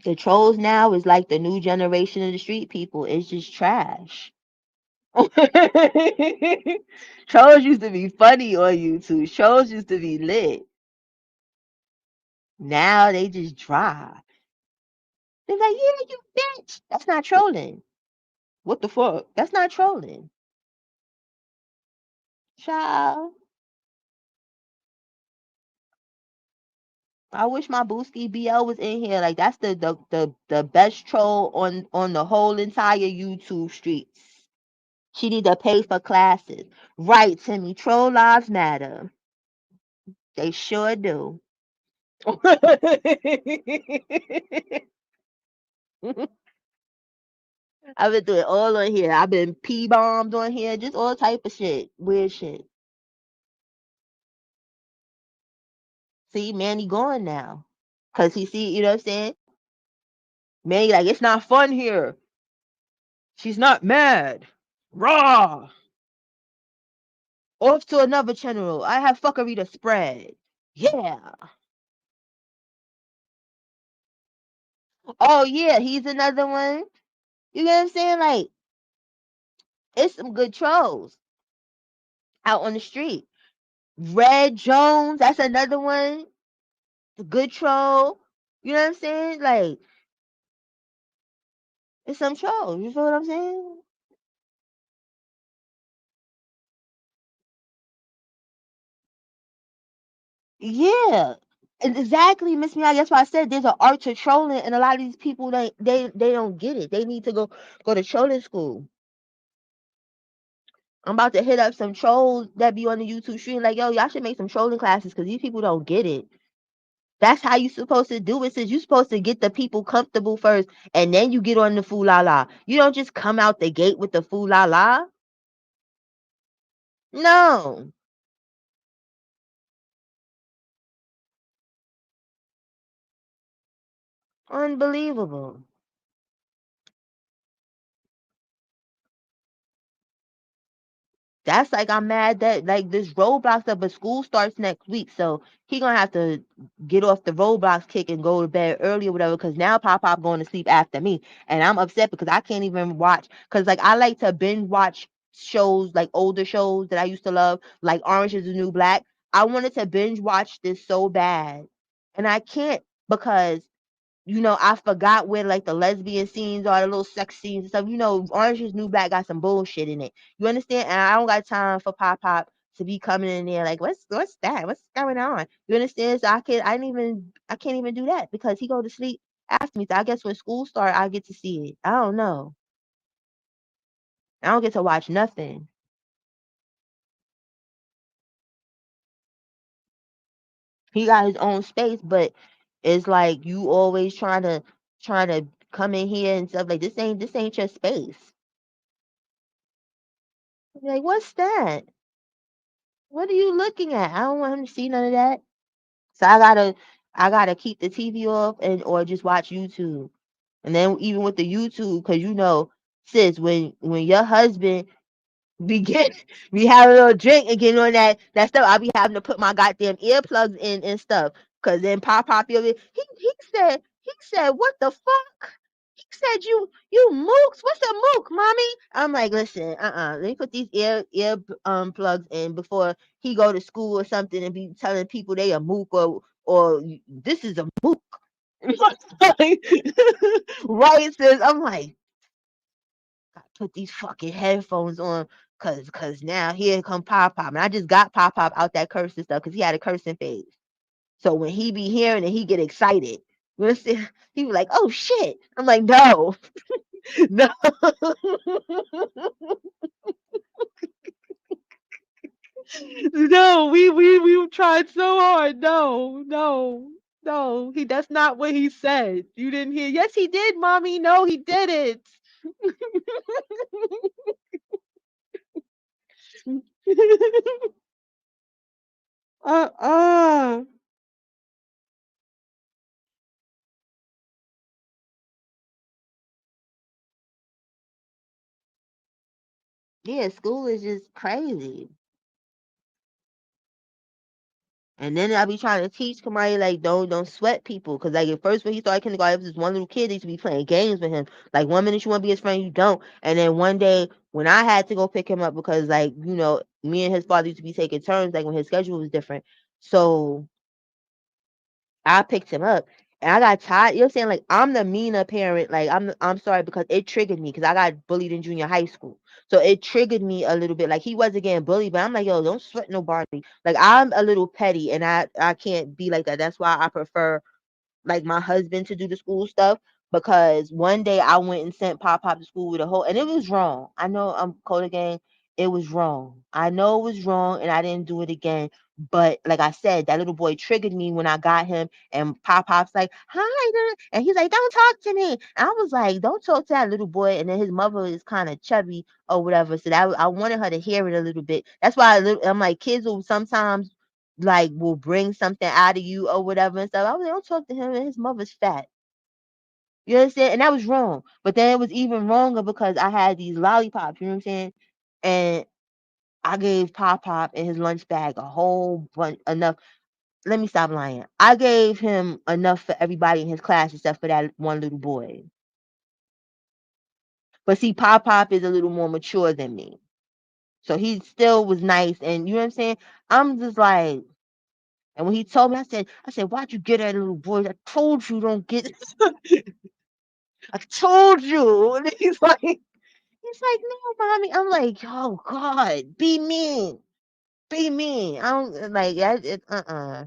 The trolls now is like the new generation of the street people. It's just trash. Trolls used to be funny on YouTube. Trolls used to be lit. Now they just dry. They're like, yeah, you bitch. That's not trolling. What the fuck? That's not trolling. Child. I wish my Booski BL was in here. Like that's the best troll on the whole entire YouTube streets. She need to pay for classes. Right, Timmy. Troll lives matter. They sure do. I've been doing all on here. I've been P-bombed on here, just all type of shit. Weird shit. See, Manny gone now. Cause he see, you know what I'm saying? Manny like, it's not fun here. She's not mad. Raw. Off to another channel. I have fuckery to spread. Yeah. Oh yeah, he's another one. You know what I'm saying? Like, it's some good trolls out on the street. Red Jones, that's another one. Good troll. You know what I'm saying? Like, it's some trolls. You feel what I'm saying? Yeah. Exactly, Miss Miyagi. That's why I said there's an art to trolling, and a lot of these people they don't get it. They need to go to trolling school. I'm about to hit up some trolls that be on the YouTube stream. Like, yo, y'all should make some trolling classes because these people don't get it. That's how you supposed to do it. Since you supposed to get the people comfortable first, and then you get on the fool la la. You don't just come out the gate with the fool la la. No, unbelievable. That's like I'm mad that like this Roblox up, but school starts next week, so he gonna have to get off the Roblox kick and go to bed early or whatever. Cause now Pop going to sleep after me, and I'm upset because I can't even watch. Cause like I like to binge watch shows like older shows that I used to love, like Orange Is the New Black. I wanted to binge watch this so bad, and I can't because I forgot where like the lesbian scenes are, the little sex scenes and stuff. Orange is New Black got some bullshit in it. You understand? And I don't got time for Pop to be coming in there like, what's that? What's going on? You understand? So I can't even do that because he go to sleep after me. So I guess when school start, I get to see it. I don't know. I don't get to watch nothing. He got his own space, but it's like you always trying to come in here and stuff like this ain't your space. Like, what's that? What are you looking at? I don't want him to see none of that. So I gotta keep the TV off and or just watch YouTube. And then even with the YouTube, because sis, when your husband be getting be having a little drink and getting on that stuff, I be having to put my goddamn earplugs in and stuff. Cause then Pop he said, what the fuck? He said you mooks. What's a mook, mommy? I'm like, listen, let me put these plugs in before he go to school or something and be telling people they a mook or this is a mook. Right, sis. I'm like, gotta put these fucking headphones on cause now here come Pop, and I just got Pop out that cursing stuff because he had a cursing phase. So when he be hearing it, he get excited. He be like, oh shit. I'm like, no. No. No, we tried so hard. No, no, no. That's not what he said. You didn't hear. Yes, he did, mommy. No, he didn't. uh-uh. Yeah, school is just crazy. And then I be trying to teach somebody like don't sweat people, cause like at first when he started kindergarten, it was this one little kid that used to be playing games with him. Like one minute you want to be his friend, you don't. And then one day when I had to go pick him up because like me and his father used to be taking turns like when his schedule was different. So I picked him up and I got tired. You know what I'm saying? Like I'm the meaner parent. Like I'm sorry because it triggered me because I got bullied in junior high school. So it triggered me a little bit. Like he wasn't getting bullied, but I'm like, yo, don't sweat nobody. Like I'm a little petty and I can't be like that. That's why I prefer like my husband to do the school stuff because one day I went and sent Pop to school with a whole and it was wrong. I know I'm cold again. It was wrong. I know it was wrong and I didn't do it again. But like I said, that little boy triggered me when I got him and Pop's like, hi, and he's like, don't talk to me. And I was like, don't talk to that little boy. And then his mother is kind of chubby or whatever. So that I wanted her to hear it a little bit. That's why I'm like, kids will sometimes like will bring something out of you or whatever and stuff. I was like, don't talk to him and his mother's fat. You understand? And that was wrong. But then it was even wronger because I had these lollipops, you know what I'm saying? And I gave Pop in his lunch bag a whole bunch enough. Let me stop lying. I gave him enough for everybody in his class except for that one little boy. But see, Pop is a little more mature than me. So he still was nice and you know what I'm saying? I'm just like and when he told me, I said, why'd you get that little boy? I told you don't get I told you. And he's like, no, mommy. I'm like, oh God, be mean. Be mean. I don't like uh-uh.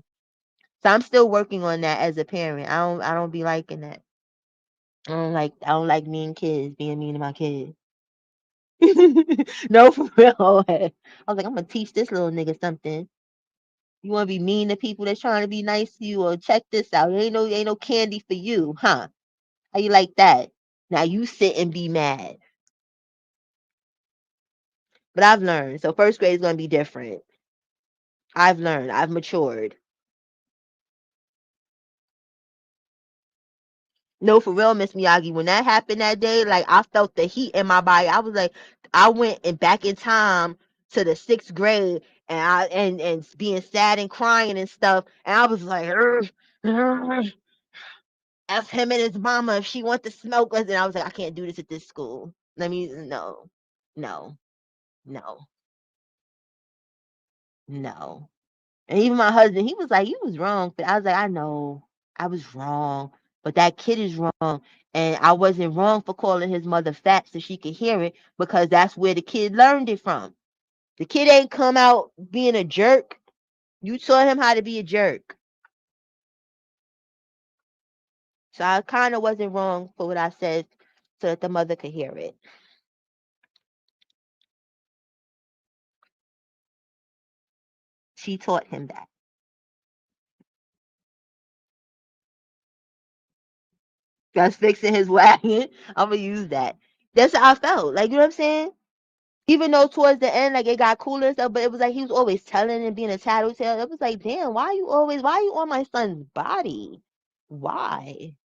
So I'm still working on that as a parent. I don't be liking that. I don't like mean kids being mean to my kids. No, for real. I was like, I'm gonna teach this little nigga something. You wanna be mean to people that's trying to be nice to you, or check this out. Ain't no candy for you, huh? How you like that? Now you sit and be mad. But I've learned. So first grade is gonna be different. I've learned. I've matured. No, for real, Miss Miyagi. When that happened that day, like I felt the heat in my body. I was like, I went and back in time to the sixth grade, and and being sad and crying and stuff. And I was like, "Ugh, F him and his mama if she wants to smoke us." And I was like, I can't do this at this school. Let me no, no, no, no. And even my husband, he was like, "You was wrong." But I was like, "I know I was wrong, but that kid is wrong, and I wasn't wrong for calling his mother fat so she could hear it because that's where the kid learned it from. The kid ain't come out being a jerk. You taught him how to be a jerk. So I kind of wasn't wrong for what I said so that the mother could hear it. She taught him that. That's fixing his wagon. I'm gonna use that. That's how I felt. Like you know what I'm saying? Even though towards the end, like it got cooler and stuff, but it was like he was always telling and being a tattletale. It was like, damn, why are you on my son's body? Why?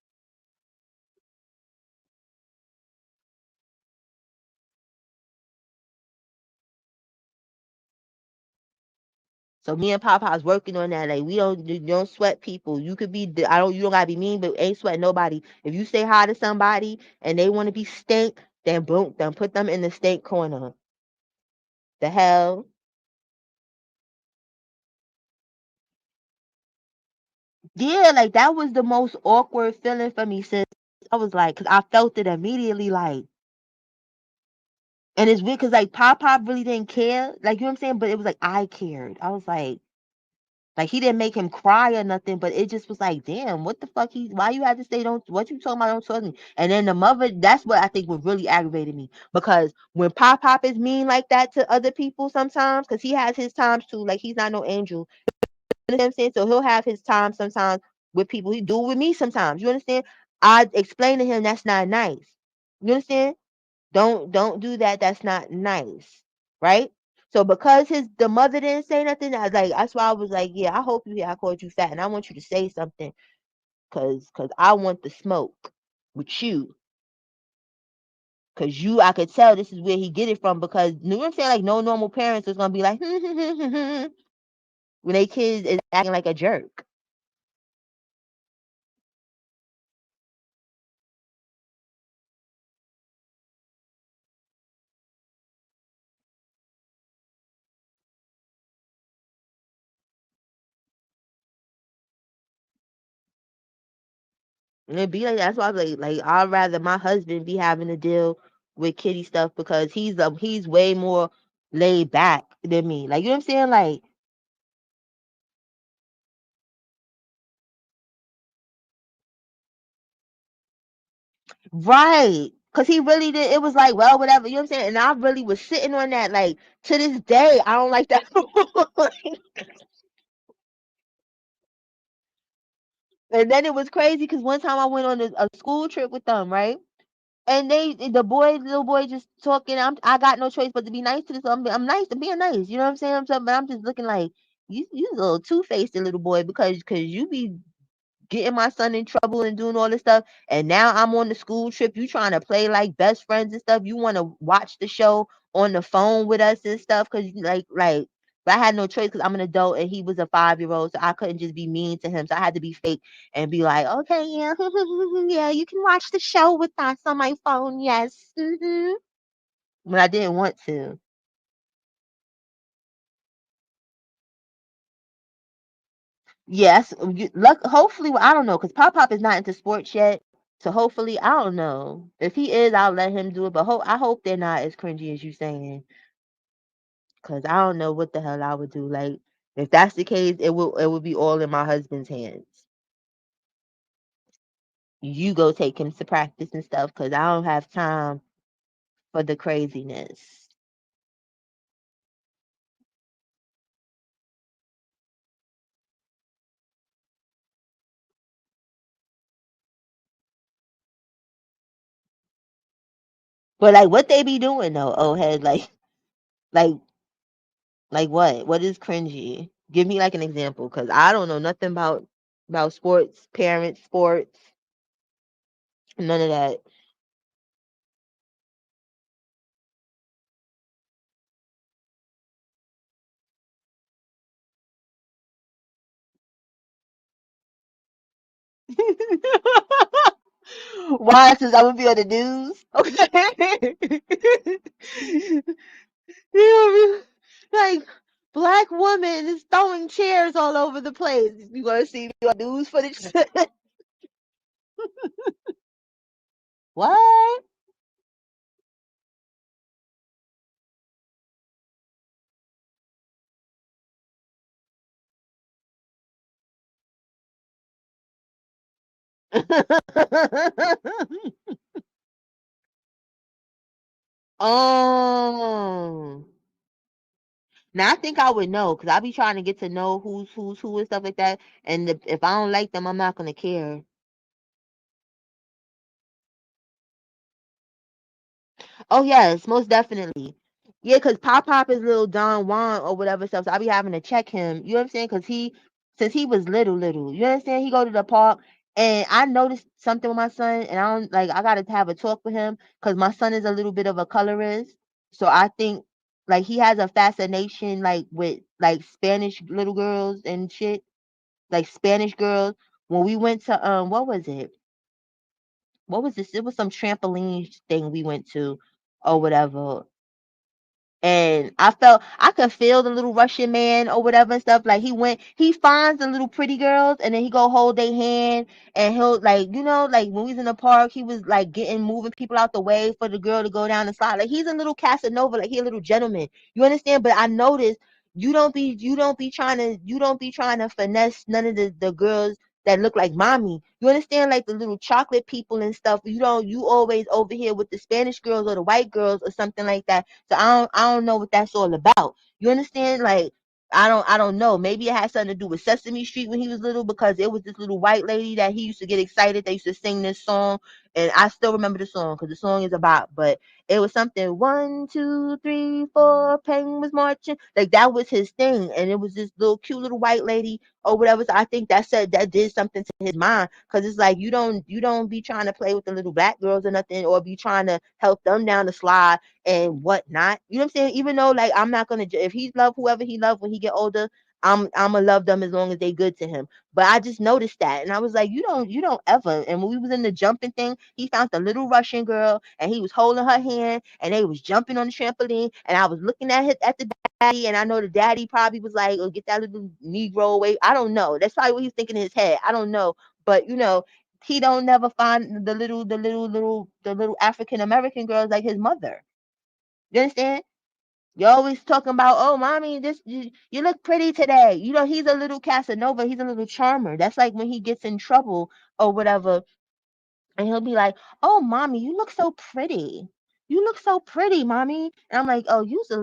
So me and Papa's working on that. Like we don't sweat people. You could be you don't gotta be mean, but ain't sweat nobody. If you say hi to somebody and they want to be stink, then boom, then put them in the stink corner. The hell? Yeah, like that was the most awkward feeling for me since I was like, cause I felt it immediately, like. And it's weird because like Pop really didn't care. Like, you know what I'm saying? But it was like I cared. I was like, Like he didn't make him cry or nothing, but it just was like, damn, what the fuck? Why you had to say don't? What you talking about? Don't talk to me. And then the mother, that's what I think what really aggravated me because when Pop is mean like that to other people sometimes, because he has his times too. Like he's not no angel. You understand what I'm saying? So he'll have his time sometimes with people. He do it with me sometimes. You understand? I explain to him that's not nice. You understand? Don't do that. That's not nice, right? So because the mother didn't say nothing, I was like, that's why I was like, yeah, I hope you hear I called you fat, and I want you to say something, cause I want the smoke with you, cause I could tell this is where he get it from, because you know what I'm saying, like no normal parents is gonna be like when they kids is acting like a jerk. And it be like that's why I was like I'd rather my husband be having to deal with kitty stuff because he's way more laid back than me. Like you know what I'm saying? Like right. Cause he really did it was like, well, whatever, you know what I'm saying? And I really was sitting on that like to this day, I don't like that. And then it was crazy because one time I went on a school trip with them, right? And little boy just talking. I got no choice but to be nice to this. I'm nice. I'm being nice. You know what I'm saying? But I'm just looking like you a little two faced little boy because you be getting my son in trouble and doing all this stuff. And now I'm on the school trip. You trying to play like best friends and stuff. You want to watch the show on the phone with us and stuff because like. But I had no choice because I'm an adult and he was a 5-year-old, so I couldn't just be mean to him. So I had to be fake and be like, okay, yeah, yeah, you can watch the show with us on my phone, yes. But I didn't want to. Yes, hopefully, well, I don't know, because Pop is not into sports yet. So hopefully, I don't know. If he is, I'll let him do it. But I hope they're not as cringy as you saying, because I don't know what the hell I would do. Like, if that's the case, it will be all in my husband's hands. You go take him to practice and stuff, because I don't have time for the craziness. But like, what they be doing though? Oh, head like like what? What is cringy? Give me like an example, because I don't know nothing about sports, parents, sports, none of that. Why? Since I would be on the news. Okay. You know, like black woman is throwing chairs all over the place. You gonna see me on news footage? What? Oh. Now I think I would know because I be trying to get to know who's who and stuff like that. And if I don't like them, I'm not gonna care. Oh yes, most definitely. Yeah, cause Pop is little Don Juan or whatever stuff. So I be having to check him. You know what I'm saying? Cause since he was little. You understand? He go to the park, and I noticed something with my son, and I don't like. I gotta have a talk with him, cause my son is a little bit of a colorist. So I think like he has a fascination like with like Spanish little girls and shit, like Spanish girls. When we went to what was it? What was this? It was some trampoline thing we went to or whatever. And I could feel the little Russian man or whatever and stuff. Like he finds the little pretty girls and then he go hold their hand and he'll like, like when we was in the park, he was like moving people out the way for the girl to go down the slide. Like he's a little Casanova, like he a little gentleman. You understand? But I noticed you don't be trying to finesse none of the girls that look like mommy. You understand? Like the little chocolate people and stuff. You always over here with the Spanish girls or the white girls or something like that. So I don't know what that's all about. You understand? Like I don't know. Maybe it had something to do with Sesame Street when he was little, because it was this little white lady that he used to get excited. They used to sing this song, and I still remember the song because the song is about. But it was something 1, 2, 3, 4, Peng was marching. Like that was his thing, and it was this little cute little white lady or whatever. So I think that did something to his mind, because it's like you don't be trying to play with the little black girls or nothing, or be trying to help them down the slide and whatnot. You know what I'm saying? Even though like I'm not gonna if he love whoever he love when he get older, I'm gonna love them as long as they good to him. But I just noticed that, and I was like, you don't ever. And when we was in the jumping thing, he found the little Russian girl, and he was holding her hand, and they was jumping on the trampoline, and I was looking at the daddy, and I know the daddy probably was like, "Oh, get that little Negro away." I don't know. That's probably what he's thinking in his head. I don't know, but he don't never find the little African American girls like his mother. You understand? You're always talking about, oh, mommy, you look pretty today. He's a little Casanova. He's a little charmer. That's like when he gets in trouble or whatever, and he'll be like, oh, mommy, you look so pretty. You look so pretty, mommy. And I'm like, oh, you's a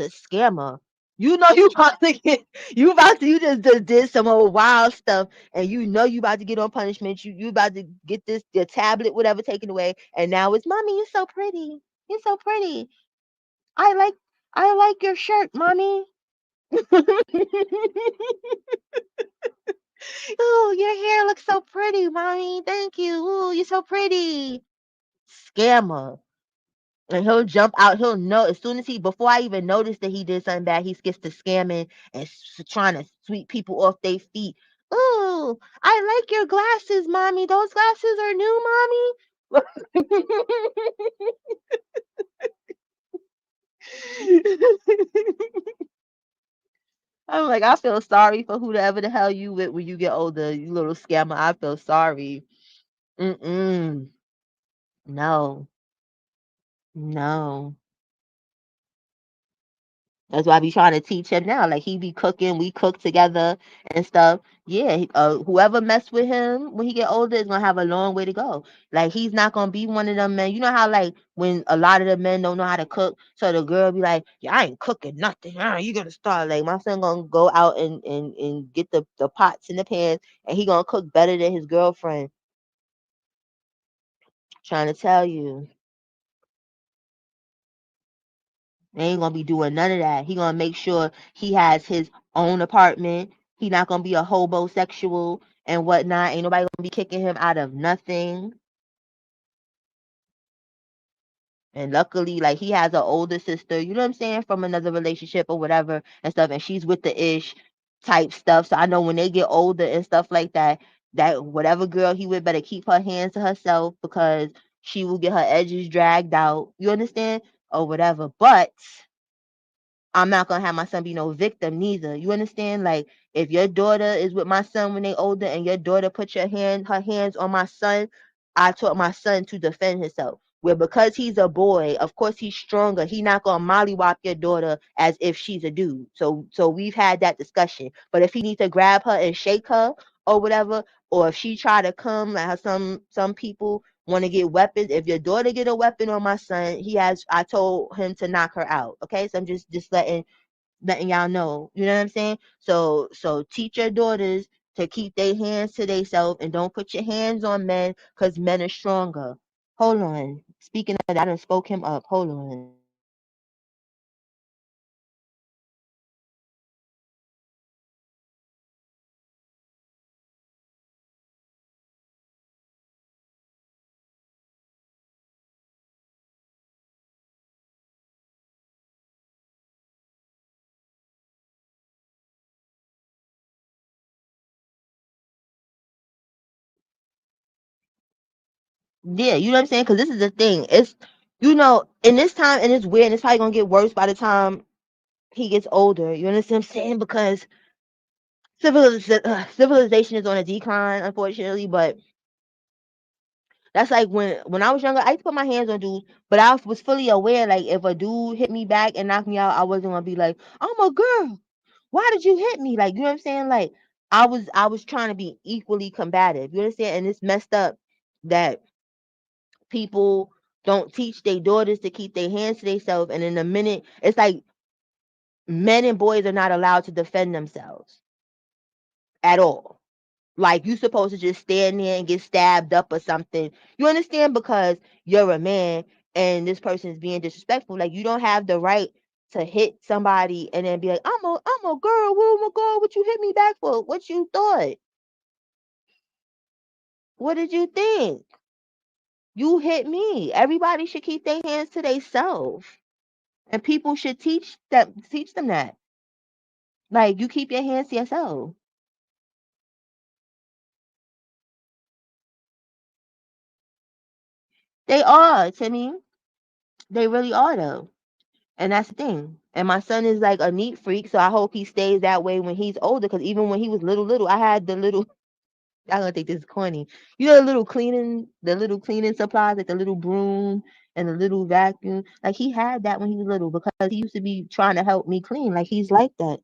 scammer. You about to get, you just did some old wild stuff, and you about to get on punishment. You about to get your tablet, whatever, taken away, and now it's, mommy, you're so pretty. You're so pretty. I like I like your shirt, mommy. Oh, your hair looks so pretty, mommy. Thank you. Oh, you're so pretty. Scammer. And he'll jump out. He'll know as soon as before I even notice that he did something bad, he gets to scamming and trying to sweep people off their feet. Oh, I like your glasses, mommy. Those glasses are new, mommy. I'm like, I feel sorry for whoever the hell you with when you get older, you little scammer. I feel sorry. Mm-mm. No, no. That's why I be trying to teach him now. Like he be cooking, we cook together and stuff. Yeah, whoever mess with him when he get older is gonna have a long way to go. Like he's not gonna be one of them men. You know how like when a lot of the men don't know how to cook, so the girl be like, "Yeah, I ain't cooking nothing. You gonna start." Like my son gonna go out and get the pots and the pans, and he gonna cook better than his girlfriend. Trying to tell you. They ain't gonna be doing none of that. He gonna make sure he has his own apartment. He not gonna be a hobosexual and whatnot. Ain't nobody gonna be kicking him out of nothing. And luckily, like he has an older sister, you know what I'm saying, from another relationship or whatever and stuff, and she's with the ish type stuff. So I know when they get older and stuff like that, that whatever girl he with better keep her hands to herself, because she will get her edges dragged out. You understand? Or whatever. But I'm not gonna have my son be no victim neither. You understand? Like if your daughter is with my son when they older, and your daughter put her hands on my son, I taught my son to defend himself. Where because he's a boy, of course he's stronger. He not gonna mollywop your daughter as if she's a dude. So we've had that discussion. But if he needs to grab her and shake her or whatever, or if she try to come, like how some people want to get weapons. If your daughter get a weapon on my son, I told him to knock her out. Okay. So I'm just letting y'all know. You know what I'm saying? So teach your daughters to keep their hands to themselves, and don't put your hands on men, because men are stronger. Hold on. Speaking of that, I done spoke him up. Hold on. Yeah, you know what I'm saying? Because this is the thing. It's in this time, and it's weird, and it's probably gonna get worse by the time he gets older. You understand what I'm saying? Because civilization is on a decline, unfortunately. But that's like when I was younger, I used to put my hands on dudes, but I was fully aware, like if a dude hit me back and knocked me out, I wasn't gonna be like, I'm a girl. why did you hit me? Like, you know what I'm saying? Like, I was trying to be equally combative. You understand? And it's messed up that people don't teach their daughters to keep their hands to themselves. And in a minute, it's like men and boys are not allowed to defend themselves at all. Like, you supposed to just stand there and get stabbed up or something. You understand? Because you're a man and this person is being disrespectful. Like, you don't have the right to hit somebody and then be like, I'm a girl. Oh my God, what you hit me back for? What you thought? What did you think? You hit me. Everybody should keep their hands to themselves. And people should teach them that. Like, you keep your hands to yourself. They are, Timmy. They really are though. And that's the thing. And my son is like a neat freak, so I hope he stays that way when he's older. Because even when he was little, I had the little. I don't think this is corny. You know the little cleaning supplies, like the little broom and the little vacuum. Like, he had that when he was little because he used to be trying to help me clean. Like, he's like that.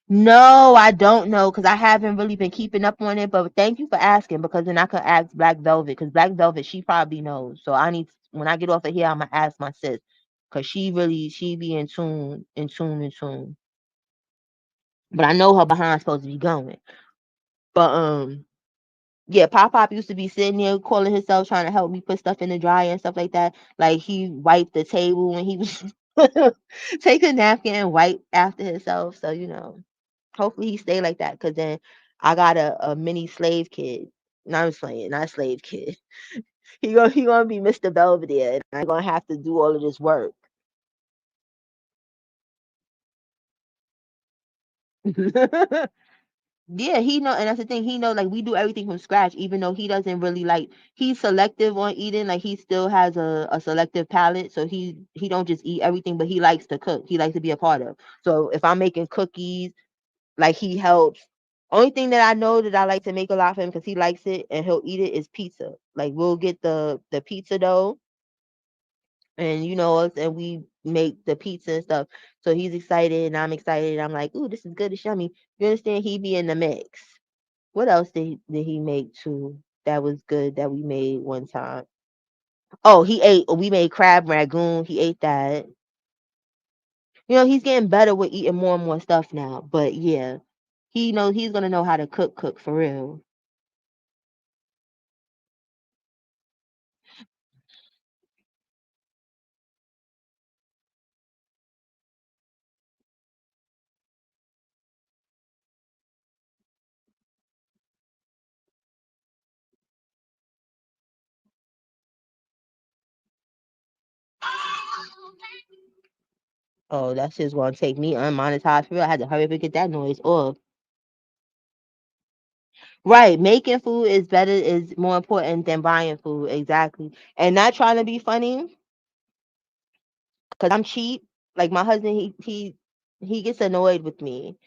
No, I don't know because I haven't really been keeping up on it. But thank you for asking because then I could ask Black Velvet because Black Velvet she probably knows. So I need when I get off of here, I'm gonna ask my sis because she be in tune. But I know her behind supposed to be going. But yeah, Pop used to be sitting there calling himself trying to help me put stuff in the dryer and stuff like that. Like, he wiped the table when he was take a napkin and wipe after himself. So hopefully he stay like that because then I got a mini slave kid. No, I'm just playing, not slave kid. He gonna be Mr. Belvedere, and I'm gonna have to do all of this work. Yeah, he know, and that's the thing. He know, like, we do everything from scratch, even though he doesn't really like. He's selective on eating. Like, he still has a selective palate, so he don't just eat everything, but he likes to cook. He likes to be a part of. So if I'm making cookies, like, he helps. Only thing that I know that I like to make a lot for him because he likes it and he'll eat it is pizza. Like, we'll get the pizza dough and us and we make the pizza and stuff. So he's excited and I'm excited. I'm like, ooh, this is good. It's yummy. You understand? He be in the mix. What else did he make too that was good that we made one time? Oh, we made crab ragoon. He ate that. He's getting better with eating more and more stuff now. But yeah, he knows he's gonna know how to cook for real. Oh, that shit's gonna take me unmonetized for real. I had to hurry up and get that noise off. Right, making food is more important than buying food, exactly. And not trying to be funny, because I'm cheap. Like, my husband, he gets annoyed with me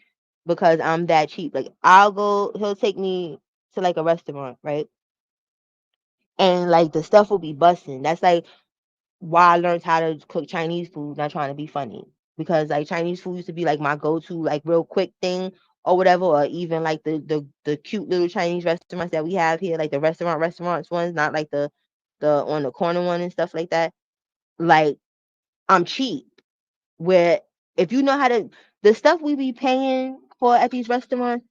because I'm that cheap. Like, he'll take me to like a restaurant, right? And like the stuff will be busting. That's like why I learned how to cook Chinese food, not trying to be funny. Because like Chinese food used to be like my go-to, like real quick thing or whatever, or even like the cute little Chinese restaurants that we have here, like the restaurants ones, not like the on the corner one and stuff like that. Like, I'm cheap. Where if you know how to the stuff we be paying for at these restaurants,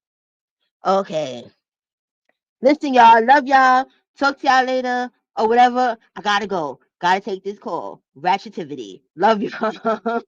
okay. Listen, y'all. Love y'all. Talk to y'all later or whatever. I gotta go. Gotta take this call. Ratchetivity. Love y'all.